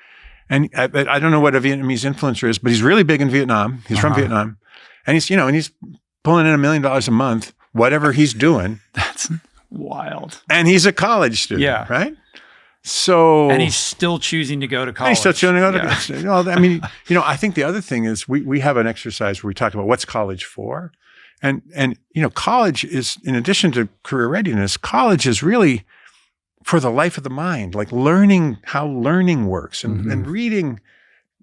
And I don't know what a Vietnamese influencer is, but he's really big in Vietnam. He's from Vietnam. And he's pulling in $1 million a month, whatever he's doing. That's wild. And he's a college student, right? So, and he's still choosing to go to college. He's still choosing to go to college. I mean, I think the other thing is we have an exercise where we talk about what's college for. And college is, in addition to career readiness, college is really for the life of the mind, like learning how learning works and reading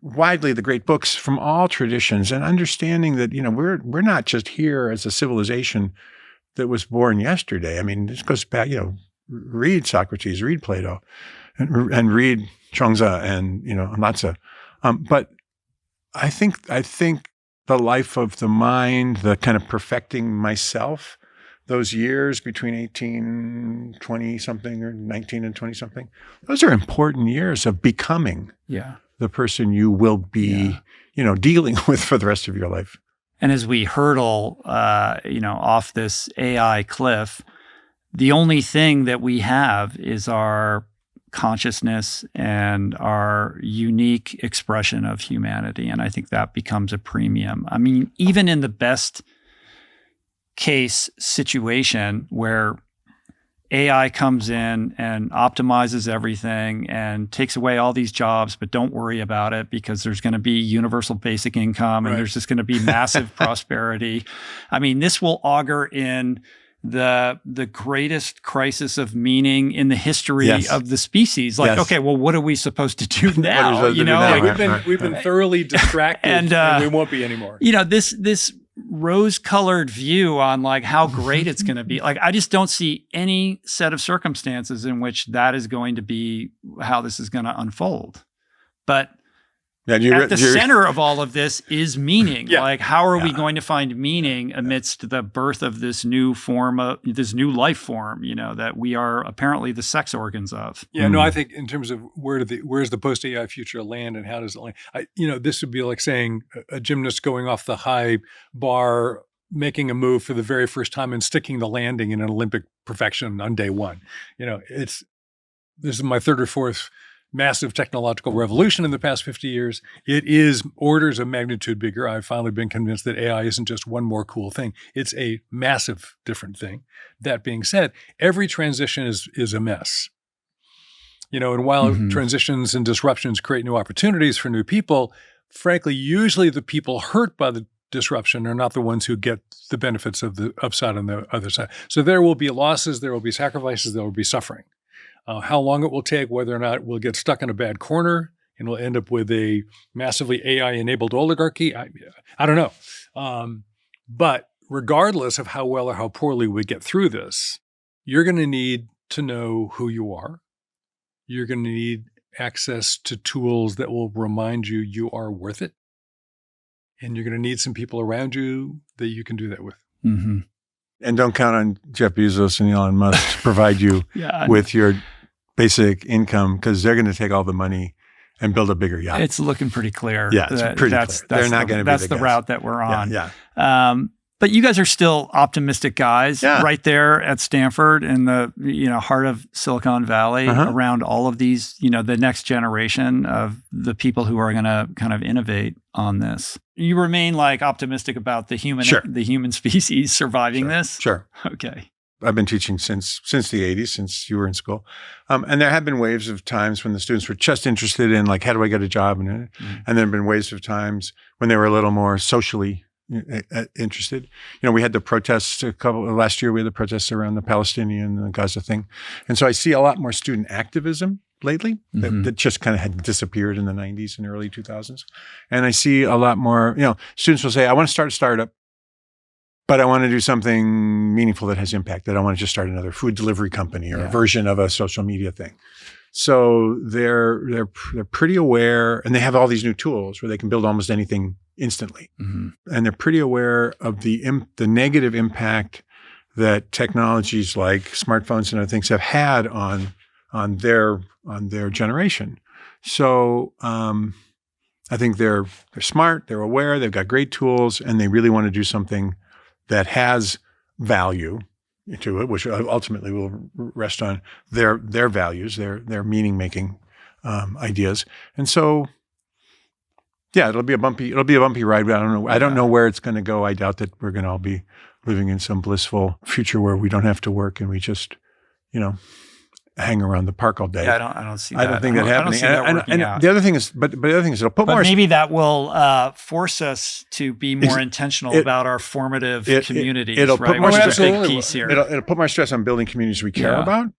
widely the great books from all traditions and understanding that, we're not just here as a civilization that was born yesterday. I mean, this goes back, read Socrates, read Plato, and read Chuang-Tzu and Lao-Tzu. But I think the life of the mind, the kind of perfecting myself, those years between 18, 20 something or 19 and 20 something, those are important years of becoming the person you will be, dealing with for the rest of your life. And as we hurtle, off this AI cliff, the only thing that we have is our consciousness and our unique expression of humanity. And I think that becomes a premium. I mean, even in the best case situation where AI comes in and optimizes everything and takes away all these jobs, but don't worry about it because there's going to be universal basic income and there's just going to be massive prosperity. I mean, this will augur in the greatest crisis of meaning in the history of the species. Like, okay, well, what are we supposed to do now? We've been thoroughly distracted and we won't be anymore. This rose-colored view on like how great it's going to be. Like, I just don't see any set of circumstances in which that is going to be how this is going to unfold. But at the center of all of this is meaning. Yeah. Like, how are we going to find meaning amidst the birth of this new life form, that we are apparently the sex organs of? Yeah, no, I think in terms of where's the post-AI future land and how does it land? This would be like saying a gymnast going off the high bar, making a move for the very first time and sticking the landing in an Olympic perfection on day one. This is my third or fourth massive technological revolution in the past 50 years. It is orders of magnitude bigger. I've finally been convinced that AI isn't just one more cool thing. It's a massive different thing. That being said, every transition is a mess. And while transitions and disruptions create new opportunities for new people, frankly, usually the people hurt by the disruption are not the ones who get the benefits of the upside on the other side. So there will be losses, there will be sacrifices, there will be suffering. How long it will take, whether or not we'll get stuck in a bad corner and we'll end up with a massively AI-enabled oligarchy, I don't know. But regardless of how well or how poorly we get through this, you're going to need to know who you are. You're going to need access to tools that will remind you you are worth it. And you're going to need some people around you that you can do that with. Mm-hmm. And don't count on Jeff Bezos and Elon Musk to provide you with your basic income, because they're going to take all the money and build a bigger yacht. It's looking pretty clear. Yeah, it's pretty clear. They're not going to be That's the route that we're on. Yeah. But you guys are still optimistic guys right there at Stanford in the heart of Silicon Valley around all of these, the next generation of the people who are going to kind of innovate on this. You remain optimistic about the human species surviving this? Sure. Okay. I've been teaching since the 80s, since you were in school. And there have been waves of times when the students were just interested in how do I get a job? And there have been waves of times when they were a little more socially interested. We had the protests last year. We had the protests around the Palestinian and the Gaza thing. And so I see a lot more student activism lately that just kind of had disappeared in the 90s and early 2000s. And I see a lot more, students will say, I want to start a startup, but I want to do something meaningful that has impact. I don't want to just start another food delivery company or a version of a social media thing. So they're pretty aware, and they have all these new tools where they can build almost anything instantly. And they're pretty aware of the negative impact that technologies like smartphones and other things have had on their generation. So I think they're smart, they're aware, they've got great tools, and they really want to do something that has value to it, which ultimately will rest on their values, their meaning-making ideas. And so, it'll be a bumpy ride. But I don't know where it's going to go. I doubt that we're going to all be living in some blissful future where we don't have to work and we just, hang around the park all day. Yeah, I don't see that. I don't think that happening. And the other thing is, but the other thing is, it'll put more. Maybe that will force us to be more intentional about our formative communities. It'll put more stress. Big piece here. It'll put more stress on building communities we care about.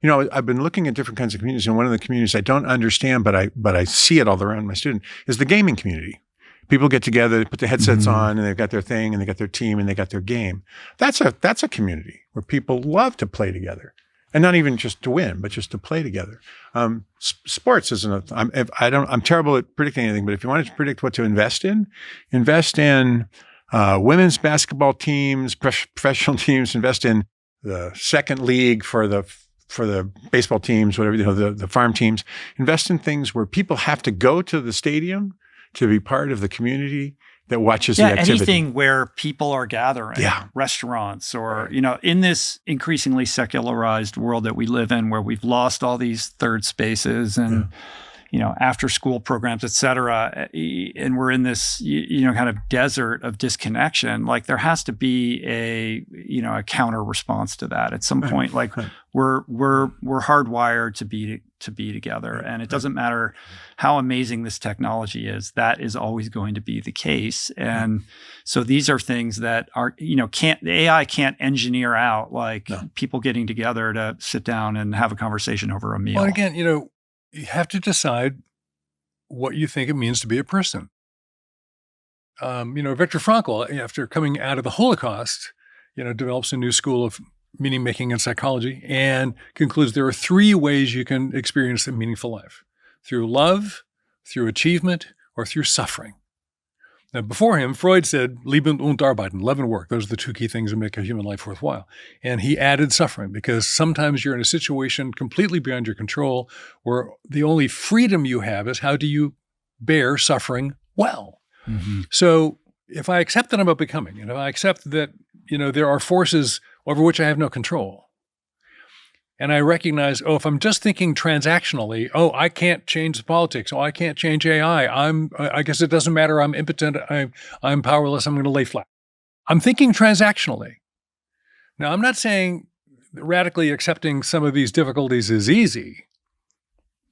I've been looking at different kinds of communities, and one of the communities I don't understand, but I see it all around my student, is the gaming community. People get together, they put the headsets on, and they've got their thing, and they got their team, and they got their game. That's a community where people love to play together. And not even just to win, but just to play together. Sports isn't. I'm terrible at predicting anything. But if you wanted to predict what to invest in women's basketball teams, professional teams. Invest in the second league for the baseball teams, whatever the farm teams. Invest in things where people have to go to the stadium to be part of the community that watches the activity. Anything where people are gathering, restaurants or, in this increasingly secularized world that we live in, where we've lost all these third spaces and, after school programs, et cetera, and we're in this, kind of desert of disconnection, there has to be a counter response to that at some point. We're hardwired to be together. And it doesn't matter how amazing this technology is, that is always going to be the case. And so these are things that are, the AI can't engineer out people getting together to sit down and have a conversation over a meal. Well, again, you have to decide what you think it means to be a person. Viktor Frankl, after coming out of the Holocaust, develops a new school of meaning making in psychology and concludes there are three ways you can experience a meaningful life: through love, through achievement, or through suffering. Now, before him, Freud said Leben und Arbeiten, love and work. Those are the two key things that make a human life worthwhile. And he added suffering because sometimes you're in a situation completely beyond your control where the only freedom you have is how do you bear suffering well. Mm-hmm. So if I accept that I'm a becoming, and if I accept that, there are forces over which I have no control, and I recognize, if I'm just thinking transactionally, I can't change the politics. I can't change AI. I guess it doesn't matter. I'm impotent. I'm powerless. I'm going to lay flat. I'm thinking transactionally. Now, I'm not saying radically accepting some of these difficulties is easy,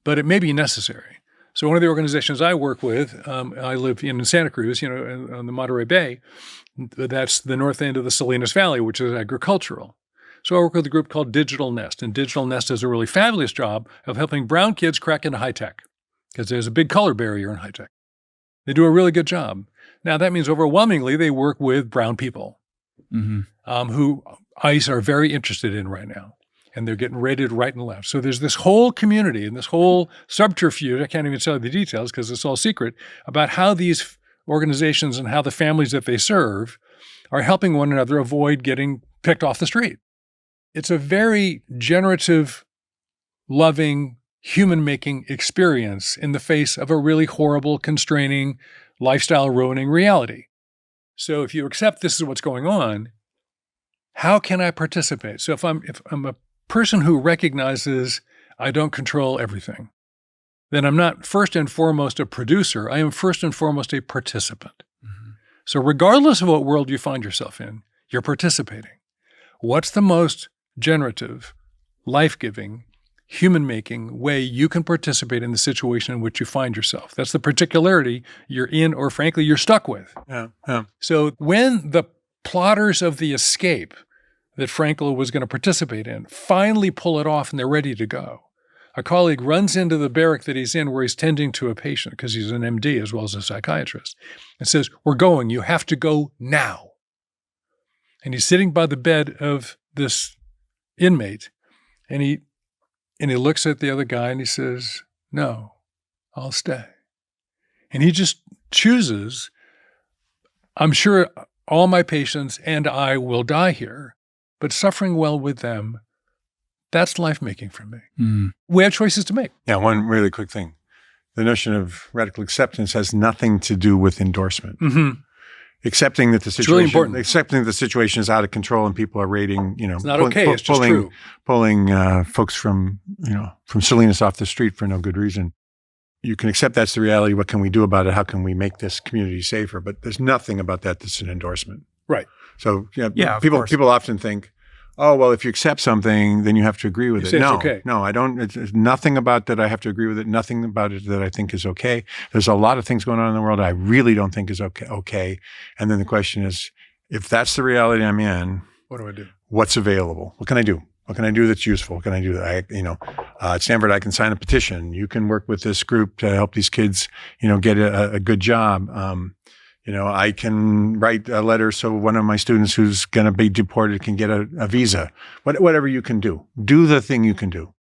but it may be necessary. So one of the organizations I work with, I live in Santa Cruz, on the Monterey Bay. That's the north end of the Salinas Valley, which is agricultural. So I work with a group called Digital Nest, and Digital Nest does a really fabulous job of helping brown kids crack into high tech because there's a big color barrier in high tech. They do a really good job. Now, that means overwhelmingly they work with brown people who ICE are very interested in right now, and they're getting raided right and left. So there's this whole community and this whole subterfuge, I can't even tell you the details because it's all secret, about how these organizations and how the families that they serve are helping one another avoid getting picked off the street. It's a very generative, loving, human-making experience in the face of a really horrible, constraining, lifestyle-ruining reality. So if you accept this is what's going on, how can I participate? So if I'm a person who recognizes I don't control everything, then I'm not first and foremost a producer. I am first and foremost a participant. Mm-hmm. So regardless of what world you find yourself in, you're participating. What's the most generative, life-giving, human-making way you can participate in the situation in which you find yourself? That's the particularity you're in or, frankly, you're stuck with. Yeah. So when the plotters of the escape that Frankl was going to participate in finally pull it off and they're ready to go, a colleague runs into the barrack that he's in where he's tending to a patient because he's an MD as well as a psychiatrist and says, "We're going. You have to go now." And he's sitting by the bed of this inmate, and he looks at the other guy and he says, "No, I'll stay." And he just chooses, I'm sure all my patients and I will die here, but suffering well with them, that's life-making for me. Mm. We have choices to make. Yeah, one really quick thing. The notion of radical acceptance has nothing to do with endorsement. Mm-hmm. Accepting that the situation is out of control and people are raiding, it's not okay. It's just true. Pulling folks from Salinas off the street for no good reason. You can accept that's the reality. What can we do about it? How can we make this community safer? But there's nothing about that that's an endorsement. Right. So people often think, oh, well, if you accept something, then you have to agree with it. No, it's okay. No, I don't. There's nothing about that I have to agree with it. Nothing about it that I think is okay. There's a lot of things going on in the world I really don't think is okay. And then the question is, if that's the reality I'm in, what do I do? What's available? What can I do? What can I do that's useful? What can I do that at Stanford, I can sign a petition. You can work with this group to help these kids, get a good job. I can write a letter so one of my students who's going to be deported can get a visa. Whatever you can do. Do the thing you can do.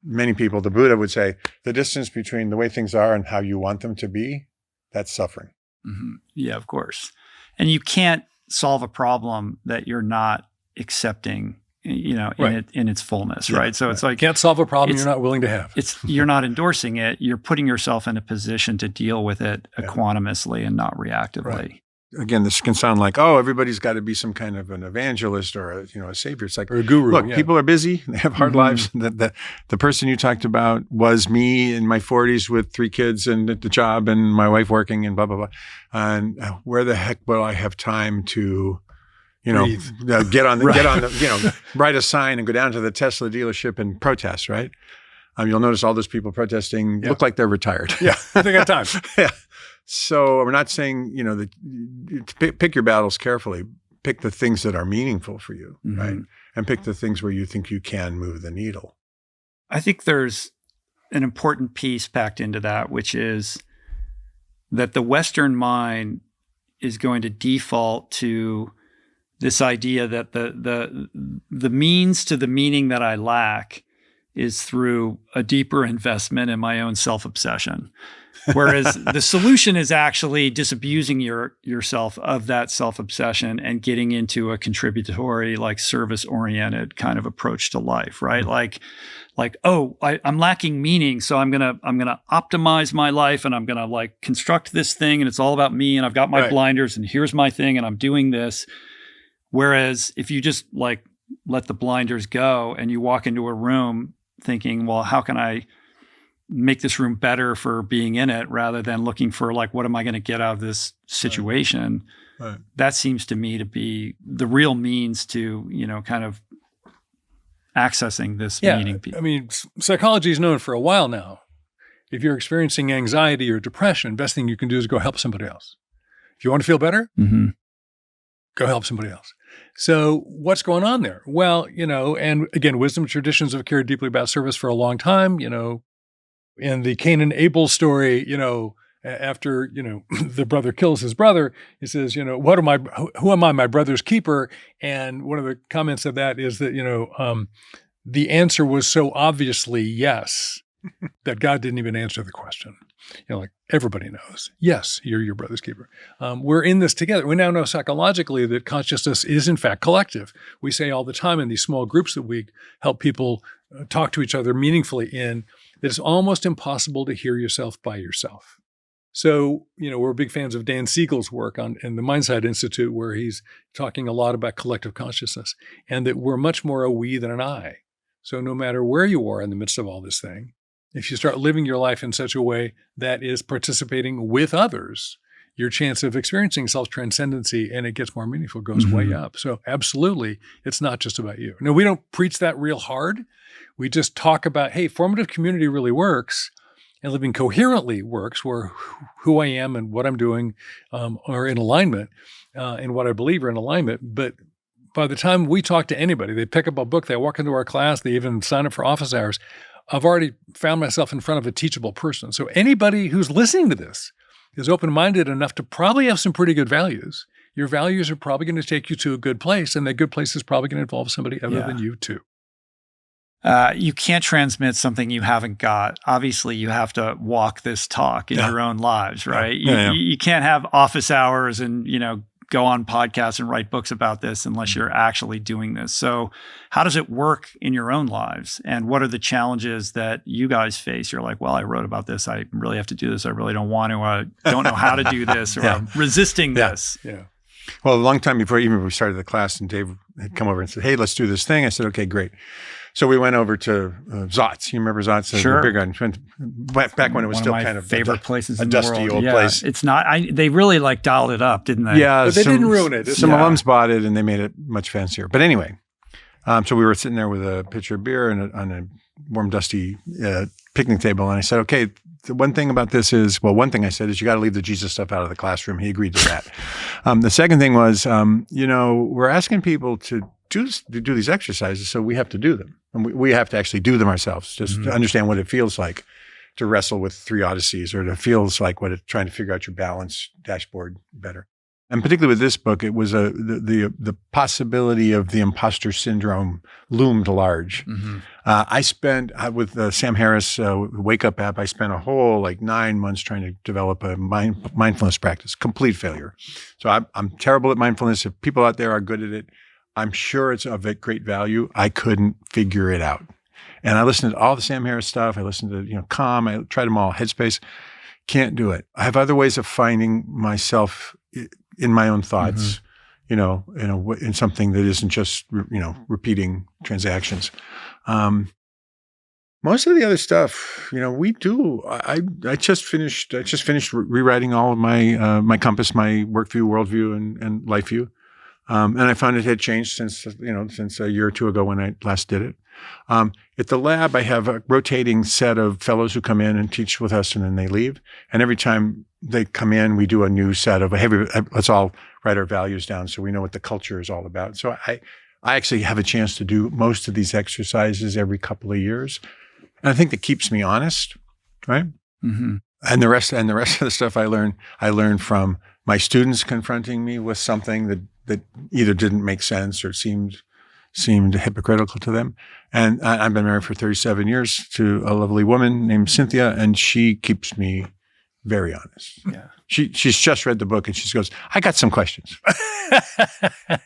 Many people, the Buddha would say, the distance between the way things are and how you want them to be, that's suffering. Mm-hmm. Yeah, of course. And you can't solve a problem that you're not accepting, right. in its fullness, right? So it's like you can't solve a problem you're not willing to have. You're not endorsing it. You're putting yourself in a position to deal with it equanimously and not reactively. Right. Again, this can sound like, everybody's got to be some kind of an evangelist or a savior. It's like, or a guru. Look, people are busy. They have hard lives. The person you talked about was me in my 40s with 3 kids and at the job and my wife working and blah, blah, blah. And where the heck will I have time to get on the, write a sign and go down to the Tesla dealership and protest, right? You'll notice all those people protesting look like they're retired. Yeah, they got time. Yeah. So we're not saying, that pick your battles carefully. Pick the things that are meaningful for you, right? And pick the things where you think you can move the needle. I think there's an important piece packed into that, which is that the Western mind is going to default to this idea that the means to the meaning that I lack is through a deeper investment in my own self-obsession. Whereas the solution is actually disabusing yourself of that self-obsession and getting into a contributory, like service-oriented kind of approach to life, right? I'm lacking meaning, so I'm gonna optimize my life, and I'm gonna like construct this thing, and it's all about me, and I've got my blinders, and here's my thing, and I'm doing this. Whereas if you just like let the blinders go and you walk into a room thinking, well, how can I make this room better for being in it, rather than looking for like, what am I going to get out of this situation? Right. That seems to me to be the real means to, kind of accessing this meaning. I mean, psychology is known for a while now. If you're experiencing anxiety or depression, best thing you can do is go help somebody else. If you want to feel better, go help somebody else. So what's going on there? Well, and again, wisdom traditions have cared deeply about service for a long time. In the Cain and Abel story, after, the brother kills his brother, he says, who am I, my brother's keeper? And one of the comments of that is that, the answer was so obviously yes, that God didn't even answer the question. Like everybody knows, yes, you're your brother's keeper. We're in this together. We now know psychologically that consciousness is in fact collective. We say all the time in these small groups that we help people talk to each other meaningfully in, that it's almost impossible to hear yourself by yourself. So, we're big fans of Dan Siegel's work in the Mindsight Institute, where he's talking a lot about collective consciousness, and that we're much more a we than an I. So no matter where you are in the midst of all this thing, if you start living your life in such a way that is participating with others, your chance of experiencing self-transcendency, and it gets more meaningful, goes way up. So absolutely, it's not just about you. Now, we don't preach that real hard. We just talk about, hey, formative community really works, and living coherently works, where who I am and what I'm doing are in alignment, and what I believe are in alignment. But by the time we talk to anybody, they pick up a book, they walk into our class, they even sign up for office hours, I've already found myself in front of a teachable person. So anybody who's listening to this is open-minded enough to probably have some pretty good values. Your values are probably going to take you to a good place, and that good place is probably going to involve somebody other than you too. You can't transmit something you haven't got. Obviously, you have to walk this talk in your own lives, right? You can't have office hours and, go on podcasts and write books about this unless you're actually doing this. So how does it work in your own lives? And what are the challenges that you guys face? You're like, well, I wrote about this. I really have to do this. I really don't want to. I don't know how to do this, or I'm resisting this. Yeah. Well, a long time before even we started the class, and Dave had come over and said, hey, let's do this thing. I said, okay, great. So we went over to Zotz. You remember Zotz? Sure. Big one. Back when it was still kind of favorite places a in dusty the world. old place. It's not. They really dialed it up, didn't they? Yeah, but they didn't ruin it. Some alums bought it, and they made it much fancier. But anyway, so we were sitting there with a pitcher of beer and on a warm, dusty picnic table, and I said, okay, the one thing about this is, one thing I said is you got to leave the Jesus stuff out of the classroom. He agreed to that. The second thing was, we're asking people to do these exercises, so we have to do them. And we have to actually do them ourselves, just to understand what it feels like to wrestle with three odysseys, or to feels like trying to figure out your balance dashboard better. And particularly with this book, it was the possibility of the imposter syndrome loomed large. I spent with Sam Harris Wake Up app. I spent a whole 9 months trying to develop a mindfulness practice. Complete failure. So I'm terrible at mindfulness. If people out there are good at it, I'm sure it's of great value. I couldn't figure it out. And I listened to all the Sam Harris stuff. I listened to, Calm. I tried them all. Headspace. Can't do it. I have other ways of finding myself in my own thoughts, in something that isn't just, repeating transactions. Most of the other stuff, we do. I just finished rewriting all of my compass, my work view, worldview, and life view. And I found it had changed since a year or two ago when I last did it. At the lab, I have a rotating set of fellows who come in and teach with us, and then they leave. And every time they come in, we do a new set of, hey, let's all write our values down so we know what the culture is all about. So I actually have a chance to do most of these exercises every couple of years. And I think that keeps me honest, right? Mm-hmm. And the rest of the stuff I learn from my students confronting me with something that either didn't make sense or seemed, seemed hypocritical to them. And I've been married for 37 years to a lovely woman named Cynthia, and she keeps me very honest. Yeah. She's just read the book and she goes, I got some questions.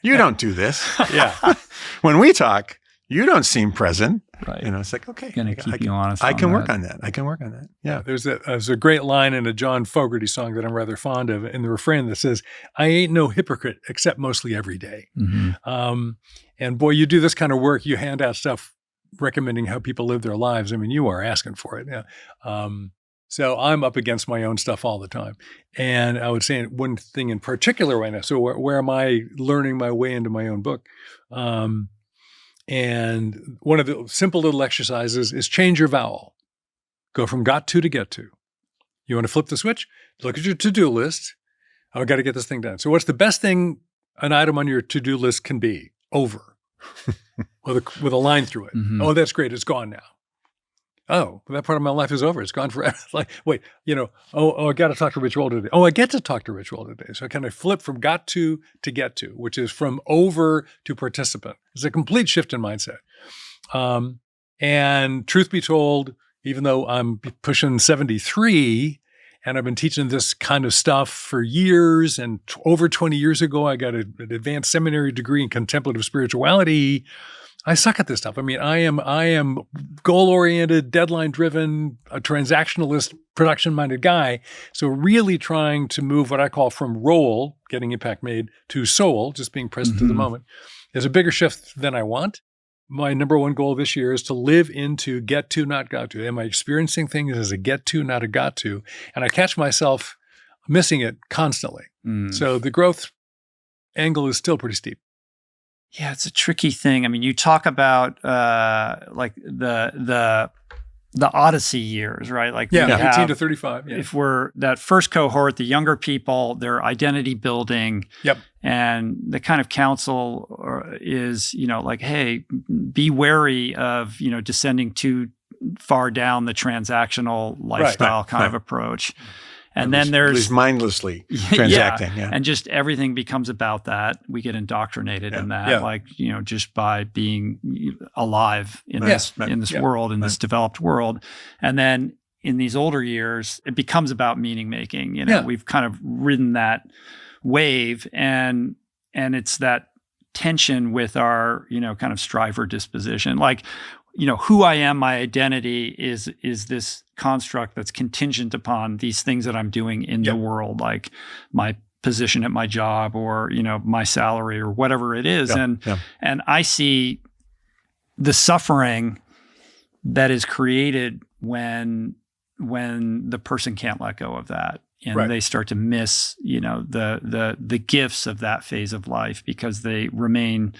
You don't do this. Yeah. When we talk, you don't seem present. Right. It's like, okay. Going to keep you honest. I can work on that. I can work on that. Yeah. There's a great line in a John Fogerty song that I'm rather fond of in the refrain that says, I ain't no hypocrite except mostly every day. Mm-hmm. And boy, you do this kind of work, you hand out stuff recommending how people live their lives. I mean, you are asking for it. Yeah. So I'm up against my own stuff all the time. And I would say one thing in particular right now, so where am I learning my way into my own book? And one of the simple little exercises is change your vowel. Go from got to get to. You want to flip the switch? Look at your to-do list. Oh, I got to get this thing done. So what's the best thing an item on your to-do list can be? Over. with a line through it. Mm-hmm. Oh, that's great. It's gone now. Oh, that part of my life is over. It's gone forever. Like, wait, I got to talk to Rich Roll today. Oh, I get to talk to Rich Roll today. So I kind of flip from got to get to, which is from over to participant. It's a complete shift in mindset. And truth be told, even though I'm pushing 73 and I've been teaching this kind of stuff for years, and over 20 years ago, I got an advanced seminary degree in contemplative spirituality. I suck at this stuff. I mean, I am goal-oriented, deadline-driven, a transactionalist, production-minded guy. So really trying to move what I call from role, getting impact made, to soul, just being present to the moment, is a bigger shift than I want. My number one goal this year is to live into get to, not got to. Am I experiencing things as a get to, not a got to? And I catch myself missing it constantly. So the growth angle is still pretty steep. Yeah, it's a tricky thing. I mean, you talk about like the Odyssey years, right? Like 18 to 35. Yeah. If we're that first cohort, the younger people, their identity building. Yep. And the kind of counsel is, like, hey, be wary of, descending too far down the transactional lifestyle kind of approach. And then there's mindlessly transacting. Yeah. And just everything becomes about that. We get indoctrinated in that, like, just by being alive in this world, in this developed world. And then in these older years, it becomes about meaning making. We've kind of ridden that wave, and it's that tension with our, kind of striver disposition. Like, who I am, my identity is this construct that's contingent upon these things that I'm doing in the world, like my position at my job or, my salary or whatever it is. And I see the suffering that is created when the person can't let go of that. And they start to miss, the gifts of that phase of life because they remain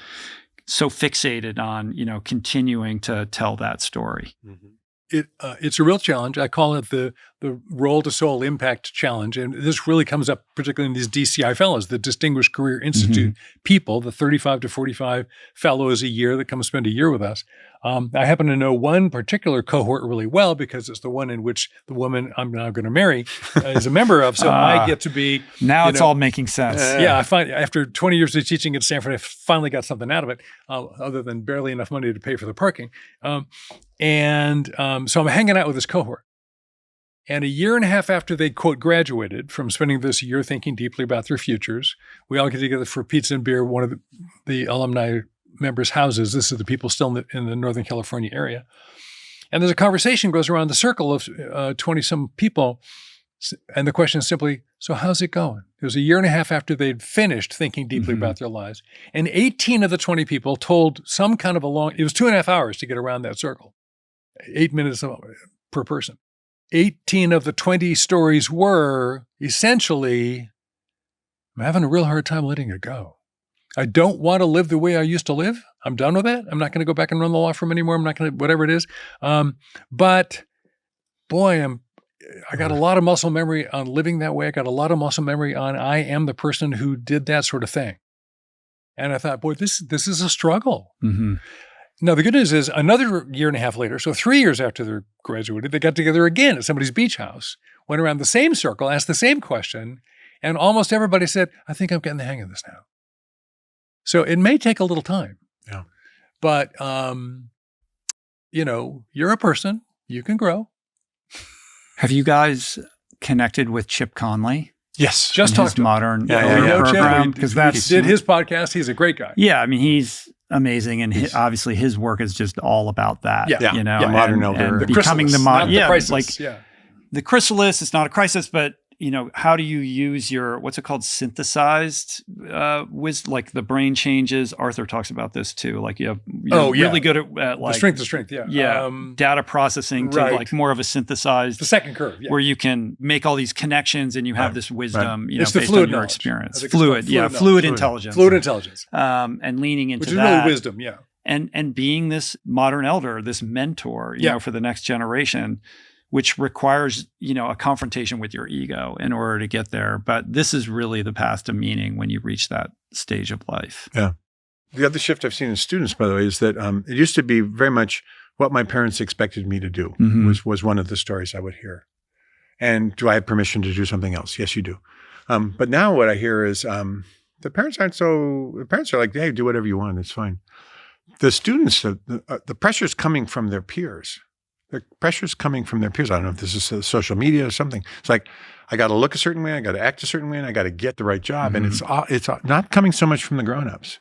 so fixated on, continuing to tell that story. Mm-hmm. It's a real challenge. I call it the Roll to Soul Impact Challenge. And this really comes up particularly in these DCI fellows, the Distinguished Career Institute people, the 35 to 45 fellows a year that come spend a year with us. I happen to know one particular cohort really well because it's the one in which the woman I'm now going to marry is a member of. So I get to be... Now it's all making sense. I find after 20 years of teaching at Stanford, I finally got something out of it, other than barely enough money to pay for the parking. So I'm hanging out with this cohort. And a year and a half after they, quote, graduated from spending this year thinking deeply about their futures, we all get together for pizza and beer, one of the alumni members' houses. This is the people still in the Northern California area. And there's a conversation goes around the circle of 20-some people. And the question is simply, so how's it going? It was a year and a half after they'd finished thinking deeply about their lives. And 18 of the 20 people told some kind of it was 2.5 hours to get around that circle. 8 minutes per person. 18 of the 20 stories were essentially, I'm having a real hard time letting it go. I don't want to live the way I used to live. I'm done with that. I'm not going to go back and run the law firm anymore. I'm not going to, whatever it is. But boy, I got a lot of muscle memory on living that way. I got a lot of muscle memory on I am the person who did that sort of thing. And I thought, boy, this is a struggle. Mm-hmm. Now, the good news is another year and a half later, so 3 years after they graduated, they got together again at somebody's beach house, went around the same circle, asked the same question, and almost everybody said, I think I'm getting the hang of this now. So it may take a little time. Yeah. But, you're a person. You can grow. Have you guys connected with Chip Conley? Yes. Just and talk his to him. modern Chip. program? Because He did his podcast. He's a great guy. Yeah, I mean, he's amazing, and obviously his work is just all about that. Yeah. You know, Modern elder. and The becoming chrysalis, the not the crisis. like yeah. the chrysalis. It's not a crisis, but how do you use your what's it called, synthesized like the brain changes. Arthur talks about this too. Like you're really good at like the strength. Yeah, data processing to like more of a synthesized. The second curve, where you can make all these connections and you have this wisdom. It's the based fluid on your knowledge. experience. Fluid Intelligence. Fluid intelligence. And leaning into which is that. really wisdom. Yeah. And being this modern elder, this mentor, you know, for the next generation, which requires, a confrontation with your ego in order to get there. But this is really the path to meaning when you reach that stage of life. Yeah. The other shift I've seen in students, by the way, is that it used to be very much what my parents expected me to do was one of the stories I would hear. And do I have permission to do something else? Yes, you do. But now what I hear is the parents are like, hey, do whatever you want. It's fine. The students, the pressure's coming from their peers. The pressure's coming from their peers. I don't know if this is social media or something. It's like, I got to look a certain way. I got to act a certain way. And I got to get the right job. And it's not coming so much from the grownups,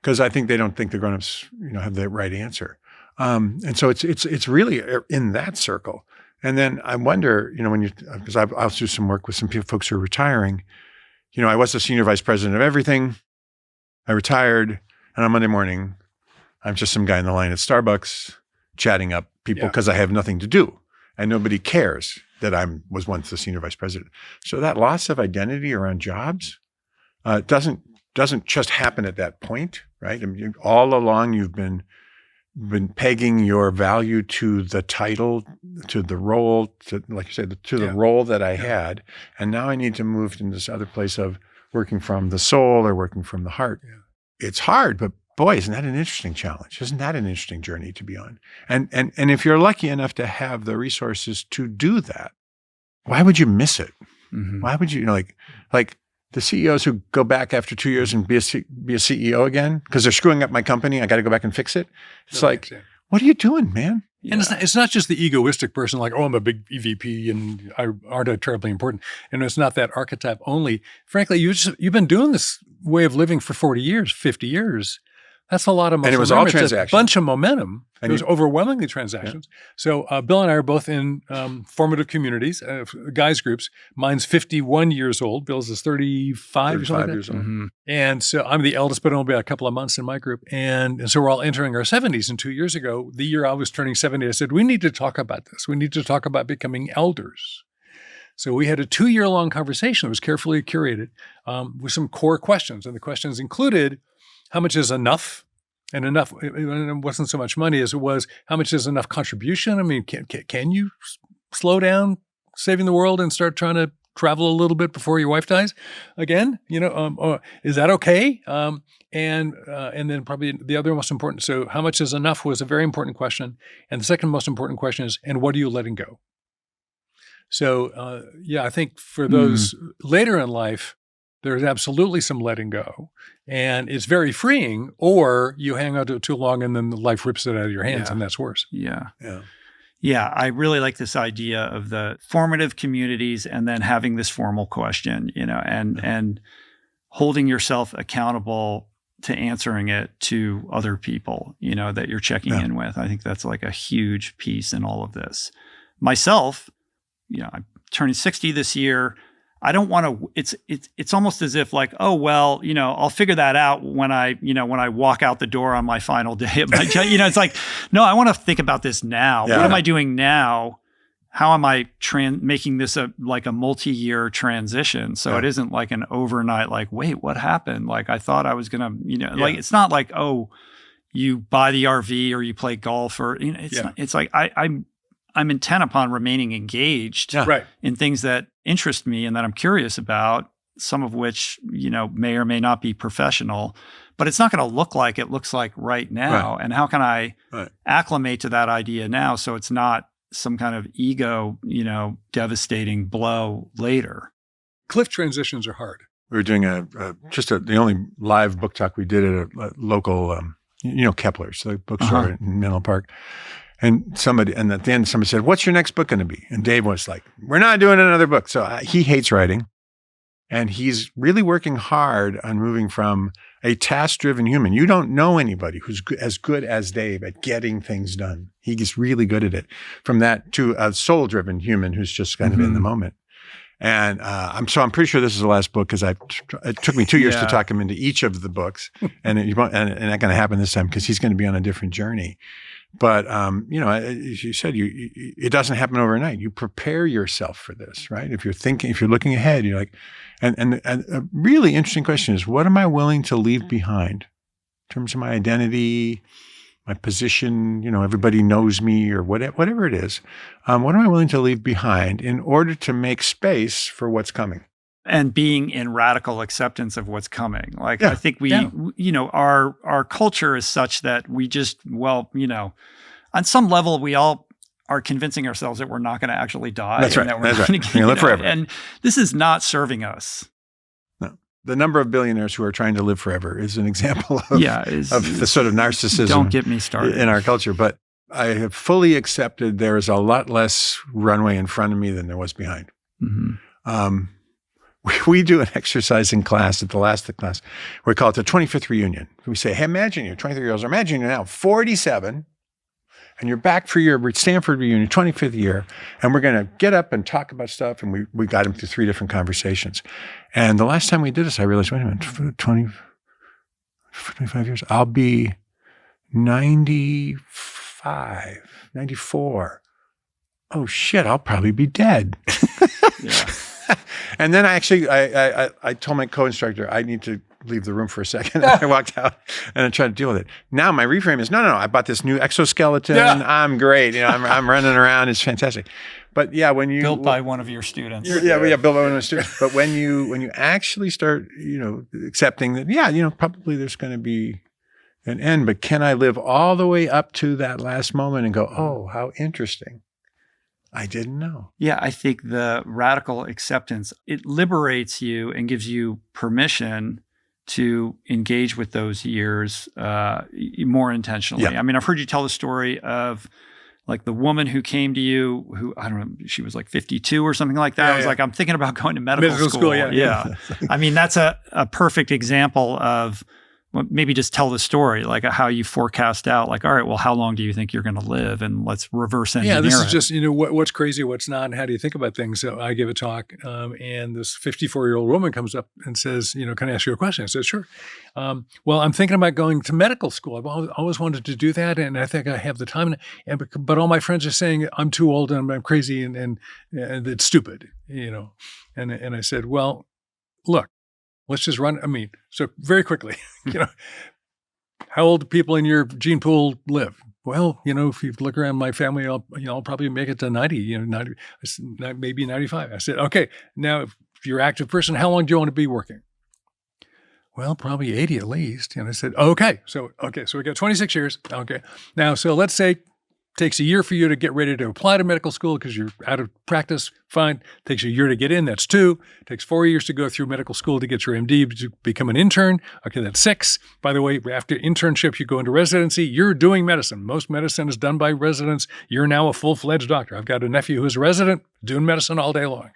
because I think they don't think the grownups, have the right answer. And so it's really in that circle. And then I wonder, because I'll do some work with some folks who are retiring. I was the senior vice president of everything. I retired, and on Monday morning, I'm just some guy in the line at Starbucks chatting up people because I have nothing to do, and nobody cares that I was once the senior vice president. So that loss of identity around jobs doesn't just happen at that point, right? I mean, all along you've been pegging your value to the title, to the role, like you said, to the role that I had, and now I need to move into this other place of working from the soul or working from the heart. Yeah. It's hard, but boy, isn't that an interesting challenge? Isn't that an interesting journey to be on? And if you're lucky enough to have the resources to do that, why would you miss it? Mm-hmm. Why would you, like the CEOs who go back after 2 years and be a CEO again because they're screwing up my company, I got to go back and fix it. It's what are you doing, man? And it's not just the egoistic person like, I'm a big EVP and I aren't terribly important. And it's not that archetype only. Frankly, you've been doing this way of living for 40 years, 50 years. That's a lot of muscle. And it was all transactions. A bunch of momentum. It was overwhelmingly transactions. Yeah. So Bill and I are both in formative communities, guys groups. Mine's 51 years old. Bill's is 35 or something. Years old. Mm-hmm. And so I'm the eldest, but only a couple of months in my group. And so we're all entering our 70s. And 2 years ago, the year I was turning 70, I said, we need to talk about this. We need to talk about becoming elders. So we had a 2-year-long conversation that was carefully curated with some core questions. And the questions included, how much is enough? And enough, it wasn't so much money as it was, how much is enough contribution? I mean, can you slow down saving the world and start trying to travel a little bit before your wife dies again? Is that okay? And then probably the other most important, so how much is enough was a very important question. And the second most important question is, and what are you letting go? So I think for those later in life, there's absolutely some letting go, and it's very freeing, or you hang out too long and then life rips it out of your hands, and that's worse. Yeah. I really like this idea of the formative communities and then having this formal question, and holding yourself accountable to answering it to other people, that you're checking in with. I think that's like a huge piece in all of this. Myself, I'm turning 60 this year. I don't want to, it's almost as if like, I'll figure that out when I walk out the door on my final day at my job. It's like, no, I want to think about this now. Yeah. What am I doing now? How am I making this a multi-year transition? So it isn't like an overnight, like, wait, what happened? Like, I thought I was going to, like, it's not like, you buy the RV or you play golf or, it's like, I'm intent upon remaining engaged in things that interest me and that I'm curious about, some of which, may or may not be professional, but it's not going to look like it looks like right now. Right. And how can I acclimate to that idea now so it's not some kind of ego, devastating blow later? Cliff transitions are hard. We were doing the only live book talk we did at a local Kepler's, the bookstore in Menlo Park. And at the end, somebody said, "What's your next book going to be?" And Dave was like, "We're not doing another book." So he hates writing. And he's really working hard on moving from a task-driven human. You don't know anybody who's as good as Dave at getting things done. He gets really good at it. From that to a soul-driven human who's just kind of in the moment. And I'm pretty sure this is the last book because it took me 2 years to talk him into each of the books, and not going to happen this time because he's going to be on a different journey. But as you said, it doesn't happen overnight. You prepare yourself for this, right? If you're looking ahead, you're like, and a really interesting question is, what am I willing to leave behind in terms of my identity, my position? Everybody knows me, or whatever it is. What am I willing to leave behind in order to make space for what's coming? And being in radical acceptance of what's coming. I think our culture is such that we just, on some level, we all are convincing ourselves that we're not going to actually die. That's right. And that we're That's going to live forever. And this is not serving us. No. The number of billionaires who are trying to live forever is an example of the sort of narcissism. Don't get me started. In our culture. But I have fully accepted there is a lot less runway in front of me than there was behind. Mm-hmm. We do an exercise in class at the last of the class. We call it the 25th reunion. We say, hey, imagine you're 23 years old. Imagine you're now 47 and you're back for your Stanford reunion, 25th year. And we're going to get up and talk about stuff. And we got them through 3 different conversations. And the last time we did this, I realized, wait a minute, 25 years, I'll be 95, 94. Oh shit, I'll probably be dead. Yeah. And then I told my co-instructor, I need to leave the room for a second. I walked out and I tried to deal with it. Now my reframe is, no, I bought this new exoskeleton. Yeah. I'm great. I'm running around. It's fantastic. But yeah, when you built by one of your students. Built by one of my students. But when you actually start, accepting that, probably there's going to be an end, but can I live all the way up to that last moment and go, oh, how interesting. I didn't know. Yeah, I think the radical acceptance, it liberates you and gives you permission to engage with those years more intentionally. Yeah. I mean, I've heard you tell the story of the woman who came to you, who, I don't know, she was 52 or something like that. I was like, I'm thinking about going to medical school. Yeah. I mean, that's a perfect example of, maybe just tell the story, how you forecast out, all right, well, how long do you think you're going to live? And let's reverse engineer it. Yeah, this is just, what's crazy, what's not, and how do you think about things? So I give a talk, and this 54-year-old woman comes up and says, can I ask you a question? I said, sure. Well, I'm thinking about going to medical school. I've always wanted to do that, and I think I have the time. But all my friends are saying I'm too old and I'm crazy and it's stupid, And I said, well, look, let's just run. So very quickly, how old do people in your gene pool live? Well, if you look around my family, I'll probably make it to 90, 90, maybe 95. I said, okay, now if you're an active person, how long do you want to be working? Well, probably 80 at least. And I said, okay, so we got 26 years. Okay. Now, so let's say takes a year for you to get ready to apply to medical school because you're out of practice. Fine. Takes a year to get in. That's 2. Takes 4 years to go through medical school to get your MD to become an intern. Okay, that's 6. By the way, after internship, you go into residency. You're doing medicine. Most medicine is done by residents. You're now a full-fledged doctor. I've got a nephew who's a resident doing medicine all day long.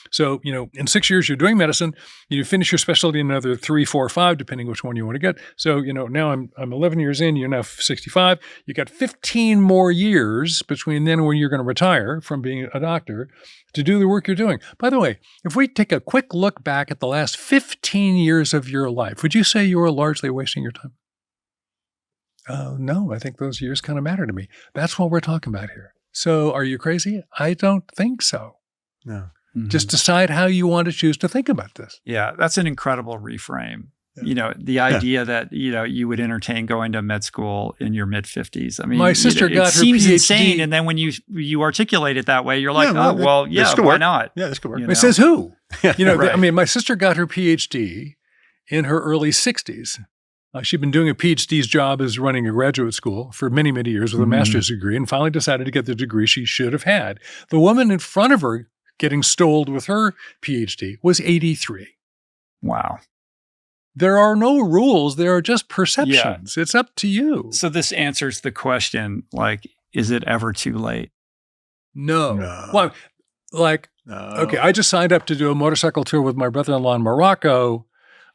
So, in 6 years, you're doing medicine. You finish your specialty in another 3, 4, 5, depending which one you want to get. So, now I'm 11 years in. You're now 65. You got 15 more years between then and when you're going to retire from being a doctor to do the work you're doing. By the way, if we take a quick look back at the last 15 years of your life, would you say you were largely wasting your time? No, I think those years kind of matter to me. That's what we're talking about here. So are you crazy? I don't think so. No. Mm-hmm. Just decide how you want to choose to think about this. Yeah, that's an incredible reframe. Yeah. The idea that, you would entertain going to med school in your mid-50s. I mean, my sister got her seems PhD. Insane. And then when you articulate it that way, you're like, why not? Yeah, this could work. It says who? Right. My sister got her PhD in her early 60s. She'd been doing a PhD's job as running a graduate school for many, many years with a master's degree and finally decided to get the degree she should have had. The woman in front of her getting stoled with her PhD was 83. Wow. there are no rules. There are just perceptions. It's up to you. So this answers the question, like, is it ever too late? No. Well, like, okay, I just signed up to do a motorcycle tour with my brother-in-law in Morocco.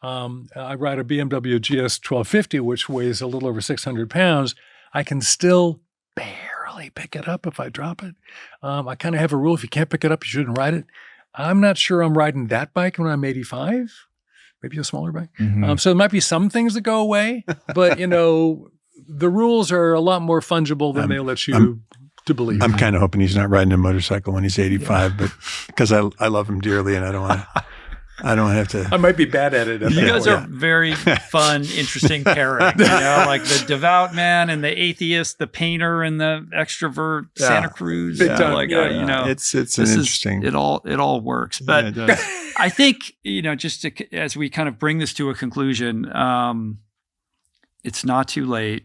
I ride a BMW GS 1250, which weighs a little over 600 pounds. I can still barely pick it up if I drop it. I kind of have a rule. If you can't pick it up, you shouldn't ride it. I'm not sure I'm riding that bike when I'm 85, maybe a smaller bike. So there might be some things that go away, but the rules are a lot more fungible than they let you to believe. I'm kind of hoping he's not riding a motorcycle when he's 85, but because I love him dearly and I don't want to have to. I might be bad at it. You guys are very fun, interesting pairing. Like the devout man and the atheist, the painter and the extrovert, Santa Cruz. Big time. Like, it's an interesting. It all works. But it does. I think just as we kind of bring this to a conclusion, it's not too late,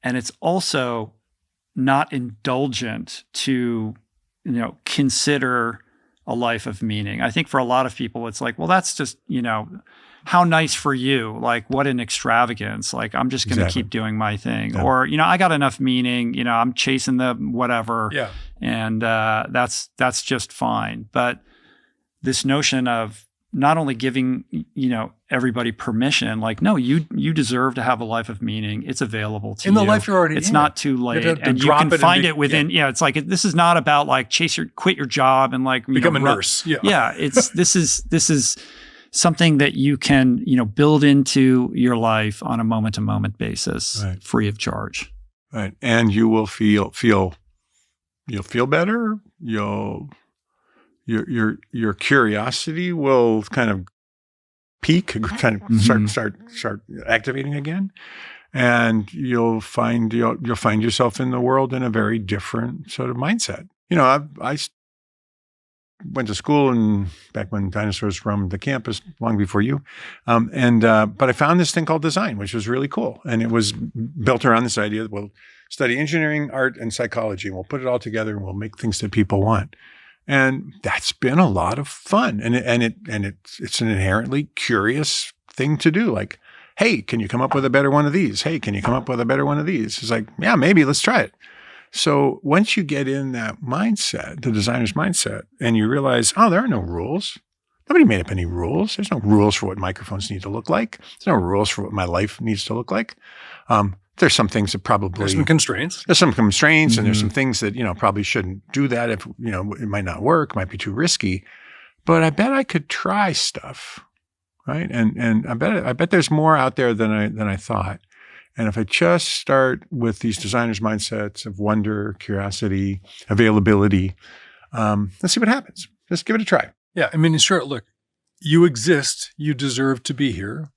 and it's also not indulgent to consider a life of meaning. I think for a lot of people, it's like, well, that's just, how nice for you. Like, what an extravagance. Like, I'm just going to keep doing my thing. Yeah. Or, I got enough meaning, I'm chasing the whatever. Yeah. And that's just fine. But this notion of not only giving, everybody permission, like, no, you deserve to have a life of meaning. It's available to you. In the life you're already in. It's not too late. And you can find it within, it's like, this is not about like quit your job and like become a nurse. Yeah. Yeah. This is something that you can, build into your life on a moment to moment basis, free of charge. Right. And you will feel better. Your curiosity will kind of peak, kind of start activating again, and you'll find yourself in the world in a very different sort of mindset. I went to school and back when dinosaurs roamed the campus, long before you, but I found this thing called design, which was really cool, and it was built around this idea that we'll study engineering, art, and psychology, and we'll put it all together, and we'll make things that people want. And that's been a lot of fun. And it's an inherently curious thing to do. Like, hey, can you come up with a better one of these? Hey, can you come up with a better one of these? It's like, yeah, maybe, let's try it. So once you get in that mindset, the designer's mindset, and you realize, oh, there are no rules. Nobody made up any rules. There's no rules for what microphones need to look like. There's no rules for what my life needs to look like. There's some things that probably— There's some constraints. There's some constraints, and there's some things that, probably shouldn't do that if, it might not work, might be too risky. But I bet I could try stuff, right? And I bet there's more out there than I thought. And if I just start with these designers' mindsets of wonder, curiosity, availability, let's see what happens. Just give it a try. Yeah, sure, look, you exist, you deserve to be here.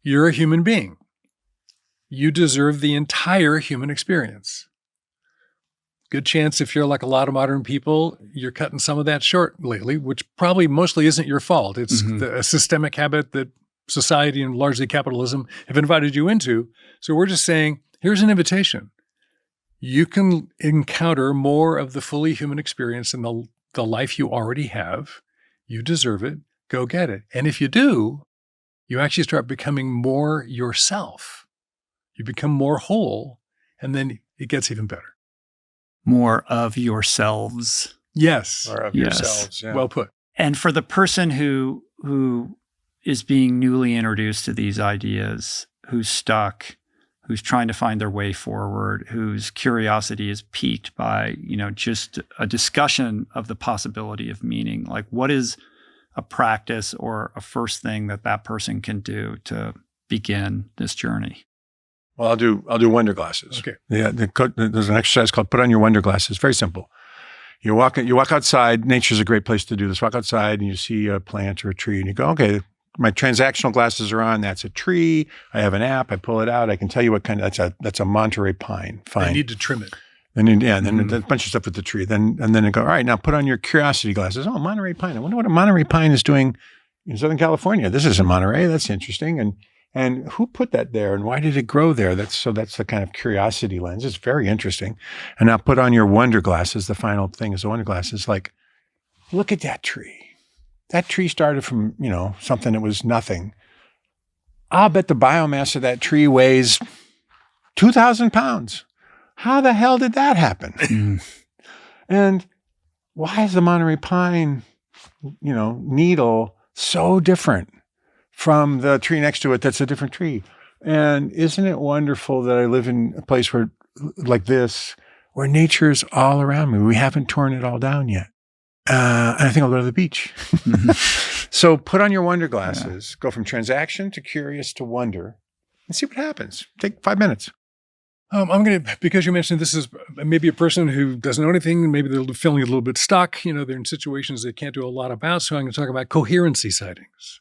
You're a human being. You deserve the entire human experience. Good chance if you're like a lot of modern people, you're cutting some of that short lately, which probably mostly isn't your fault. It's a systemic habit that society and largely capitalism have invited you into. So we're just saying, here's an invitation. You can encounter more of the fully human experience in the life you already have. You deserve it. Go get it. And if you do, you actually start becoming more yourself. You become more whole, and then it gets even better. More of yourselves. Yes. More of yourselves. Yeah. Well put. And for the person who is being newly introduced to these ideas, who's stuck, who's trying to find their way forward, whose curiosity is piqued by, just a discussion of the possibility of meaning, like what is a practice or a first thing that person can do to begin this journey? Well, I'll do wonder glasses. Okay. Yeah, there's an exercise called put on your wonder glasses. Very simple. You walk outside. Nature's a great place to do this. Walk outside and you see a plant or a tree, and you go, okay, my transactional glasses are on. That's a tree. I have an app. I pull it out. I can tell you what kind of that's a Monterey pine. Fine. I need to trim it. And then a bunch of stuff with the tree. And then I go, all right, now put on your curiosity glasses. Oh, Monterey pine. I wonder what a Monterey pine is doing in Southern California. This isn't Monterey. That's interesting. And who put that there and why did it grow there? That's the kind of curiosity lens. It's very interesting. And now put on your wonder glasses. The final thing is the wonder glasses. Like, look at that tree. that tree started from, something that was nothing. I'll bet the biomass of that tree weighs 2,000 pounds. How the hell did that happen? And why is the Monterey pine, needle so different from the tree next to it that's a different tree? And isn't it wonderful that I live in a place where, like this, where nature's all around me? We haven't torn it all down yet. And I think I'll go to the beach. So put on your wonder glasses, go from transaction to curious to wonder, and see what happens. Take 5 minutes. I'm going to, because you mentioned this is maybe a person who doesn't know anything, maybe they're feeling a little bit stuck, they're in situations they can't do a lot about. So I'm going to talk about coherency sightings.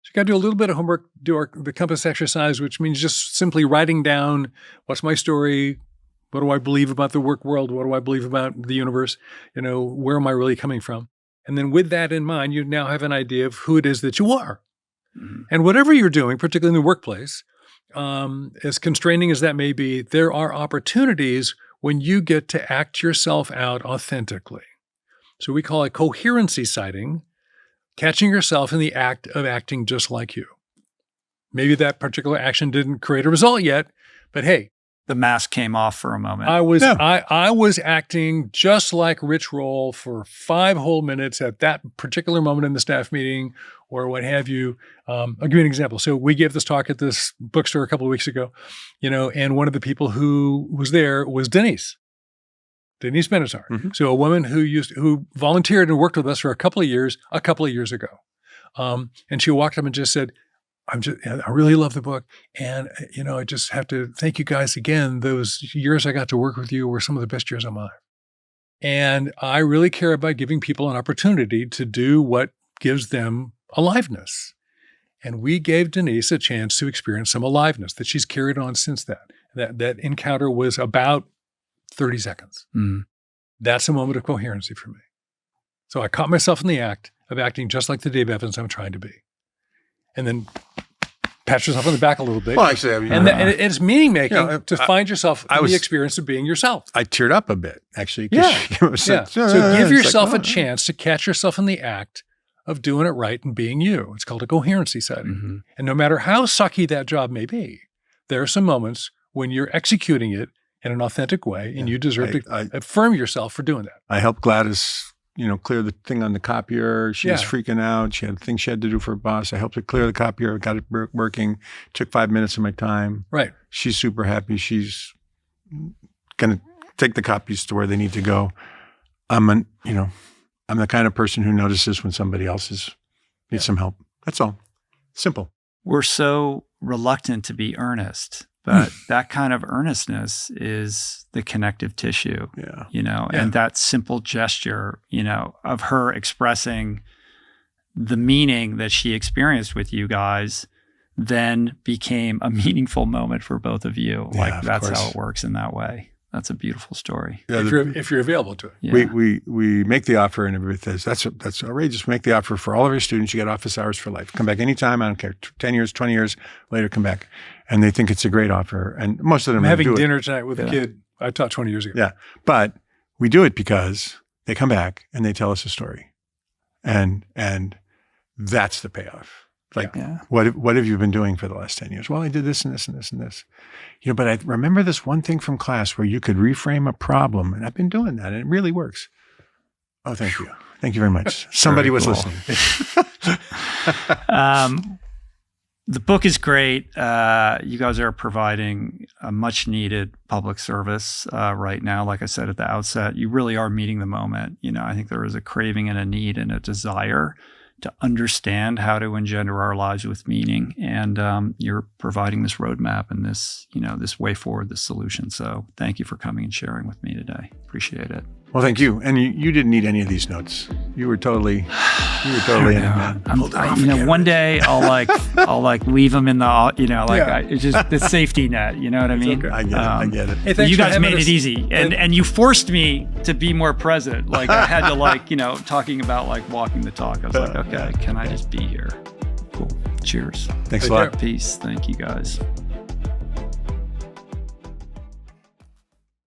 So you got to do a little bit of homework, do the compass exercise, which means just simply writing down, what's my story? What do I believe about the work world? What do I believe about the universe? Where am I really coming from? And then with that in mind, you now have an idea of who it is that you are. Mm-hmm. And whatever you're doing, particularly in the workplace, as constraining as that may be, there are opportunities when you get to act yourself out authentically. So we call it coherency sighting, catching yourself in the act of acting just like you. Maybe that particular action didn't create a result yet, but hey, the mask came off for a moment. I was acting just like Rich Roll for 5 whole minutes at that particular moment in the staff meeting or what have you. I'll give you an example. So we gave this talk at this bookstore a couple of weeks ago, and one of the people who was there was Denise Benatar. Mm-hmm. So a woman who volunteered and worked with us for a couple of years ago. And she walked up and just said, I really love the book. And, I just have to thank you guys again. Those years I got to work with you were some of the best years of my life. And I really care about giving people an opportunity to do what gives them aliveness. And we gave Denise a chance to experience some aliveness that she's carried on since then. That encounter was about 30 seconds. Mm. That's a moment of coherency for me. So I caught myself in the act of acting just like the Dave Evans I'm trying to be. And then pat yourself on the back a little bit. Well, actually, and it's meaning making to find yourself in the experience of being yourself. I teared up a bit, actually. So give yourself a chance to catch yourself in the act of doing it right and being you. It's called a coherency sighting. Mm-hmm. And no matter how sucky that job may be, there are some moments when you're executing it in an authentic way, and you deserve to affirm yourself for doing that. I helped Gladys clear the thing on the copier. She was freaking out. She had things she had to do for her boss. I helped her clear the copier, got it working, took 5 minutes of my time. Right. She's super happy. She's going to take the copies to where they need to go. I'm the kind of person who notices when somebody else needs some help. That's all. Simple. We're so reluctant to be earnest, but that kind of earnestness is the connective tissue, and that simple gesture, of her expressing the meaning that she experienced with you guys then became a meaningful moment for both of you. That's how it works in that way. That's a beautiful story. Yeah, if you're available to it. Yeah. We make the offer and everybody says, that's outrageous. We make the offer for all of our students. You get office hours for life. Come back anytime. I don't care. 10 years, 20 years later, come back. And they think it's a great offer. And most of them I'm having dinner tonight with a kid I taught 20 years ago. Yeah. But we do it because they come back and they tell us a story. And that's the payoff. What have you been doing for the last 10 years? Well, I did this and this and this and this. But I remember this one thing from class where you could reframe a problem, and I've been doing that, and it really works. Oh, thank you. Thank you very much. Somebody was listening. The book is great. You guys are providing a much needed public service right now. Like I said at the outset, you really are meeting the moment. I think there is a craving and a need and a desire to understand how to engender our lives with meaning. And you're providing this roadmap and this, this way forward, this solution. So thank you for coming and sharing with me today. Appreciate it. Well, thank you. And you didn't need any of these notes. You were totally in it. One day I'll leave them in the, it's just the safety net. You know what I mean? Okay. I get it. Hey, you guys made it easy. And you forced me to be more present. Like I had to talking about walking the talk. I was okay, can I just be here? Cool. Cheers. Thanks a lot. Peace. Thank you guys.